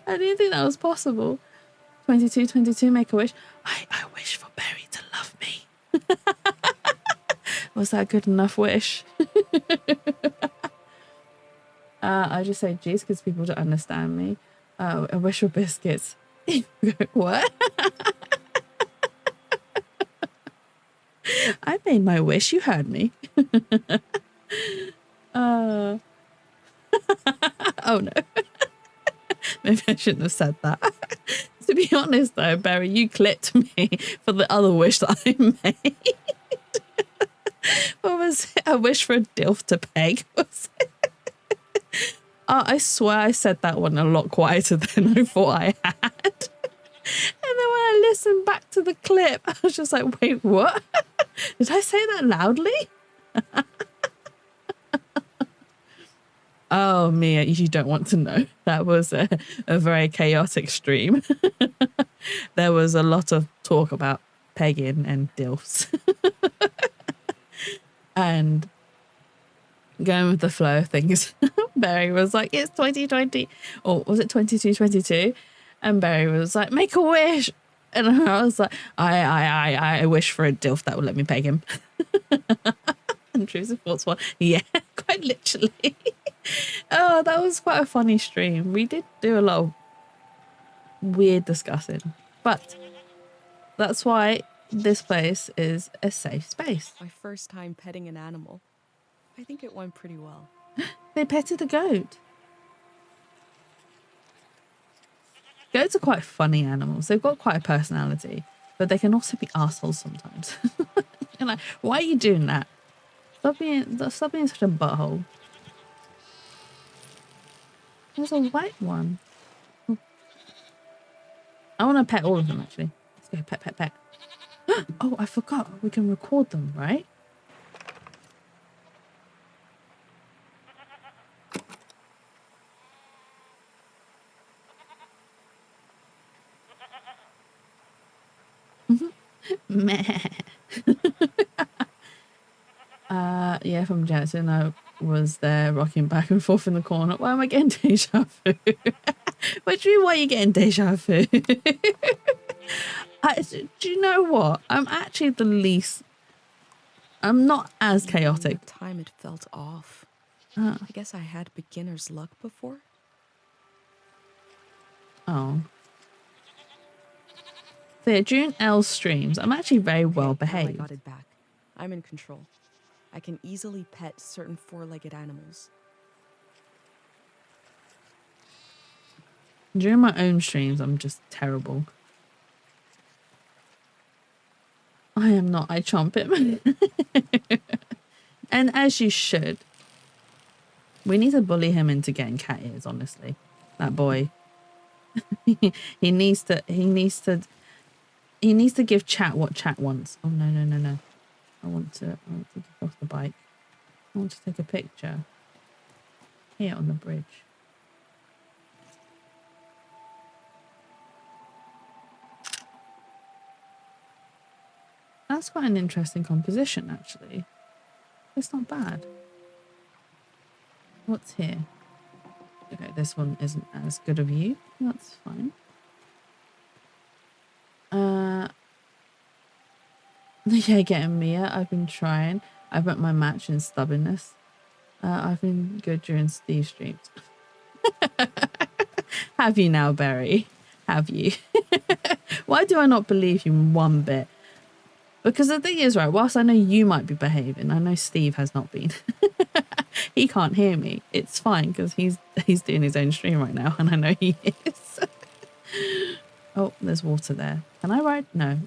didn't think that was possible. 22, make a wish. I wish for Barry to love me. Was that a good enough wish? I just say geez because people don't understand me. I wish for biscuits. What? I made my wish. You heard me. Oh no. Maybe I shouldn't have said that. To be honest though, Barry, you clipped me for the other wish that I made. What was it? A wish for a DILF to peg, was it? Oh, I swear I said that one a lot quieter than I thought I had. And then when I listened back to the clip, I was just like, wait, what? Did I say that loudly? Oh, Mia, you don't want to know. That was a very chaotic stream. There was a lot of talk about pegging and DILFs. And going with the flow of things. Barry was like, it's 2020. Or was it 2222? And Barry was like, make a wish. And I was like, I wish for a DILF that would let me peg him. Intrusive thoughts one. Yeah, quite literally. Oh, that was quite a funny stream. We did do a lot of weird discussing. But that's why this place is a safe space. My first time petting an animal. I think it went pretty well. They petted a goat. Goats are quite funny animals. They've got quite a personality, but they can also be assholes sometimes. You're like, why are you doing that? Stop being such a butthole. There's a white one. I want to pet all of them, actually. Let's go pet, pet, pet. Oh, I forgot. We can record them, right? Meh. Yeah, from Jansen, I was there rocking back and forth in the corner. Why am I getting deja vu? Which is why you're getting deja vu. Do you know what? I'm actually the least. I'm not as chaotic. At time it felt off. Oh. I guess I had beginner's luck before. Oh. So yeah, during L's streams, I'm actually very well Now I behaved. got it back. I'm in control. I can easily pet certain four-legged animals. During my own streams, I'm just terrible. I am not. I chomp him. And as you should. We need to bully him into getting cat ears, honestly. That boy. he needs to give chat what chat wants. Oh no. I want to get off the bike. I want to take a picture. Here on the bridge. That's quite an interesting composition, actually. It's not bad. What's here? Okay, this one isn't as good a view. That's fine. Yeah, getting Mia. I've been trying. I've met my match in stubbornness. I've been good during Steve's streams. Have you now, Berry? Have you? Why do I not believe you one bit? Because the thing is, right, whilst I know you might be behaving, I know Steve has not been. He can't hear me. It's fine because he's doing his own stream right now and I know he is. Oh, there's water there. Can I ride? No.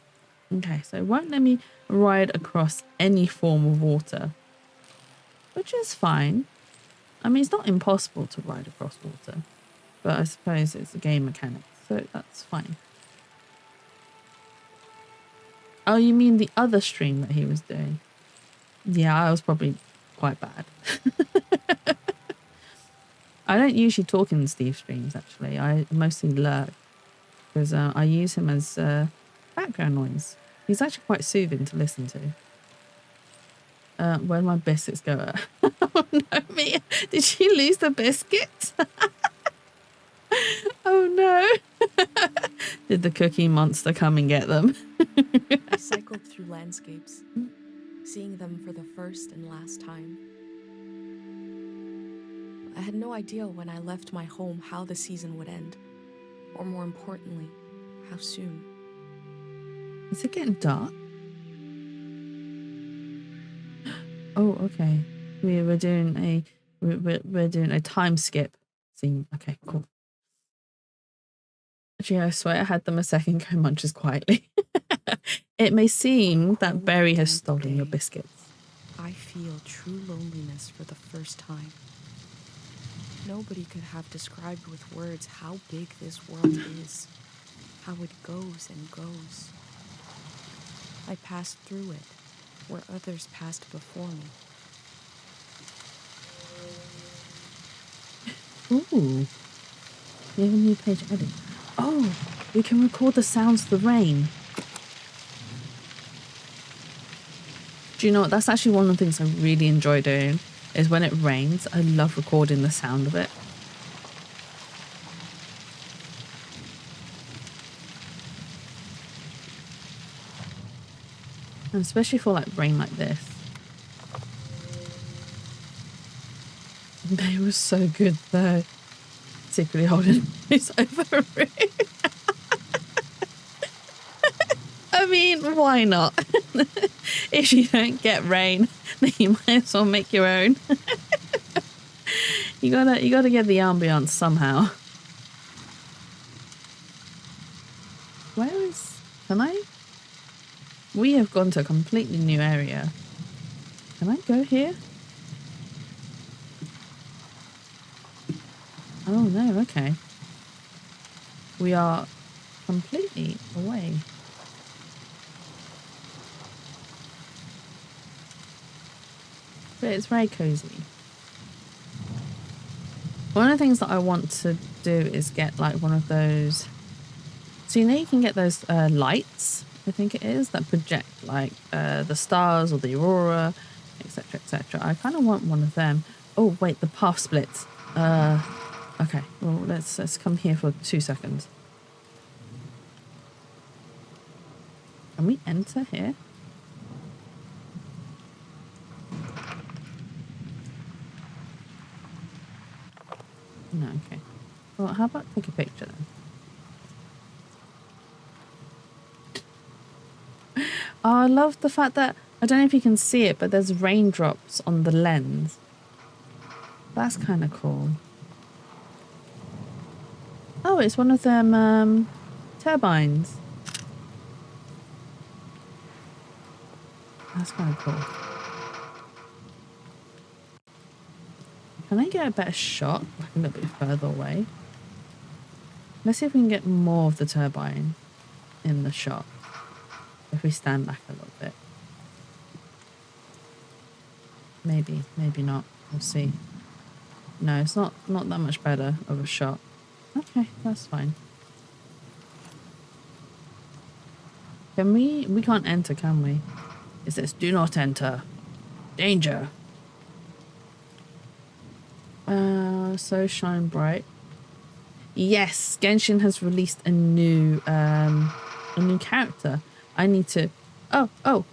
Okay, so it won't let me ride across any form of water, which is fine. I mean, it's not impossible to ride across water, but I suppose it's a game mechanic, so that's fine. Oh, you mean the other stream that he was doing? Yeah, I was probably quite bad. I don't usually talk in Steve's streams, actually. I mostly lurk because I use him as background noise. He's actually quite soothing to listen to. Where'd my biscuits go? Oh no, Mia. Did you lose the biscuits? Oh no. Did the cookie monster come and get them? I cycled through landscapes, seeing them for the first and last time. I had no idea when I left my home how the season would end, or more importantly, how soon. Is it getting dark? Oh, okay. We're doing a time skip scene. Okay, cool. Gee, I swear I had them a second ago, munches quietly. It may seem that Berry has stolen your biscuits. I feel true loneliness for the first time. Nobody could have described with words how big this world is, how it goes and goes. I passed through it, where others passed before me. Ooh. We have a new page edit. Oh, we can record the sounds of the rain. Do you know what? That's actually one of the things I really enjoy doing, is when it rains, I love recording the sound of it. And especially for like rain like this. They were so good though. Secretly holding this over a room. I mean, why not? If you don't get rain, then you might as well make your own. You gotta get the ambiance somehow. Can I? We have gone to a completely new area. Can I go here? Oh no, okay. We are completely away. But it's very cozy. One of the things that I want to do is get like one of those. So you know you can get those lights, I think it is, that project like the stars or the aurora, etc., etc. I kind of want one of them. Oh wait, the path splits. Okay, well, let's come here for 2 seconds. Can we enter here? No, okay. Well, how about take a picture then? Oh, I love the fact that, I don't know if you can see it, but there's raindrops on the lens. That's kind of cool. Oh, it's one of them turbines. That's kind of cool. Can I get a better shot, like a little bit further away? Let's see if we can get more of the turbine in the shot. If we stand back a little bit. Maybe, maybe not. We'll see. No, it's not that much better of a shot. Okay, that's fine. Can we can't enter, can we? It says, do not enter. Danger. So shine bright. Yes, Genshin has released a new character. I need to, oh.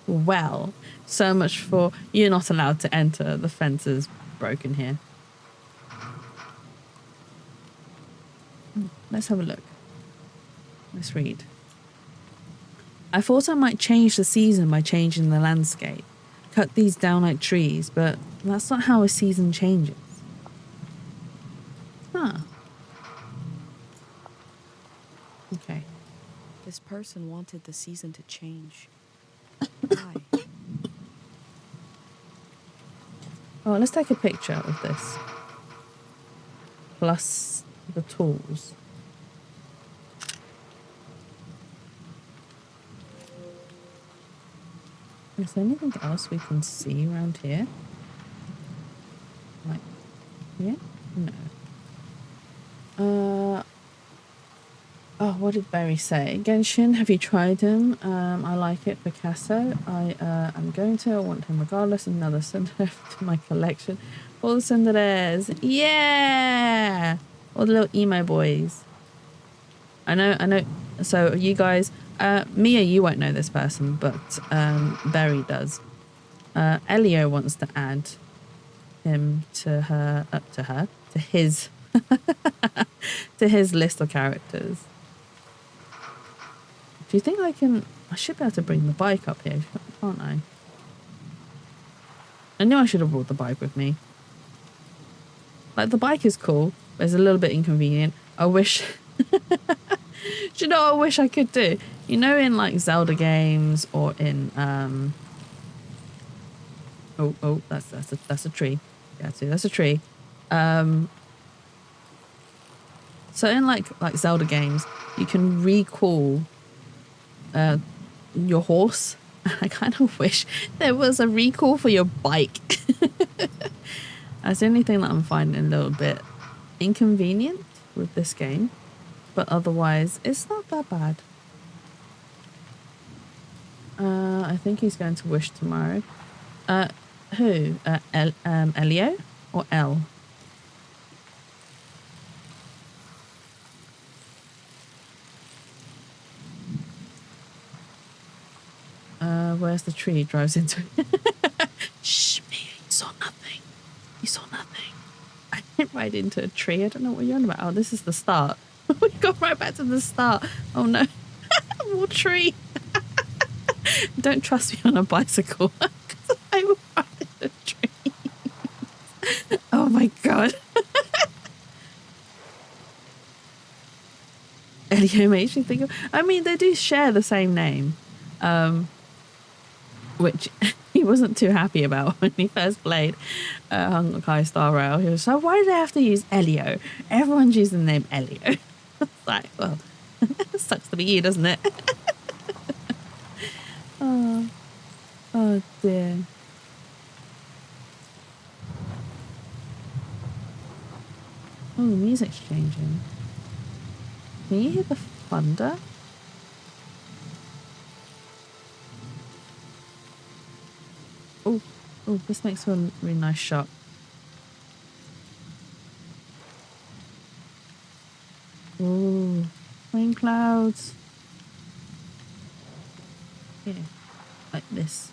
Well, so much for you're not allowed to enter. The fence is broken here. Let's have a look. Let's read. I thought I might change the season by changing the landscape. Cut these down like trees, but that's not how a season changes. Huh. Okay. This person wanted the season to change. Why? Oh, let's take a picture of this. Plus the tools. Is there anything else we can see around here? Like, yeah? No. Oh, what did Barry say? Genshin, have you tried him? I like it. Picasso, I'm going to. I want him regardless. Another Cinderella to my collection. All the Cinderellas. Yeah! All the little emo boys. I know. So you guys, Mia, you won't know this person, but Barry does. Elio wants to add him to his to his list of characters. Do you think I can? I should be able to bring the bike up here, can't I? I knew I should have brought the bike with me. Like, the bike is cool, but it's a little bit inconvenient. I wish. Do you know what I wish I could do? You know, in like Zelda games or in oh, that's a tree. Yeah, see, that's a tree. So in like Zelda games, you can recall your horse. I kind of wish there was a recall for your bike. That's the only thing that I'm finding a little bit inconvenient with this game, but otherwise it's not that bad. I think he's going to Wish tomorrow. Who? Elio or L? Where's the tree? Drives into it. Shh, Mia, you saw nothing. You saw nothing. I went right into a tree. I don't know what you're on about. Oh, this is the start. We got right back to the start. Oh no. More tree. Don't trust me on a bicycle. Because I will run into trees. Oh my god. Elio makes me think of... I mean, they do share the same name. Which he wasn't too happy about when he first played Honkai Star Rail. He was like, why do they have to use Elio? Everyone's using the name Elio. It's like, well, sucks to be you, doesn't it? Oh dear. Oh, the music's changing. Can you hear the thunder? Oh, this makes for a really nice shot. clouds. Yeah, like this.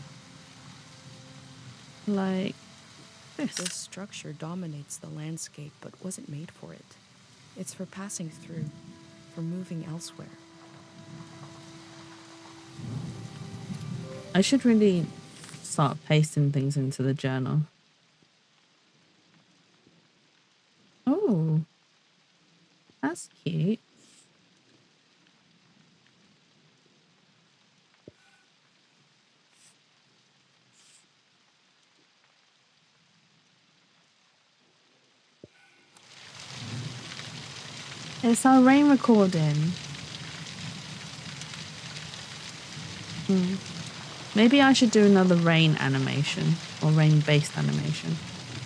Like this. This structure dominates the landscape but wasn't made for it. It's for passing through, for moving elsewhere. I should really start pasting things into the journal. Oh, that's cute. It's our rain recording. Maybe I should do another rain animation or rain-based animation,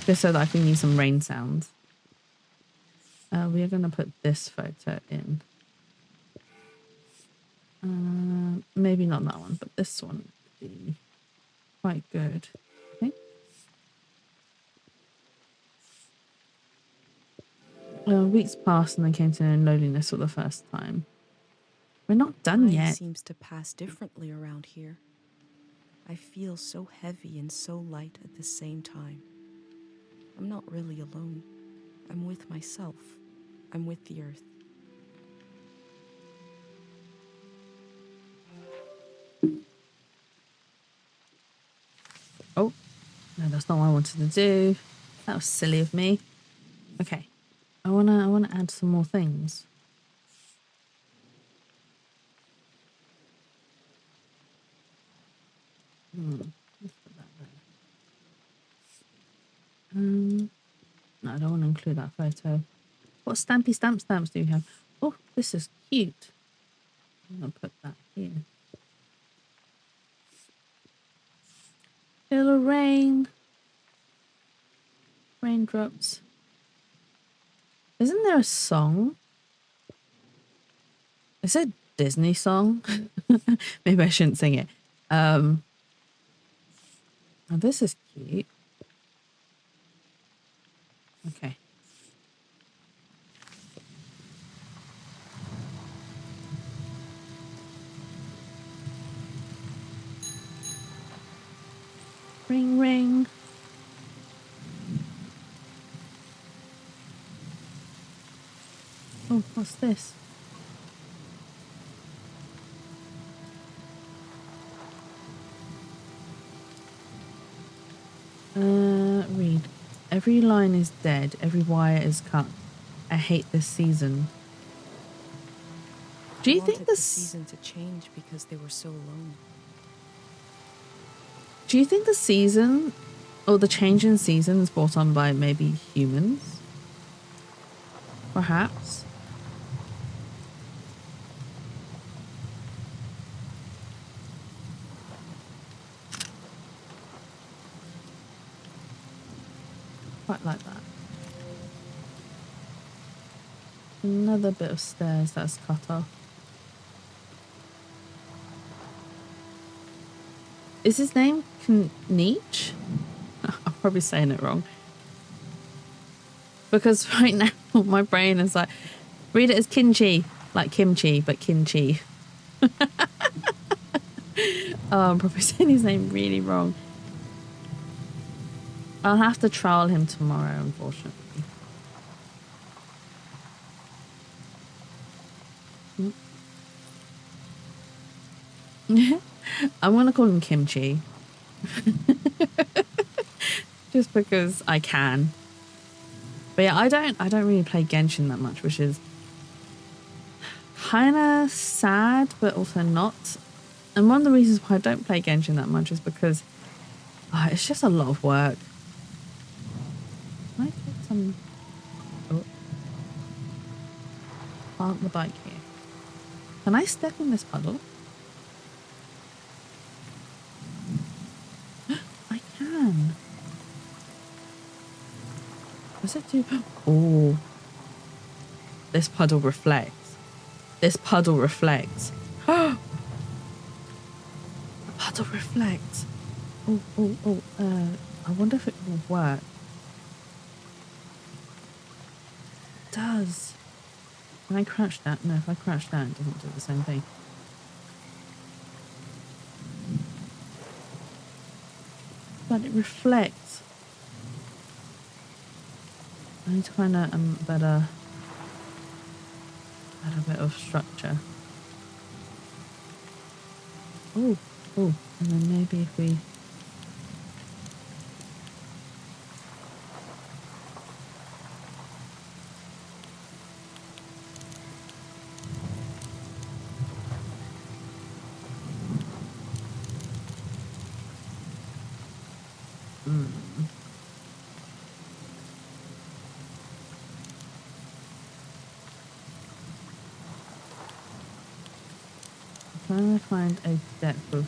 just so that I can use some rain sounds. We are going to put this photo in. Maybe not that one, but this one would be quite good. Okay. Weeks passed and I came to know loneliness for the first time. We're not done Time yet. seems to pass differently around here. I feel so heavy and so light at the same time. I'm not really alone. I'm with myself. I'm with the earth. Oh, no, that's not what I wanted to do. That was silly of me. Okay. I wanna add some more things. Let's put that there. No, I don't want to include that photo. What stampy stamps do you have? Oh, this is cute. I'm gonna put that here. Little rain. Raindrops. Isn't there a song? Is it a Disney song? Maybe I shouldn't sing it. Oh, this is cute. Okay. Ring, ring. Oh, what's this? Read. Every line is dead. Every wire is cut. I hate this season. Do you I think wanted the this? season to change because they were so alone? Do you think the season, or the change in season, is brought on by maybe humans? Perhaps. Quite like that. Another bit of stairs that's cut off. Is his name Nietzsche? I'm probably saying it wrong. Because right now my brain is like, read it as kimchi, like kimchi, but kimchi. Oh, I'm probably saying his name really wrong. I'll have to trial him tomorrow, unfortunately. I'm gonna call him Kimchi. Just because I can. But yeah, I don't really play Genshin that much, which is kinda sad, but also not. And one of the reasons why I don't play Genshin that much is because it's just a lot of work. Can I get some... Oh. Plant the bike here. Can I step in this puddle? I can. Does it do... Oh. This puddle reflects. This puddle reflects. The puddle reflects. I wonder if it will work. It does. Can I crouch that? No, if I crouch that, it doesn't do the same thing. But it reflects. I need to find a better bit of structure. Oh, and then maybe if we... I'm trying to find a depth of...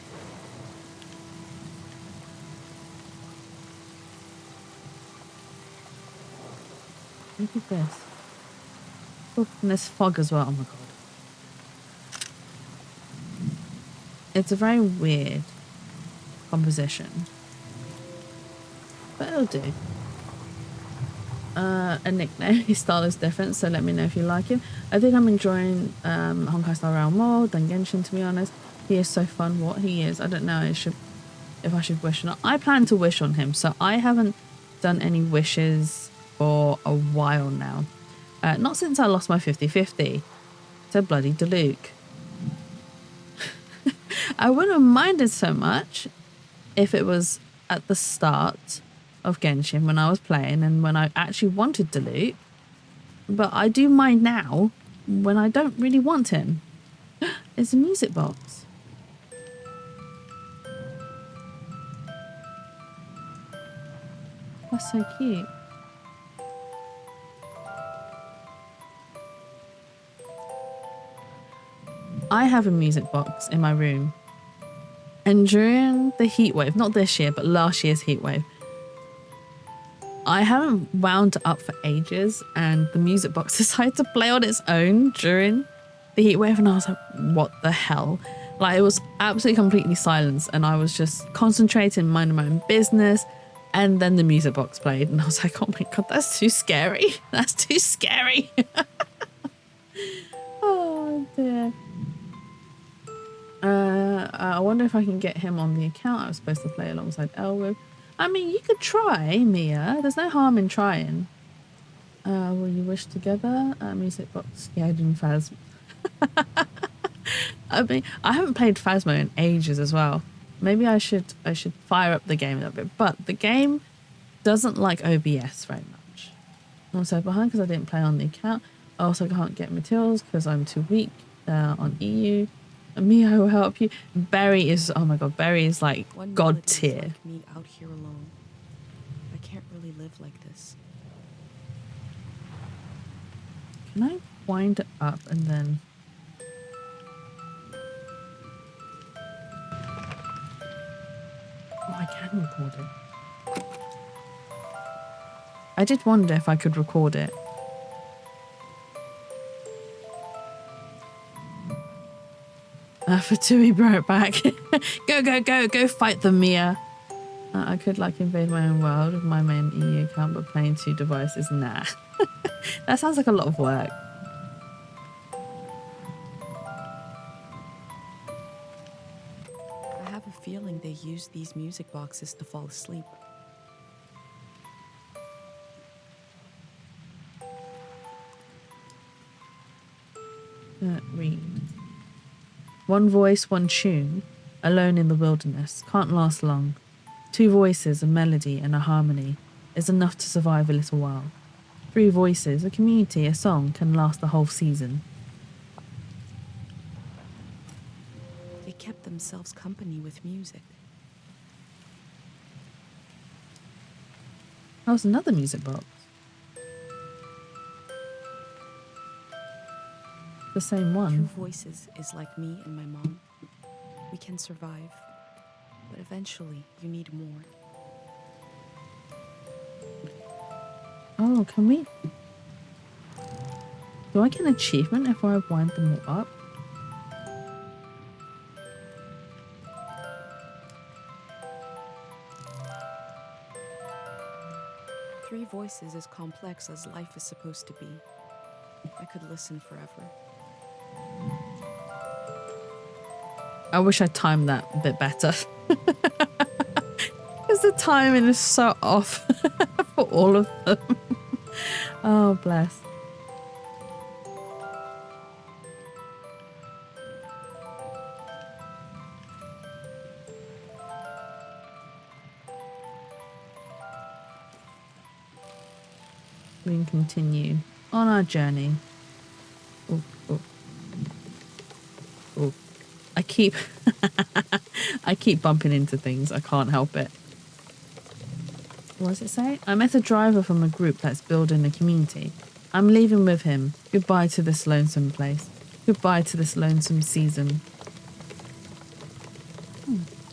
Look at this. Oh, and there's fog as well. Oh my god. It's a very weird composition. But it'll do. A nickname. His style is different, so let me know if you like him. I think I'm enjoying Honkai Star Rail more than Genshin, to be honest. He is so fun. What he is, I don't know if I should wish or not. I plan to wish on him, so I haven't done any wishes for a while now. Not since I lost my 50-50 to bloody Diluc. I wouldn't have minded so much if it was at the start of Genshin when I was playing and when I actually wanted Diluc. But I do mind now when I don't really want him. It's a music box. That's so cute. I have a music box in my room. And during the heat wave, not this year, but last year's heat wave, I haven't wound up for ages, and the music box decided to play on its own during the heat wave, and I was like, what the hell? Like, it was absolutely completely silence, and I was just concentrating, minding my own business, and then the music box played, and I was like, oh my god, that's too scary. That's too scary. Oh dear. I wonder if I can get him on the account I was supposed to play alongside Elle with. I mean, you could try, Mia. There's no harm in trying. Will you wish together? Music box. Yeah, doing Phasmo. I mean, I haven't played Phasmo in ages as well. Maybe I should fire up the game a little bit. But the game doesn't like OBS very much. I'm so behind because I didn't play on the account. I also can't get materials because I'm too weak on EU. Mia will help you. Berry is, oh my god, Berry is like One god melody is tier. like me out here alone. I can't really live like this. Can I wind it up and then... Oh, I can record it. I did wonder if I could record it. For Tui brought it back. Go fight them, Mia. I could like invade my own world with my main EU account, but playing 2 devices, nah. That sounds like a lot of work. I have a feeling they use these music boxes to fall asleep. Read. One voice, one tune, alone in the wilderness, can't last long. 2 voices, a melody and a harmony is enough to survive a little while. 3 voices, a community, a song can last the whole season. They kept themselves company with music. That was another music box. The same 2 one. voices is like me and my mom. We can survive, but eventually you need more. Oh, can we... Do I get an achievement if I wind them all up? Three voices as complex as life is supposed to be. I could listen forever. I wish I timed that a bit better. Because the timing is so off for all of them. Oh, bless. We can continue on our journey. Oh, oh. Oh. I keep I keep bumping into things. I can't help it. What does it say? I met a driver from a group that's building a community. I'm leaving with him. Goodbye to this lonesome place. Goodbye to this lonesome season.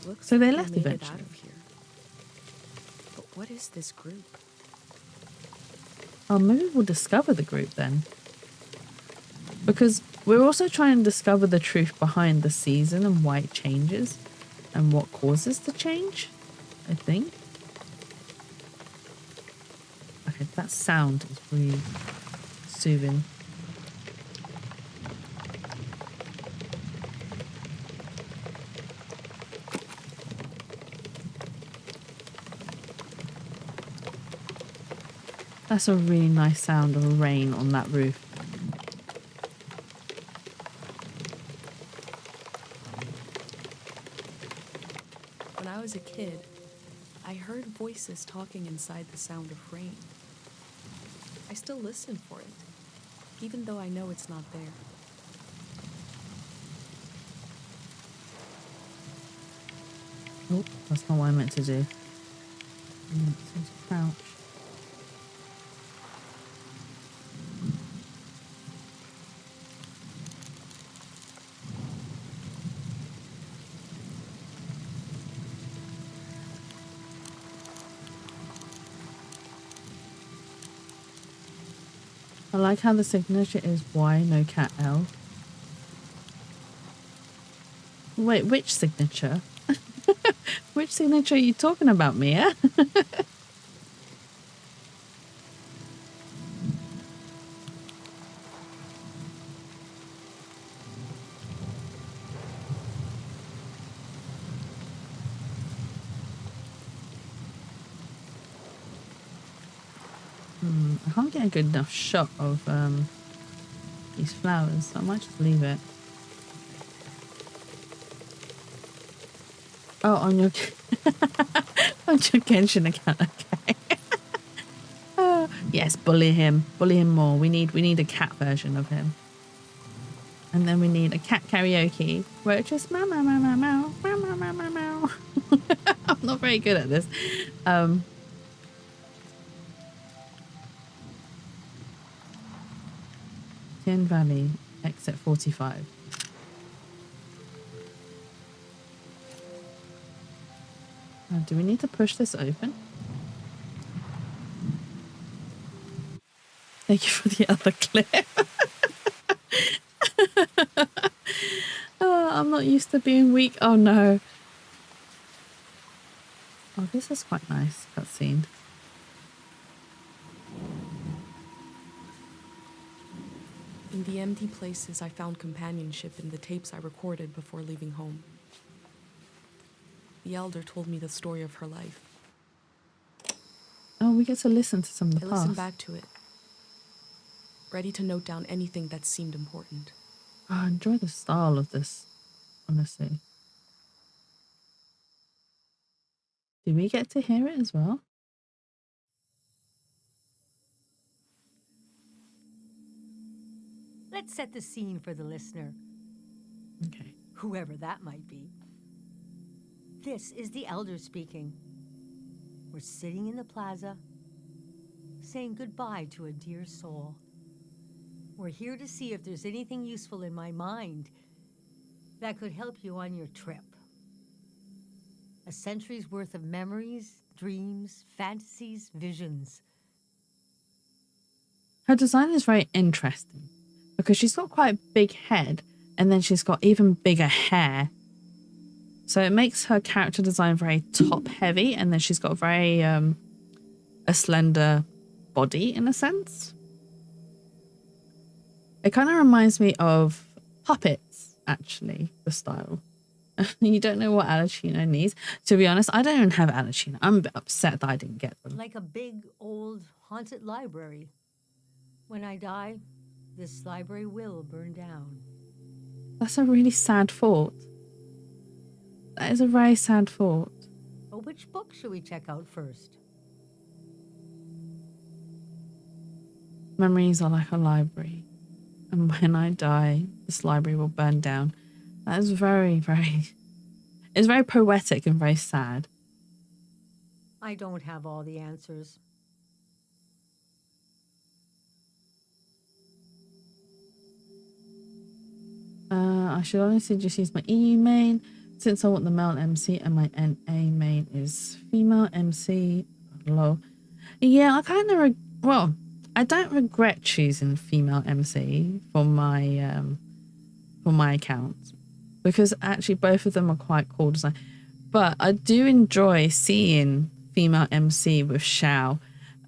Looks So they like left made it eventually. out of here. But what is this group? Oh, maybe we'll discover the group then. Because we're also trying to discover the truth behind the season and why it changes and what causes the change, I think. Okay, that sound is really soothing. That's a really nice sound of rain on that roof. When I was a kid, I heard voices talking inside the sound of rain. I still listen for it, even though I know it's not there. Oh, that's not what I meant to do. I meant to crouch. I like how the signature is Y, no cat L. Wait, which signature? Which signature are you talking about, Mia? I can't get a good enough shot of these flowers, so I might just leave it. Oh, on your on your Genshin account, okay. Yes, bully him more. We need a cat version of him, and then we need a cat karaoke where it's just meow meow meow meow meow meow meow meow meow meow. I'm not very good at this. Tien Valley, exit 45. Do we need to push this open? Thank you for the other clip. Oh, I'm not used to being weak. Oh no. Oh, this is quite nice cutscene. In the empty places, I found companionship in the tapes I recorded before leaving home. The elder told me the story of her life. Oh, we get to listen to some of the I past. listened back to it, ready to note down anything that seemed important. Oh, I enjoy the style of this, honestly. Do we get to hear it as well? Let's set the scene for the listener, Okay. whoever that might be. This is the elder speaking. We're sitting in the plaza, saying goodbye to a dear soul. We're here to see if there's anything useful in my mind that could help you on your trip. A century's worth of memories, dreams, fantasies, visions. Her design is very interesting because she's got quite a big head and then she's got even bigger hair. So it makes her character design very top heavy, and then she's got very a slender body in a sense. It kind of reminds me of puppets, actually, the style. You don't know what Alacino needs. To be honest, I don't even have Alacino. I'm a bit upset that I didn't get them. Like a big, old, haunted library. When I die, this library will burn down. That's a really sad thought. That is a very sad thought. But which book should we check out first? Memories are like a library. And when I die, this library will burn down. That is very, very... It's very poetic and very sad. I don't have all the answers. I should honestly just use my EU main since I want the male MC and my NA main is female MC. Lol. Yeah, I kind of... well, I don't regret choosing female MC for my account because actually both of them are quite cool design. But I do enjoy seeing female MC with Xiao.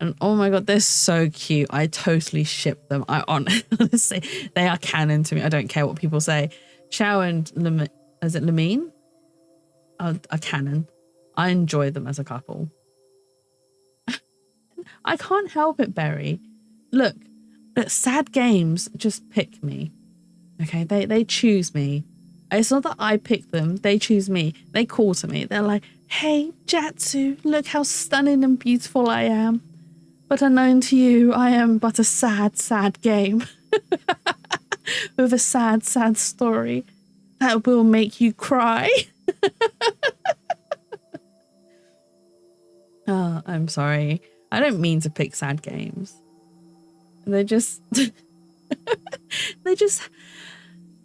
And oh my god, they're so cute. I totally ship them. I honestly, they are canon to me. I don't care what people say. Xiao and Lamine are canon. I enjoy them as a couple. I can't help it, Berry. Look, sad games just pick me. Okay, they choose me. It's not that I pick them. They choose me. They call to me. They're like, hey, Jatsu, look how stunning and beautiful I am. But unknown to you, I am but a sad, sad game. With a sad, sad story that will make you cry. Oh, I'm sorry. I don't mean to pick sad games. They just...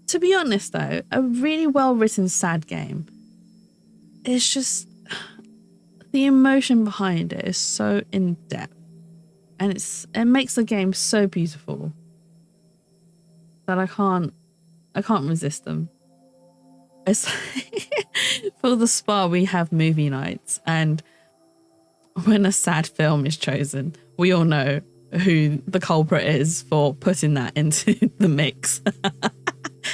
To be honest, though, a really well-written sad game, it's just... The emotion behind it is so in-depth. And it makes the game so beautiful that I can't resist them. It's for the spa we have movie nights, and when a sad film is chosen, we all know who the culprit is for putting that into the mix.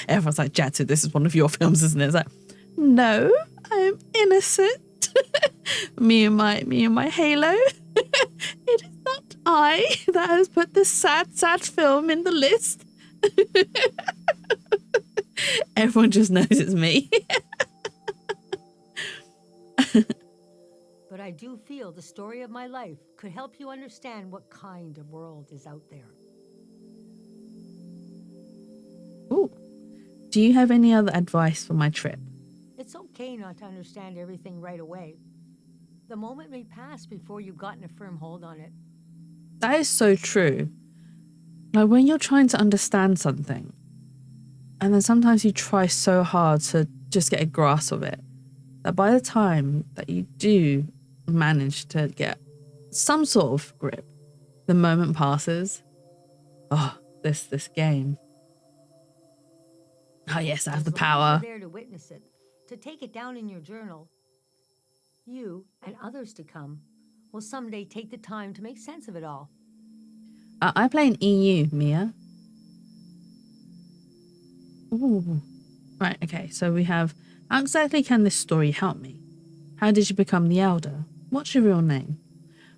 Everyone's like, Jatsu, this is one of your films, isn't it? It's like, no, I'm innocent. me and my Halo. It is not I that has put this sad, sad film in the list. Everyone just knows it's me. But I do feel the story of my life could help you understand what kind of world is out there. Ooh. Do you have any other advice for my trip? It's okay not to understand everything right away. The moment may pass before you've gotten a firm hold on it. That is so true. Like when you're trying to understand something, and then sometimes you try so hard to just get a grasp of it, that by the time that you do manage to get some sort of grip, the moment passes. Oh, this game. Oh yes, I have the As long as power. you're there to witness it, to take it down in your journal, you and others to come will someday take the time to make sense of it all. I play in EU, Mia. Ooh. Right, okay, so we have, how exactly can this story help me? How did you become the Elder? What's your real name?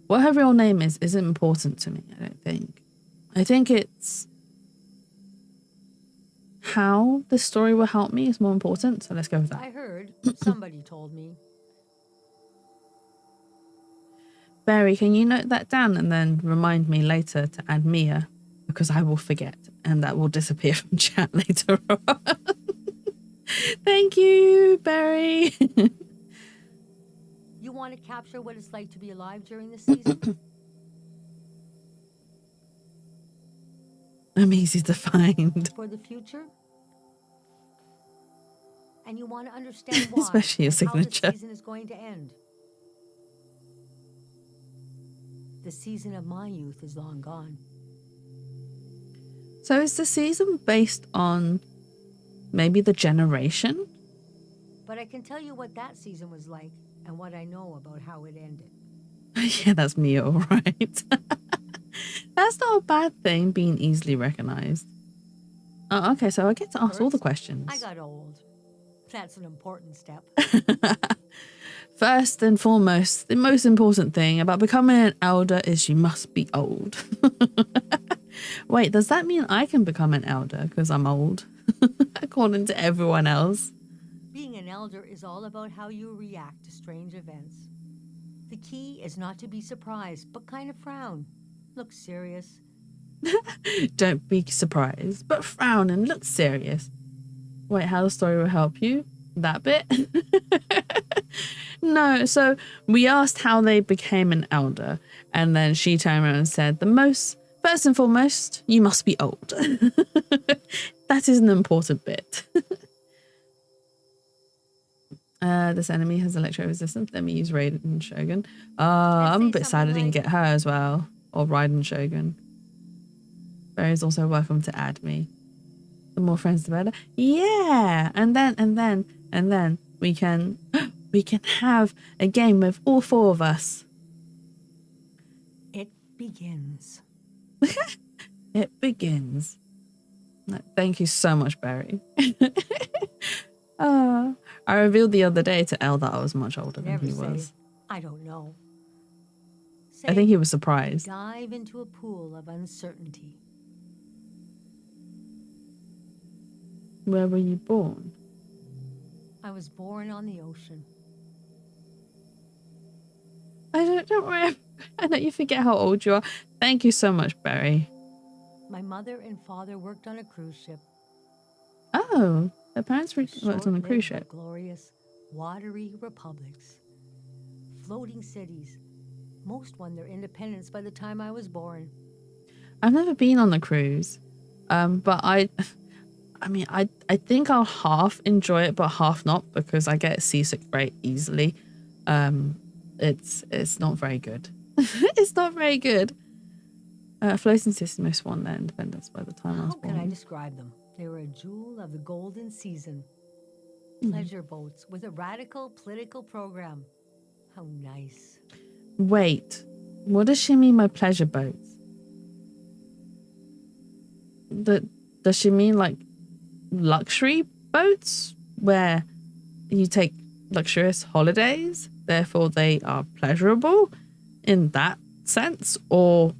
What her real name is isn't important to me, I don't think. I think it's how the story will help me is more important, so let's go with that. I heard, somebody told me. Barry, can you note that down and then remind me later to add Mia? Because I will forget and that will disappear from chat later on. Thank you, Barry. You want to capture what it's like to be alive during this season? I'm easy to find. For the future? And you want to understand why Especially your and how signature. the season is going to end. The season of my youth is long gone. So is the season based on maybe the generation? But I can tell you what that season was like and what I know about how it ended. Yeah, that's me, all right. That's not a bad thing, being easily recognized. Oh, okay, so I get to ask all the First, questions. I got old. That's an important step. First and foremost, the most important thing about becoming an elder is you must be old. Wait, does that mean I can become an elder because I'm old? According to everyone else. Being an elder is all about how you react to strange events. The key is not to be surprised, but kind of frown. Look serious. Don't be surprised, but frown and look serious. Wait, how the story will help you? That bit? No, so we asked how they became an elder, and then she turned around and said, first and foremost, you must be old. That is an important bit. This enemy has electro resistance. Let me use Raiden Shogun. I'm a bit sad I didn't get her as well. Or Raiden Shogun. Barry's also welcome to add me. The more friends, the better. Yeah, and then we can have a game with all four of us. It begins. It begins. Thank you so much, Barry. I revealed the other day to Elle that I was much older than Never he say, was. I don't know. Say, I think he was surprised. dive into a pool of uncertainty. Where were you born? I was born on the ocean. Don't worry. I know you forget how old you are. Thank you so much, Barry. My mother and father worked on a cruise ship. Oh, their parents worked on a Short-lived cruise but ship. glorious, watery republics. Floating cities. Most won their independence by the time I was born. I've never been on a cruise, but I think I'll half enjoy it, but half not because I get seasick very easily. It's not very good. It's not very good. Floating cities most won their independence by the time I was How can I born. describe them? They were a jewel of the golden season. Hmm. Pleasure boats with a radical political program. How nice. Wait, what does she mean by pleasure boats? Does she mean like luxury boats where you take luxurious holidays, therefore they are pleasurable in that sense, or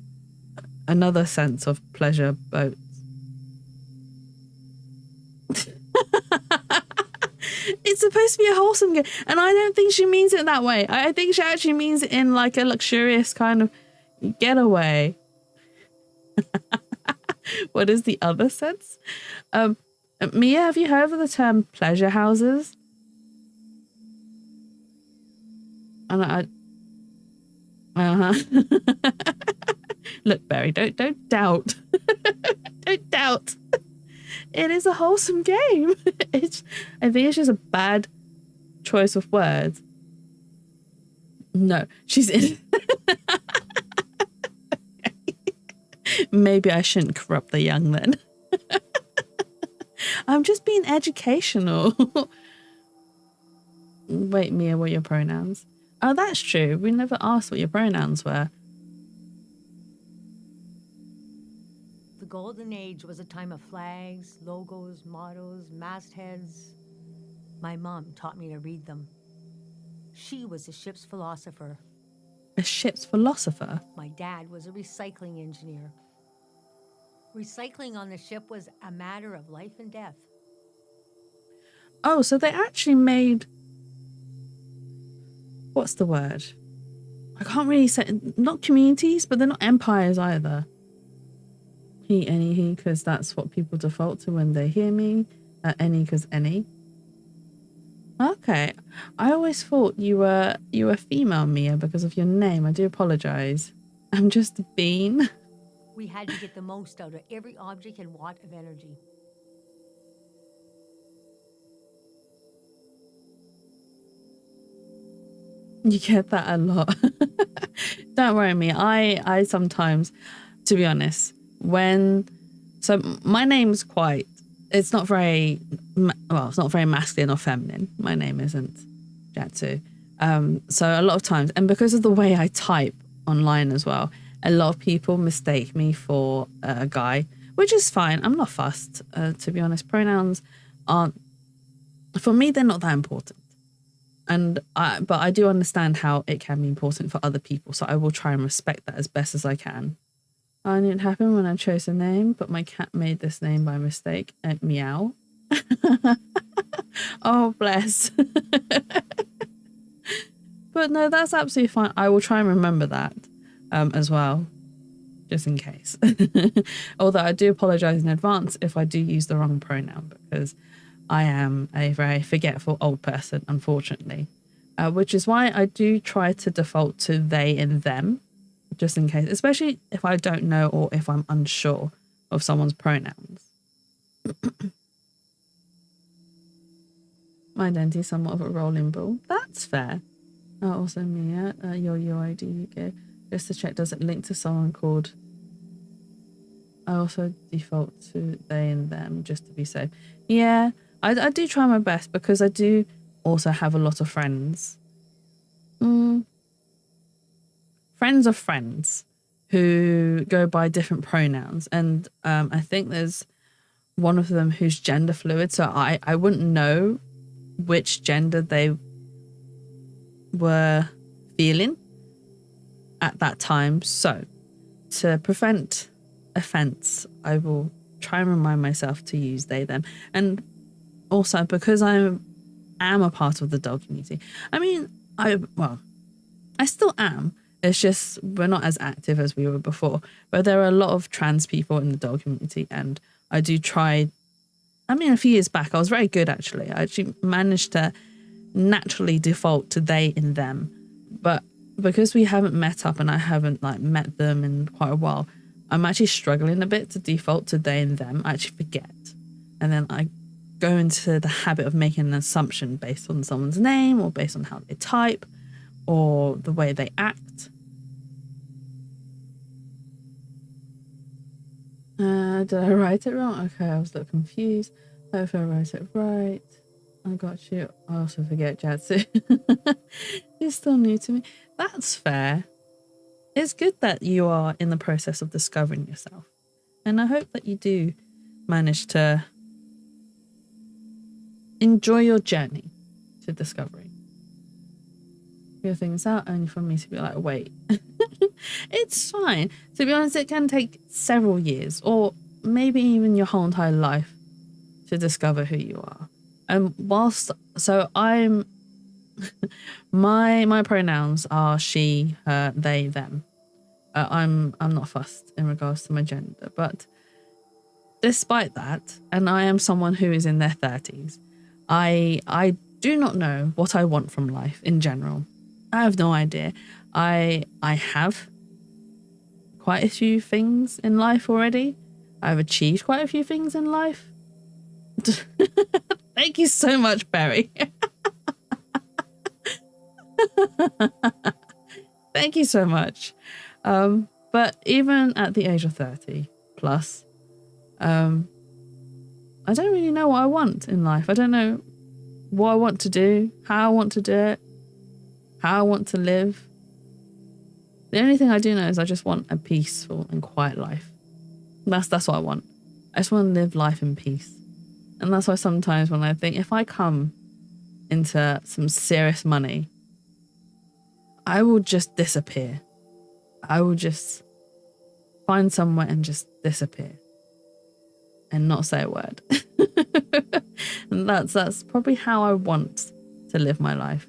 another sense of pleasure boats? It's supposed to be a wholesome game, and I don't think she means it that way. I think she actually means it in like a luxurious kind of getaway. What is the other sense? Mia, have you heard of the term pleasure houses? And Look, Barry, don't doubt. Don't doubt. It is a wholesome game. I think it's just a bad choice of words. No, she's in. Maybe I shouldn't corrupt the young then. I'm just being educational. Wait, Mia, what are your pronouns? Oh, that's true. We never asked what your pronouns were. The golden age was a time of flags, logos, mottos, mastheads. My mom taught me to read them. She was a ship's philosopher. A ship's philosopher? My dad was a recycling engineer. Recycling on the ship was a matter of life and death. Oh, so they actually made... What's the word? I can't really say... Not communities, but they're not empires either. He, any, he, because that's what people default to when they hear me. Any, because any. Okay. I always thought you were female, Mia, because of your name. I do apologize. I'm just a bean. We had to get the most out of every object and watt of energy. You get that a lot. Don't worry, Mia. I sometimes, to be honest, so my name's quite, it's not very masculine or feminine. My name isn't Jatsu. So a lot of times, and because of the way I type online as well, a lot of people mistake me for a guy which is fine. I'm not fussed, to be honest. Pronouns aren't, for me, they're not that important. But I do understand how it can be important for other people. So I will try and respect that as best as I can. I knew it happened when I chose a name, but my cat made this name by mistake. Meow. Oh, bless. But no, that's absolutely fine. I will try and remember that as well, just in case. Although I do apologize in advance if I do use the wrong pronoun, because I am a very forgetful old person, unfortunately, which is why I do try to default to they and them, just in case, especially if I don't know or if I'm unsure of someone's pronouns. My identity is somewhat of a rolling ball. That's fair. Also, Mia, your UID you gave. Just to check, does it link to someone called... I also default to they and them just to be safe. Yeah, I do try my best because I do also have a lot of friends. Friends of friends who go by different pronouns. And I think there's one of them who's gender fluid. So I wouldn't know which gender they were feeling at that time. So to prevent offense, I will try and remind myself to use they, them. And also because I am a part of the dog community. I mean, I still am. It's just we're not as active as we were before. But there are a lot of trans people in the dog community, and I do try. I mean, a few years back, I was very good, actually. I actually managed to naturally default to they and them. But because we haven't met up and I haven't met them in quite a while, I'm actually struggling a bit to default to they and them. I actually forget. And then I go into the habit of making an assumption based on someone's name or based on how they type or the way they act. Did I write it wrong? Okay, I was a little confused. Hopefully I wrote it right. I got you. I also forget Jatsu. You're still new to me. That's fair. It's good that you are in the process of discovering yourself. And I hope that you do manage to enjoy your journey to discovery. Figure things out only for me to be like, wait. It's fine. To be honest, it can take several years or maybe even your whole entire life to discover who you are. And I'm my pronouns are she, her, they, them. I'm not fussed in regards to my gender, but despite that, and I am someone who is in their 30s, I do not know what I want from life in general. I have no idea. I have quite a few things in life already. I've achieved quite a few things in life. Thank you so much, Barry. Thank you so much. But even at the age of 30 plus, I don't really know what I want in life. I don't know what I want to do, how I want to do it, how I want to live. The only thing I do know is I just want a peaceful and quiet life. That's what I want. I just want to live life in peace. And that's why sometimes when I think if I come into some serious money, I will just disappear. I will just find somewhere and just disappear and not say a word. And that's probably how I want to live my life.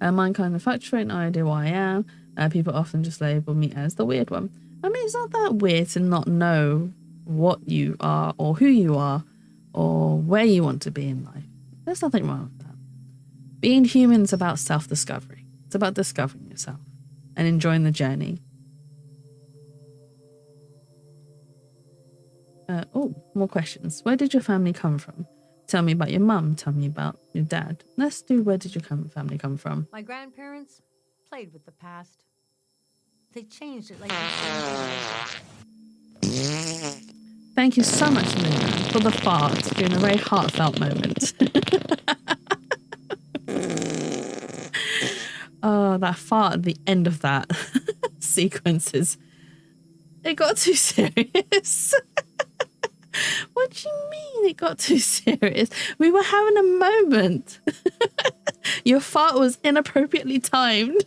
Mine kind of fluctuate, no idea why I am. People often just label me as the weird one. I mean, it's not that weird to not know what you are or who you are or where you want to be in life. There's nothing wrong with that. Being human is about self-discovery. It's about discovering yourself and enjoying the journey. More questions. Where did your family come from? Tell me about your mum. Tell me about your dad. Let's do where did your family come from? My grandparents played with the past. They changed it like... Thank you so much, Linda, for the fart during a very heartfelt moment. Oh, that fart at the end of that sequence is It got too serious. What do you mean it got too serious? We were having a moment. Your fart was inappropriately timed.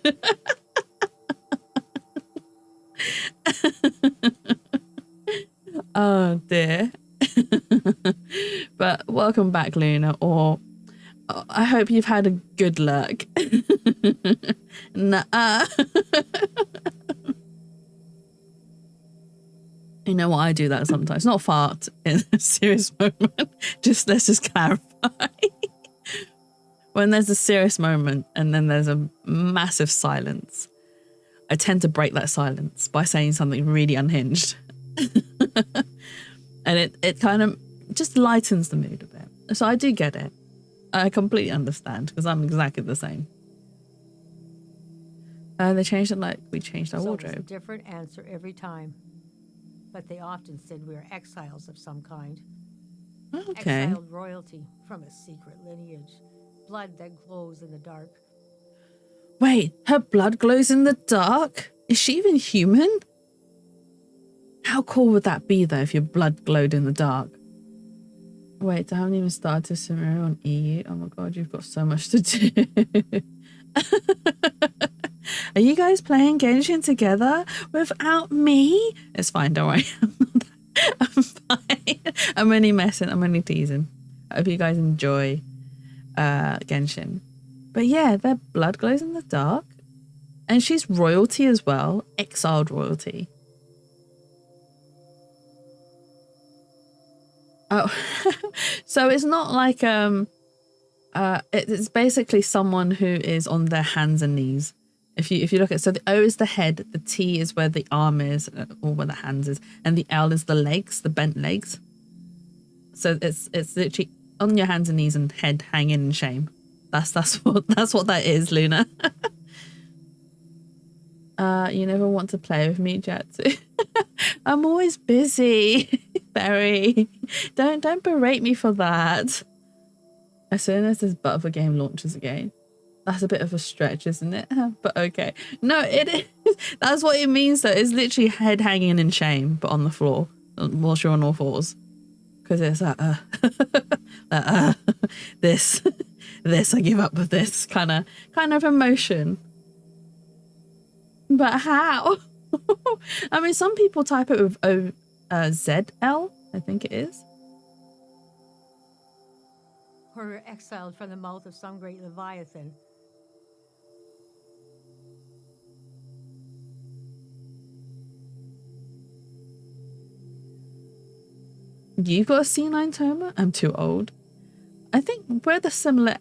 Oh dear. But welcome back, Luna, or I hope you've had a good lurk. Nuh-uh. You know what? I do that sometimes. Not fart in a serious moment. Let's just clarify. When there's a serious moment and then there's a massive silence, I tend to break that silence by saying something really unhinged. And it kind of just lightens the mood a bit. So I do get it. I completely understand because I'm exactly the same. They changed it like we changed our So it was a wardrobe. different answer every time. But they often said we were exiles of some kind. Okay. Exiled royalty from a secret lineage. Blood that glows in the dark. Wait, her blood glows in the dark? Is she even human? How cool would that be, though, if your blood glowed in the dark? Wait, I haven't even started Sumeru on EU. Oh my god, you've got so much to do. Are you guys playing Genshin together without me? It's fine, don't worry. I'm fine. I'm only messing. I'm only teasing. I hope you guys enjoy Genshin. But yeah, their blood glows in the dark. And she's royalty as well. Exiled royalty. Oh, so it's not like it's basically someone who is on their hands and knees. If you look at, so the O is the head, the T is where the arm is, or where the hands is, and the L is the legs, the bent legs. So it's literally on your hands and knees and head hanging in shame. That's what that is, Luna. You never want to play with me, Jatsu. I'm always busy. Barry. Don't berate me for that. As soon as this butt of a game launches again. That's a bit of a stretch, isn't it? But okay. No, it is. That's what it means, though. It's literally head hanging in shame, but on the floor whilst you're on all fours. Because it's this, I give up with this kind of emotion. But how? I mean, some people type it with ZL, I think it is. Or we're exiled from the mouth of some great leviathan. You got a C9 Toma? I'm too old. I think we're a similar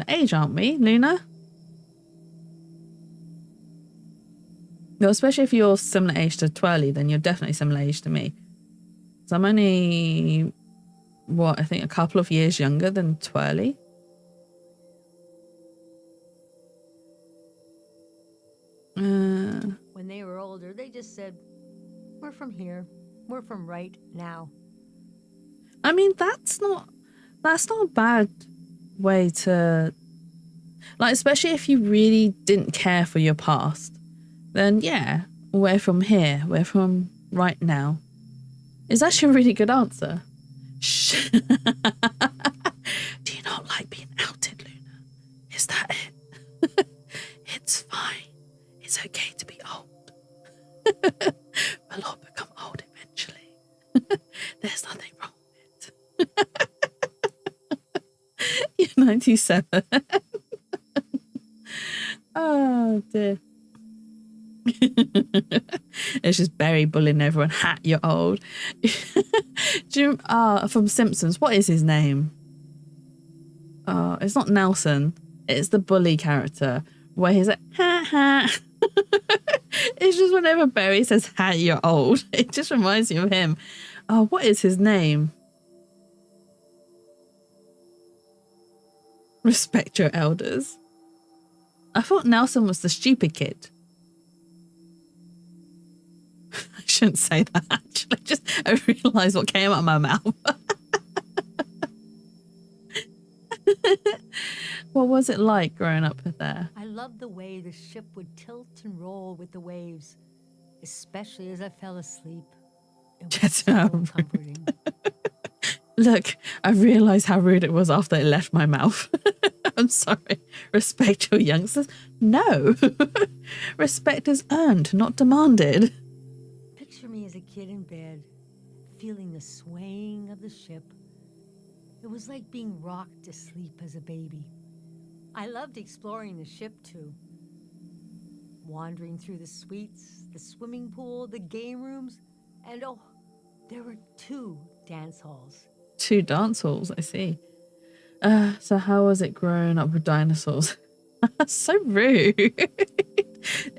age, aren't we, Luna? No, especially if you're similar age to Twirly, then you're definitely similar age to me. So I'm only, I think a couple of years younger than Twirly. When they were older, they just said, we're from here. We're from right now. I mean, that's not a bad way to, like, especially if you really didn't care for your past, then yeah, we're from here. We're from right now. It's actually a really good answer. Shh. Do you not like being outed, Luna? Is that it? It's fine. It's okay to be old. We'll all become old eventually. There's nothing wrong with it. You're 97. Oh dear. It's just Barry bullying everyone. Hat, you're old. Do you, from Simpsons, what is his name? It's not Nelson. It's the bully character where he's like, ha ha. It's just whenever Barry says, hat, you're old. It just reminds me of him. Oh, what is his name? Respect your elders. I thought Nelson was the stupid kid. I shouldn't say that, actually. I realised what came out of my mouth. What was it like growing up there? I loved the way the ship would tilt and roll with the waves. especially as I fell asleep. It was Just so how- comforting. Look, I realised how rude it was after it left my mouth. I'm sorry. Respect your youngsters? No. Respect is earned, not demanded. Picture me as a kid in bed, feeling the swaying of the ship. It was like being rocked to sleep as a baby. I loved exploring the ship too. Wandering through the suites, the swimming pool, the game rooms, and oh, there were 2 dance halls. 2 dance halls, I see. So how was it growing up with dinosaurs? So rude.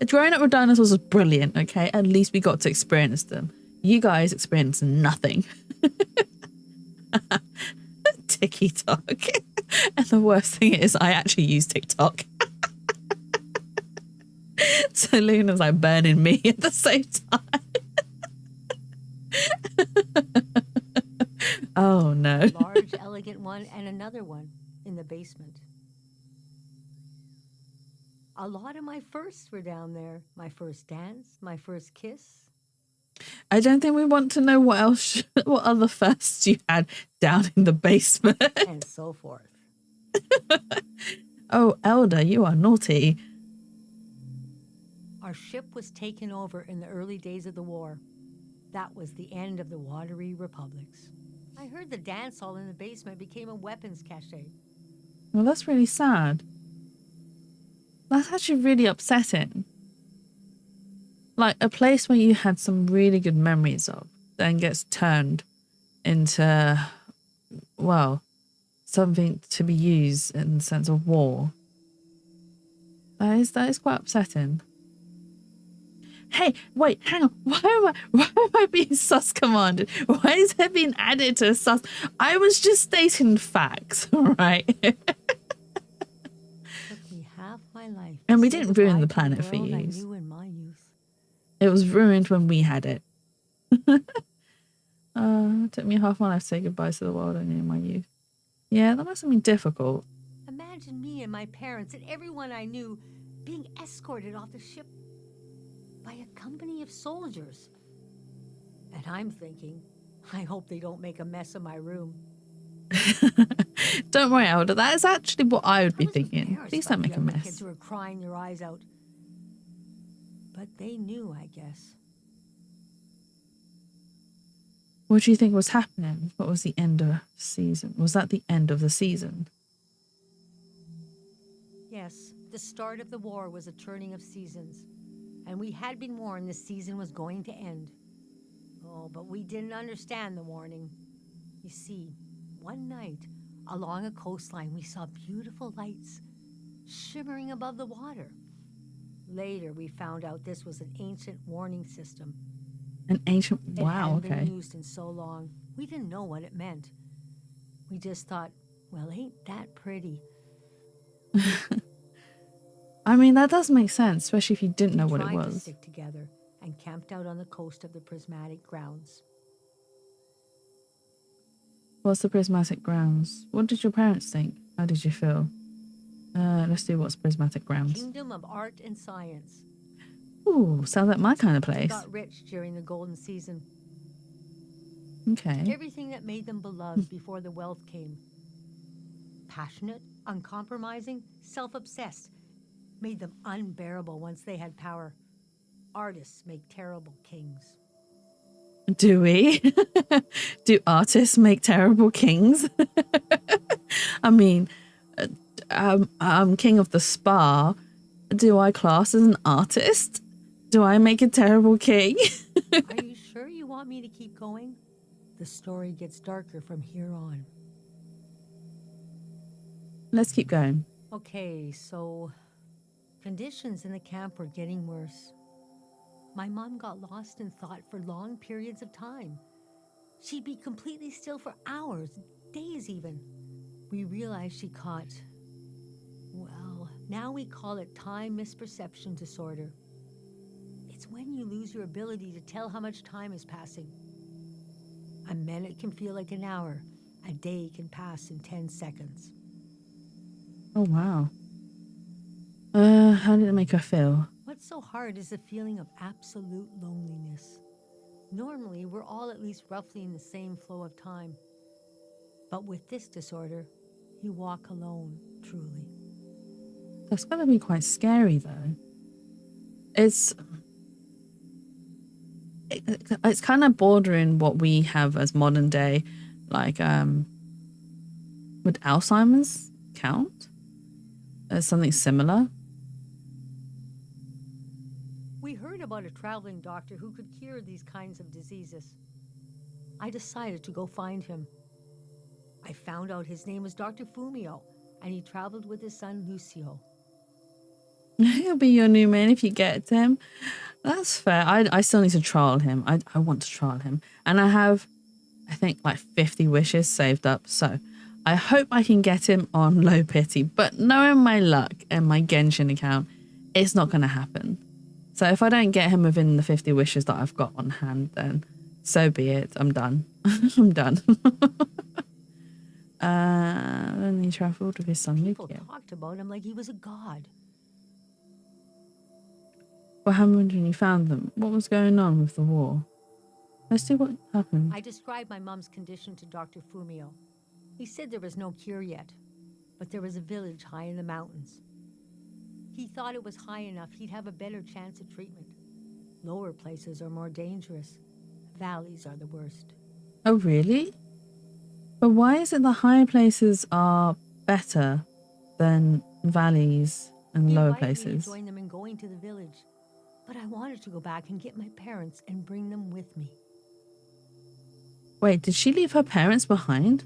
Growing up with dinosaurs was brilliant, okay? At least we got to experience them. You guys experienced nothing. TikTok. And the worst thing is I actually use TikTok. So Luna's like burning me at the same time. Oh no. Large, elegant one and another one in the basement. A lot of my firsts were down there. My first dance, my first kiss. I don't think we want to know what else, what other firsts you had down in the basement. And so forth. Oh, Elder, you are naughty. Our ship was taken over in the early days of the war. That was the end of the watery republics. I heard the dance hall in the basement became a weapons cache. Well, that's really sad. That's actually really upsetting. Like a place where you had some really good memories of then gets turned into, well, something to be used in the sense of war. That is quite upsetting. Hey, wait, hang on. Why am I being sus commanded? Why is it being added to sus? I was just stating facts, right? Took me half my life. And we to say didn't ruin goodbye the to planet for world I yous. knew in my youth. It was ruined when we had it. It took me half my life to say goodbye to the world I knew in my youth. Yeah, that must have been difficult. Imagine me and my parents and everyone I knew being escorted off the ship by a company of soldiers. And I'm thinking, I hope they don't make a mess of my room. Don't worry, Elder. That is actually what I would I be was thinking. embarrassed Please by don't the make a other mess. Kids who were crying their eyes out. But they knew, I guess. What do you think was happening? What was the end of the season? Was that the end of the season? Yes, the start of the war was a turning of seasons. And we had been warned the season was going to end. Oh, but we didn't understand the warning. You see, one night, along a coastline, we saw beautiful lights shimmering above the water. Later, we found out this was an ancient warning system. An ancient... It Wow, hadn't okay. been used in so long. We didn't know what it meant. We just thought, well, ain't that pretty? I mean, that does make sense, especially if you didn't know We what it tried to was. stick together and camped out on the coast of the prismatic grounds. What's the prismatic grounds? What did your parents think? How did you feel? Let's do what's prismatic grounds. Kingdom of art and science. Ooh, sounds like my kind of They place. got rich during the golden season. Okay. Everything that made them beloved before the wealth came. Passionate, uncompromising, self-obsessed. Made them unbearable once they had power. Artists make terrible kings. Do we? Do artists make terrible kings? I mean, I'm king of the spa. Do I class as an artist? Do I make a terrible king? Are you sure you want me to keep going? The story gets darker from here on. Let's keep going. Okay, so conditions in the camp were getting worse. My mom got lost in thought for long periods of time. She'd be completely still for hours, days even. We realized she caught, well, now we call it time misperception disorder. It's when you lose your ability to tell how much time is passing. A minute can feel like an hour. A day can pass in 10 seconds. Oh, wow. How did it make her feel? What What's so hard is the feeling of absolute loneliness. Normally, we're all at least roughly in the same flow of time. But with this disorder, you walk alone, truly. That's got to be quite scary, though. It's kind of bordering what we have as modern day, like would Alzheimer's count as something similar? We heard about a traveling doctor who could cure these kinds of diseases. I decided to go find him. I found out his name was Dr. Fumio, and he traveled with his son Lucio. He'll be your new man if you get him. That's fair. I still need to trial him. I want to trial him. And I have, I think, like 50 wishes saved up. So I hope I can get him on low pity. But knowing my luck and my Genshin account, it's not going to happen. So if I don't get him within the 50 wishes that I've got on hand, then so be it. I'm done. I'm done. And he traveled with his son People Lucio. talked about him like he was a god. What happened when you found them? What was going on with the war? Let's see what happened. I described my mom's condition to Dr. Fumio. He said there was no cure yet, but there was a village high in the mountains. He thought it was high enough he'd have a better chance at treatment. Lower places are more dangerous. Valleys are the worst. Oh, really? But why is it the higher places are better than valleys and He lower invited me to places? join them in going to the village, but I wanted to go back and get my parents and bring them with me. Wait, did she leave her parents behind?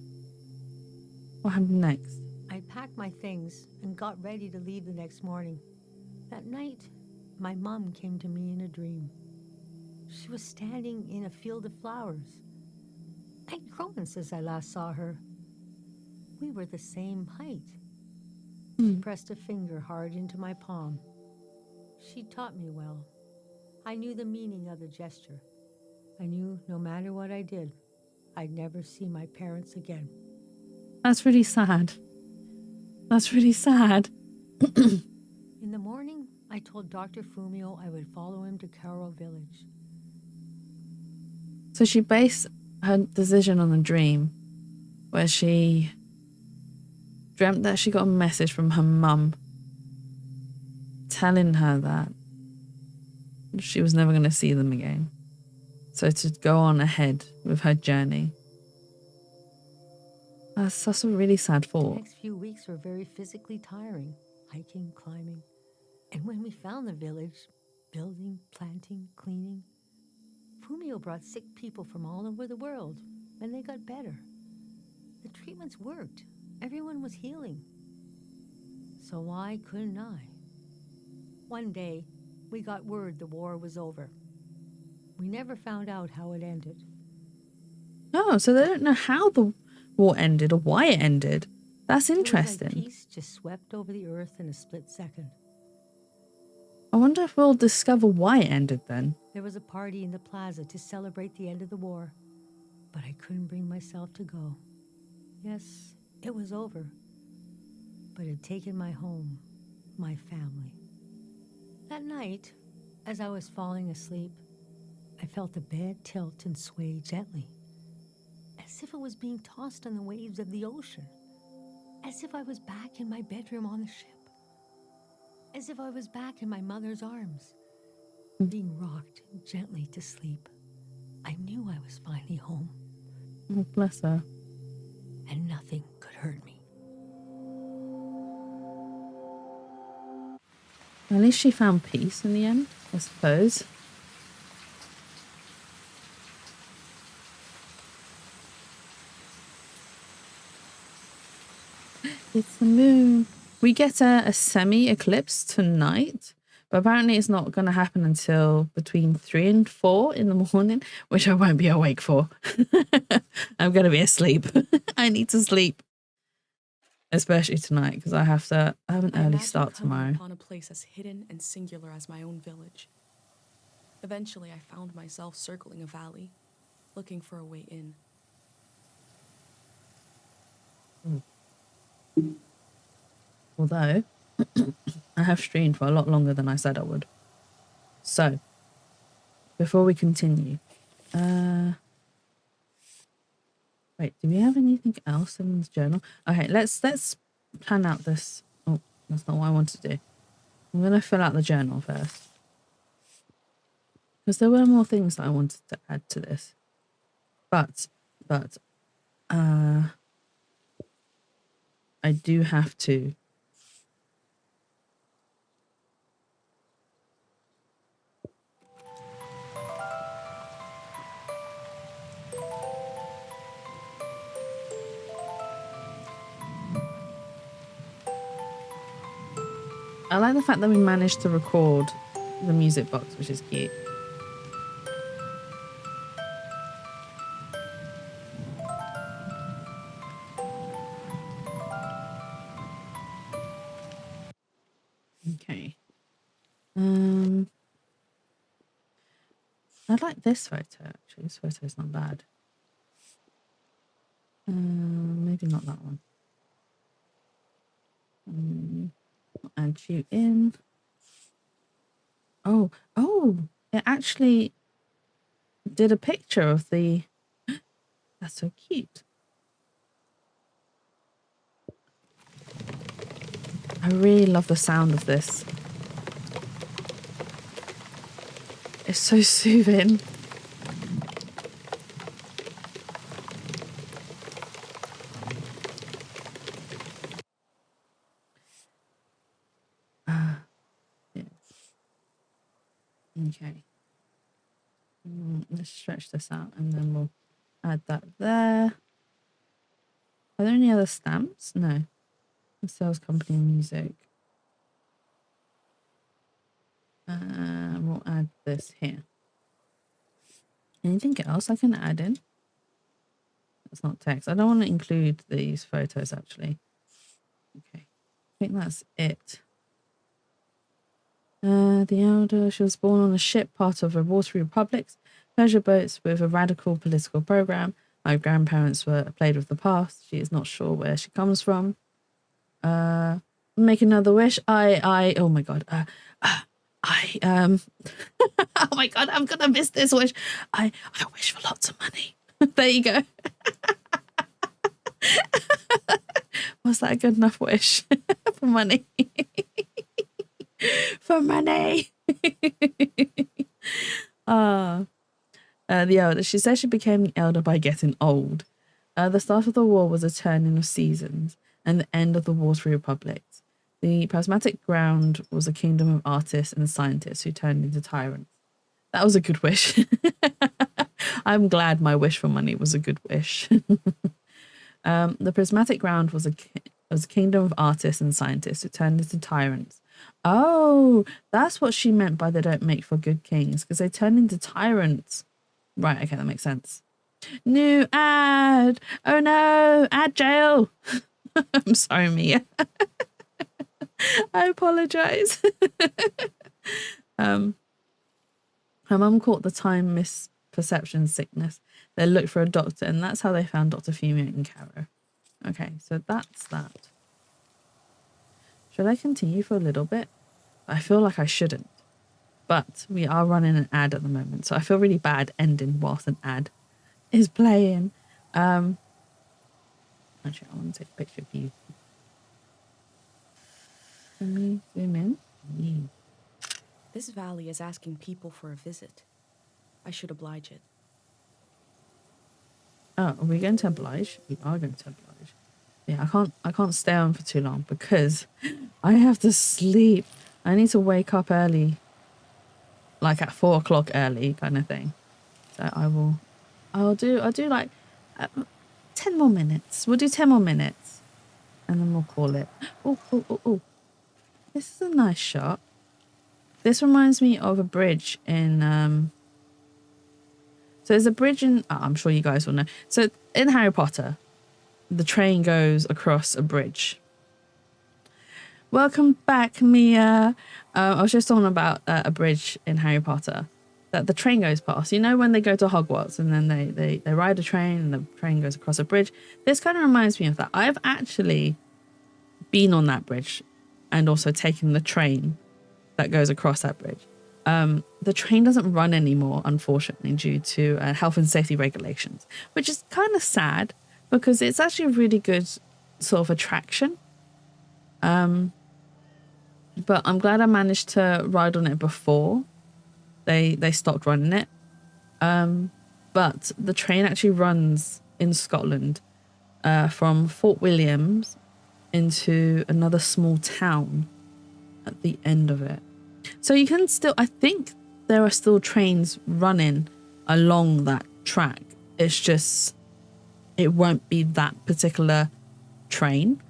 What happened next? I packed my things and got ready to leave the next morning. That night, my mom came to me in a dream. She was standing in a field of flowers. I'd grown since I last saw her. We were the same height. She pressed a finger hard into my palm. She taught me well. I knew the meaning of the gesture. I knew no matter what I did, I'd never see my parents again. That's really sad. That's really sad. In the morning, I told Dr. Fumio I would follow him to Karo village. So she based her decision on a dream where she dreamt that she got a message from her mum telling her that she was never going to see them again. So to go on ahead with her journey. That's a really sad The thought. next few weeks were very physically tiring, hiking, climbing. And when we found the village, building, planting, cleaning, Fumio brought sick people from all over the world, and they got better. The treatments worked. Everyone was healing. So why couldn't I? One day, we got word the war was over. We never found out how it ended. Oh, so they don't know how the war ended or why it ended. That's It was interesting. like peace just swept over the earth in a split second. I wonder if we'll discover why it ended then. There was a party in the plaza to celebrate the end of the war, but I couldn't bring myself to go. Yes, it was over, but it had taken my home, my family. That night, as I was falling asleep, I felt the bed tilt and sway gently, as if it was being tossed on the waves of the ocean, as if I was back in my bedroom on the ship, as if I was back in my mother's arms, being rocked gently to sleep. I knew I was finally home, Oh, bless her. and nothing could hurt me. At least she found peace in the end, I suppose. It's the moon. We get a semi-eclipse tonight, but apparently it's not going to happen until between 3 and 4 in the morning, which I won't be awake for. I'm going to be asleep. I need to sleep. Especially tonight, because I have an I early imagined start coming tomorrow. upon a place as hidden and singular as my own village. Eventually, I found myself circling a valley, looking for a way in. Although, I have streamed for a lot longer than I said I would. So, before we continue, wait, do we have anything else in the journal? Okay, let's plan out this. Oh, that's not what I want to do. I'm going to fill out the journal first. Because there were more things that I wanted to add to this. But, I do have to. I like the fact that we managed to record the music box, which is cute. Okay. I like this photo actually. This photo is not bad. Maybe not that one. I'll add you in. Oh, it actually did a picture of the. That's so cute. I really love the sound of this. It's so soothing. Yeah. Okay. Let's stretch this out and then we'll add that there. Are there any other stamps? No. The sales company music. We'll add this here. Anything else I can add in? That's not text. I don't want to include these photos actually. Okay. I think that's it. The elder, she was born on a ship, part of a watery republics, pleasure boats with a radical political program. My grandparents were played with the past. She is not sure where she comes from. Make another wish. Oh my god. Oh my god, I'm gonna miss this wish. I wish for lots of money. There you go. Was that a good enough wish? For money? For money. The elder. She says she became the elder by getting old. The start of the war was a turning of seasons and the end of the watery republics. The prismatic ground was a kingdom of artists and scientists who turned into tyrants. That was a good wish. I'm glad my wish for money was a good wish. The prismatic ground was a kingdom of artists and scientists who turned into tyrants. Oh, that's what she meant by they don't make for good kings, because they turn into tyrants. Right, okay, that makes sense. New ad. Oh no, ad jail. I'm sorry, Mia. I apologize. Her mum caught the time misperception sickness. They looked for a doctor, and that's how they found Dr. Fumio and Caro. Okay, so that's that. Should I continue for a little bit? I feel like I shouldn't. But we are running an ad at the moment, so I feel really bad ending whilst an ad is playing. Actually, I want to take a picture of you. Can we zoom in? Yeah. This valley is asking people for a visit. I should oblige it. Oh, are we going to oblige? We are going to oblige. Yeah, I can't stay on for too long because I have to sleep. I need to wake up early. Like at 4 o'clock early kind of thing. So I'll do like 10 more minutes. We'll do 10 more minutes. And then we'll call it. Oh. This is a nice shot. This reminds me of a bridge in so there's a bridge in I'm sure you guys will know. So in Harry Potter, the train goes across a bridge. Welcome back, Mia. I was just talking about a bridge in Harry Potter that the train goes past. You know when they go to Hogwarts and then they ride a train and the train goes across a bridge? This kind of reminds me of that. I've actually been on that bridge and also taken the train that goes across that bridge. The train doesn't run anymore, unfortunately, due to health and safety regulations, which is kind of sad because it's actually a really good sort of attraction. But I'm glad I managed to ride on it before they stopped running it. But the train actually runs in Scotland from Fort Williams into another small town at the end of it. So you can still, I think there are still trains running along that track. It's just, it won't be that particular train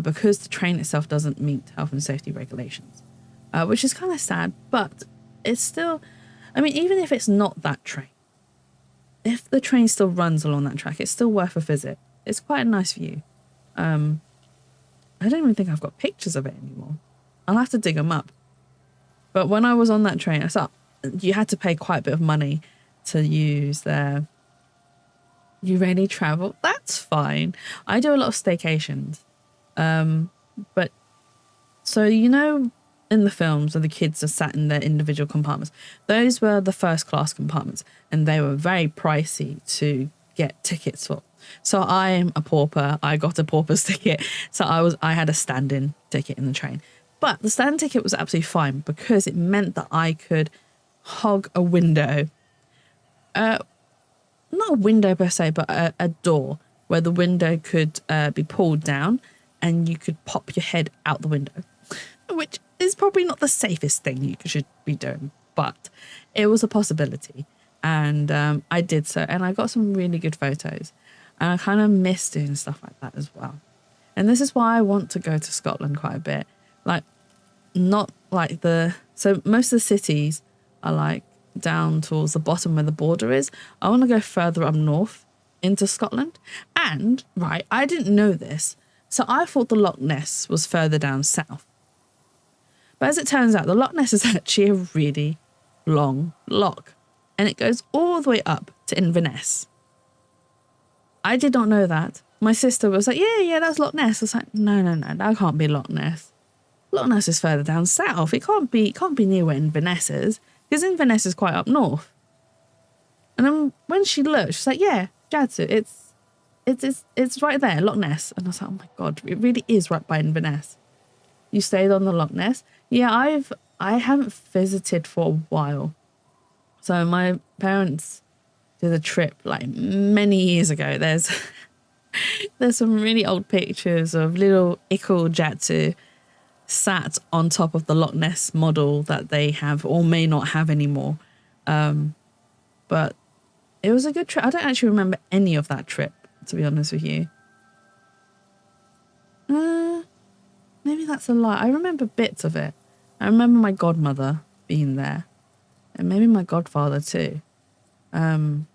because the train itself doesn't meet health and safety regulations, which is kind of sad, but it's still, I mean, even if it's not that train, if the train still runs along that track, it's still worth a visit. It's quite a nice view. I don't even think I've got pictures of it anymore. I'll have to dig them up. But when I was on that train, I saw you had to pay quite a bit of money to use their You really travel? That's fine. I do a lot of staycations. But so, you know, in the films where the kids are sat in their individual compartments, those were the first class compartments and they were very pricey to get tickets for. So I am a pauper. I got a pauper's ticket. So I had a stand-in ticket in the train. But the stand ticket was absolutely fine because it meant that I could hog a window. Not a window per se, but a door where the window could be pulled down and you could pop your head out the window, which is probably not the safest thing you should be doing, but it was a possibility. And I did so, and I got some really good photos. And I kind of miss doing stuff like that as well. And this is why I want to go to Scotland quite a bit. Like, not like so most of the cities are like down towards the bottom where the border is. I want to go further up north into Scotland. And, right, I didn't know this. So I thought the Loch Ness was further down south. But as it turns out, the Loch Ness is actually a really long loch. And it goes all the way up to Inverness. I did not know that. My sister was like, yeah, that's Loch Ness. I was like, no, that can't be Loch Ness. Loch Ness is further down south. It can't be near where Inverness is, because Inverness is quite up north. And then when she looked, she's like, yeah, Jadsu, it's right there, Loch Ness. And I was like, oh my God, it really is right by Inverness. You stayed on the Loch Ness? Yeah, I haven't visited for a while. So my parents did a trip like many years ago. There's some really old pictures of little Ickle Jatsu sat on top of the Loch Ness model that they have or may not have anymore. But it was a good trip. I don't actually remember any of that trip, to be honest with you. Maybe that's a lie. I remember bits of it. I remember my godmother being there. And maybe my godfather too. Who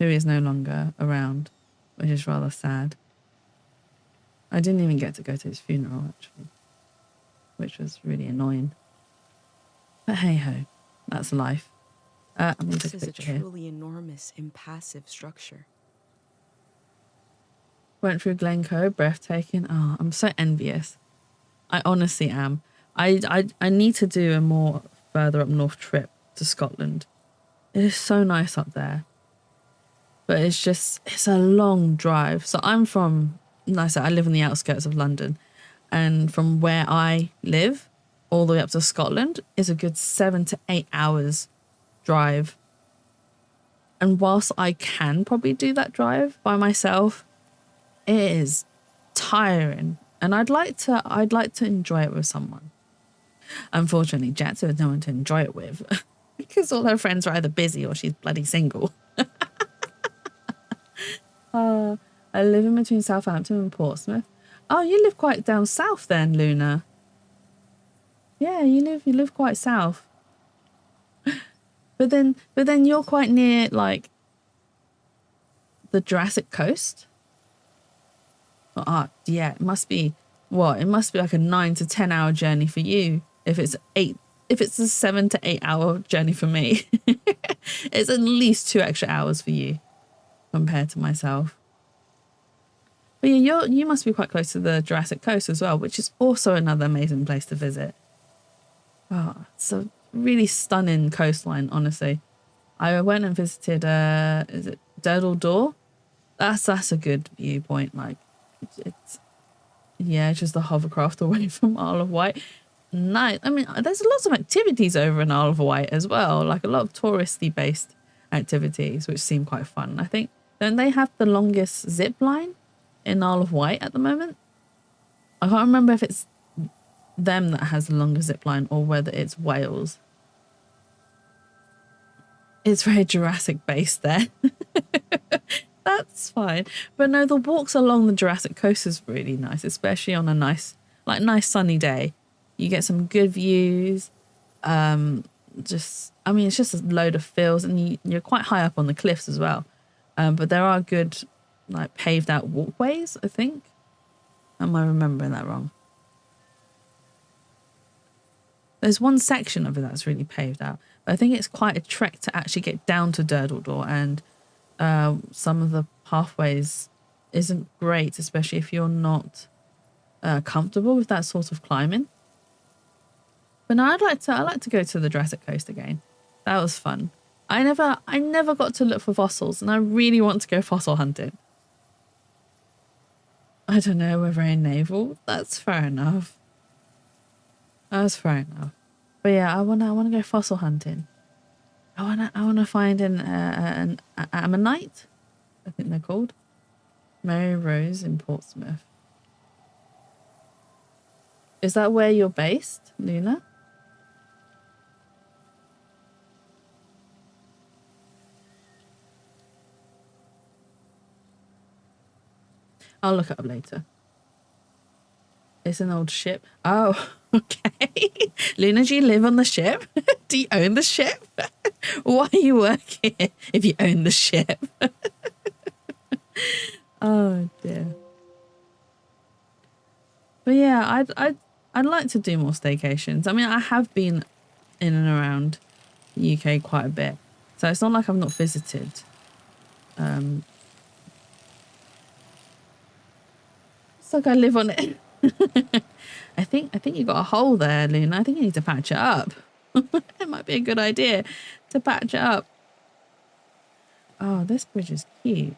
is no longer around, which is rather sad. I didn't even get to go to his funeral, actually, which was really annoying. But hey ho, that's life. I'm going to This take is a a picture here. truly enormous, impassive structure. Went through Glencoe, breathtaking. Oh, I'm so envious. I honestly am. I need to do a more further up north trip to Scotland. It is so nice up there. But it's a long drive. So I'm from, like I said, I live in the outskirts of London. And from where I live all the way up to Scotland is a good 7 to 8 hours drive. And whilst I can probably do that drive by myself, it is tiring. And I'd like to enjoy it with someone. Unfortunately, Jatsu has no one to enjoy it with because all her friends are either busy or she's bloody single. I live in between Southampton and Portsmouth. Oh, you live quite down south then, Luna. Yeah, you live quite south. But then you're quite near like the Jurassic Coast. Yeah, it must be what? It must be like a 9 to 10 hour journey for you. If it's a 7 to 8 hour journey for me. It's at least 2 extra hours for you compared to myself. But yeah, you must be quite close to the Jurassic Coast as well, which is also another amazing place to visit. Oh, it's a really stunning coastline, honestly. I went and visited, is it Durdle Door? That's a good viewpoint. Like, it's yeah, it's just the hovercraft away from Isle of Wight. Nice. I mean, there's lots of activities over in Isle of Wight as well, like a lot of touristy based activities, which seem quite fun. I think, don't they have the longest zip line in Isle of Wight at the moment? I can't remember if it's them that has the longest zip line or whether it's Wales. It's very Jurassic based there. That's fine. But no, the walks along the Jurassic coast is really nice, especially on a nice sunny day. You get some good views. I mean, it's just a load of fields, and you're quite high up on the cliffs as well. But there are good, like, paved out walkways, I think. Am I remembering that wrong? There's one section of it that's really paved out. But I think it's quite a trek to actually get down to Durdledore, and some of the pathways isn't great, especially if you're not comfortable with that sort of climbing. But no, I'd like to go to the Jurassic Coast again. That was fun. I never got to look for fossils, and I really want to go fossil hunting. I don't know, we're very naval. That's fair enough. That's fair enough. But yeah, I wanna go fossil hunting. I wanna find an ammonite, I think they're called. Mary Rose in Portsmouth. Is that where you're based, Luna? I'll look it up later. It's an old ship. Oh, okay. Luna, do you live on the ship? Do you own the ship? Why are you working if you own the ship? Oh dear. But yeah, I'd like to do more staycations. I mean, I have been in and around the UK quite a bit, so it's not like I've not visited. It's like I live on it. I think you got a hole there, Luna. I think you need to patch it up. It might be a good idea to patch it up. Oh, this bridge is cute.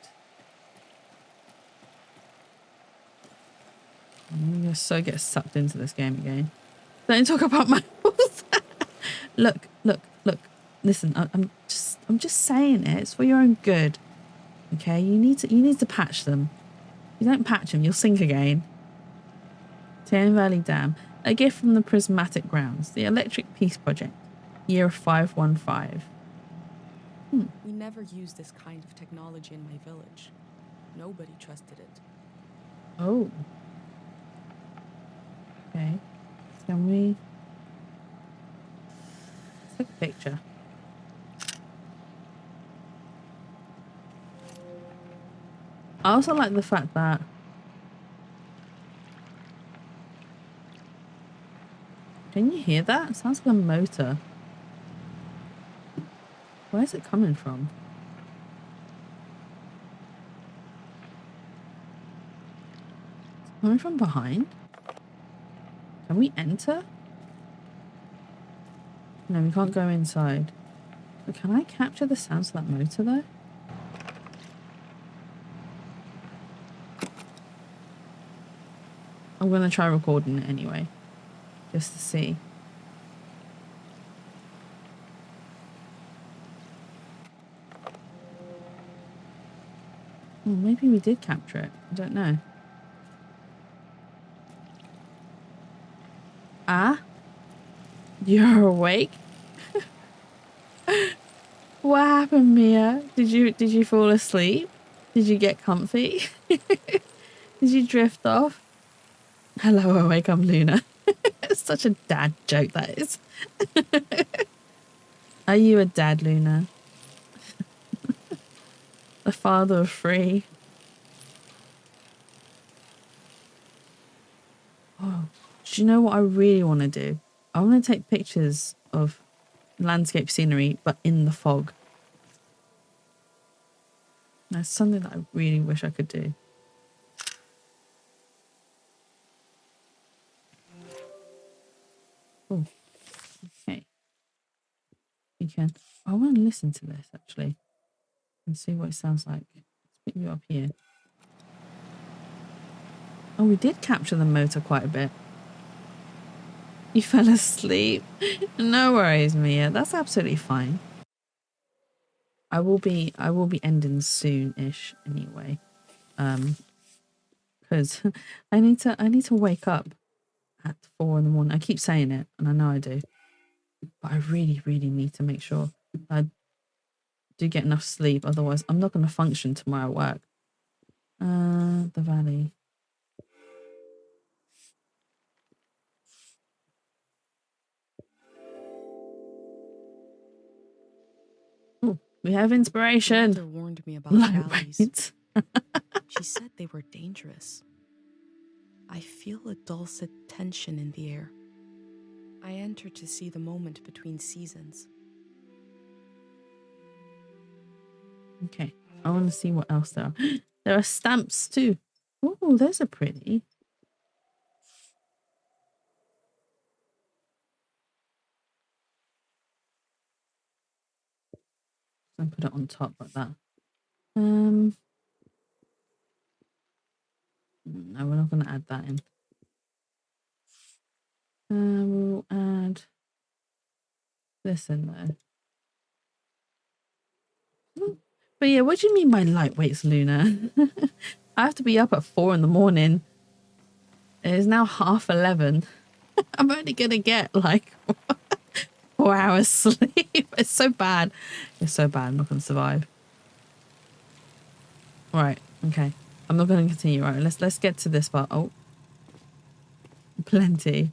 I'm gonna so get sucked into this game again. Don't talk about my house. Look. Listen, I'm just saying it. It's for your own good. Okay, you need to patch them. If you don't patch them, you'll sink again. Thames Valley Dam, a gift from the Prismatic Grounds, the Electric Peace Project, year 515. We never used this kind of technology in my village. Nobody trusted it. Oh. Okay. Can we take a picture? I also like the fact that can you hear that? It sounds like a motor. Where's it coming from? It's coming from behind? Can we enter? No, we can't go inside. But can I capture the sounds of that motor though? I'm going to try recording it anyway, just to see. Well, maybe we did capture it. I don't know. Ah? You're awake? What happened, Mia? Did you fall asleep? Did you get comfy? Did you drift off? Hello, awake, I'm Luna. It's such a dad joke, that is. Are you a dad, Luna? The father of three. Oh, do you know what I really want to do? I want to take pictures of landscape scenery, but in the fog. That's something that I really wish I could do. Oh, okay. can. I want to listen to this actually and see what it sounds like. Let's put you up here. Oh, we did capture the motor quite a bit. You fell asleep. No worries, Mia. That's absolutely fine. I will be ending soon-ish anyway. Because I need to wake up at 4 in the morning. I keep saying it, and I know I do. But I really, really need to make sure I do get enough sleep. Otherwise, I'm not going to function tomorrow at work. The valley. Ooh, we have inspiration. Mother warned me about valleys. Lightweight. She said they were dangerous. I feel a dulcet tension in the air. I enter to see the moment between seasons. Okay, I want to see what else there are. There are stamps too. Oh, those are pretty. I'll put it on top like that. No, we're not going to add that in. We'll add this in there. But yeah, what do you mean by lightweights, Luna? I have to be up at 4 in the morning. It is now 11:30. I'm only going to get like 4 hours sleep. It's so bad. It's so bad. I'm not going to survive. Right. Okay. I'm not going to continue. Right. Let's get to this part. Oh. Plenty.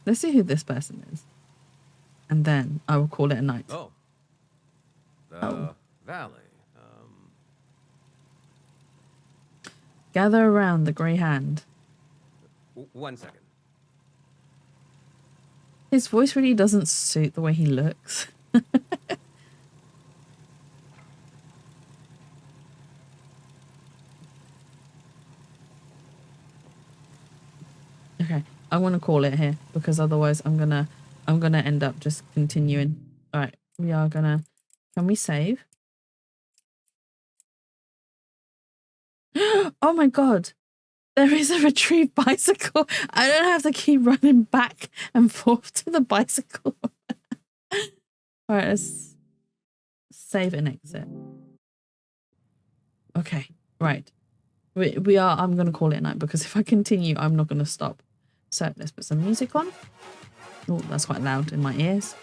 Let's see who this person is. And then I will call it a night. Oh. Valley. Gather around the grey hand. 1 second. His voice really doesn't suit the way he looks. Okay, I want to call it here because otherwise I'm gonna end up just continuing. All right, we are gonna. Can we save? Oh my god, there is a retrieved bicycle. I don't have to keep running back and forth to the bicycle. All right, let's save and exit. Okay, right. We are. I'm gonna call it a night because if I continue, I'm not gonna stop. So let's put some music on. Oh, that's quite loud in my ears.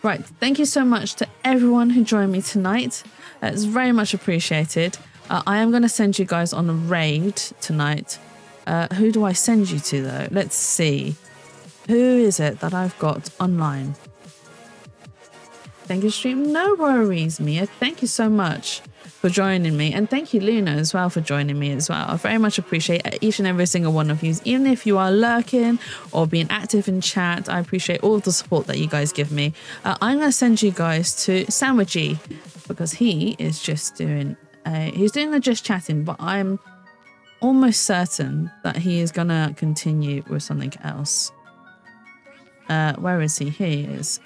Right, thank you so much to everyone who joined me tonight. It's very much appreciated. I am going to send you guys on a raid tonight. Who do I send you to though? Let's see. Who is it that I've got online? Thank you, stream. No worries, Mia. Thank you so much for joining me. And thank you, Luna, as well, for joining me as well. I very much appreciate each and every single one of you. Even if you are lurking or being active in chat, I appreciate all of the support that you guys give me. I'm going to send you guys to Sandwichy because he is just doing he's doing the just chatting, but I'm almost certain that he is going to continue with something else. Where is he? Here he is.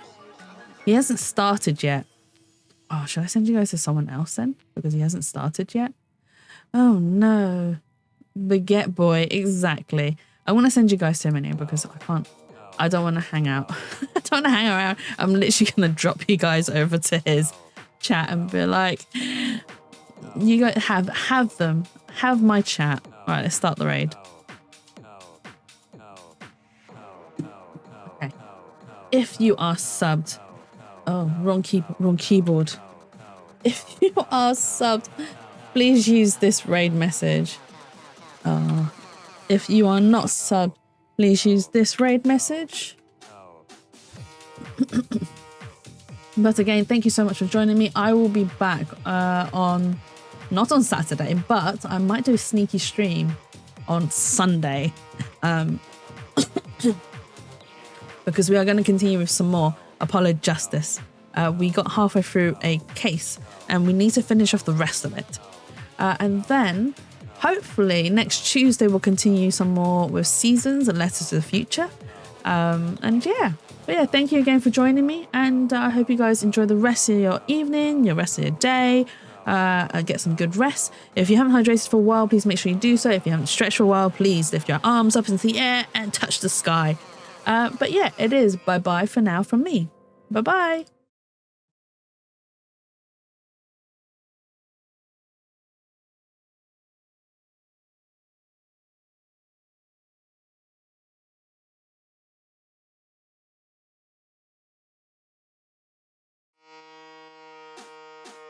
He hasn't started yet. Oh, should I send you guys to someone else then? Because he hasn't started yet? Oh, no. Baguette boy, exactly. I want to send you guys to him anyway because I don't want to hang out. I don't want to hang around. I'm literally going to drop you guys over to his chat and be like, you guys have them. Have my chat. All right, let's start the raid. Okay. If you are subbed, oh, wrong keyboard. If you are subbed, please use this raid message. If you are not subbed, please use this raid message. But again, thank you so much for joining me. I will be back not on Saturday, but I might do a sneaky stream on Sunday. Because we are going to continue with some more Apollo Justice. We got halfway through a case and we need to finish off the rest of it. And then hopefully next Tuesday we'll continue some more with Seasons and Letters to the Future. And yeah, but yeah, thank you again for joining me, and I hope you guys enjoy the rest of your evening, your rest of your day. Get some good rest. If you haven't hydrated for a while, please make sure you do so. If you haven't stretched for a while, please lift your arms up into the air and touch the sky. But yeah, it is bye bye for now from me. Bye bye.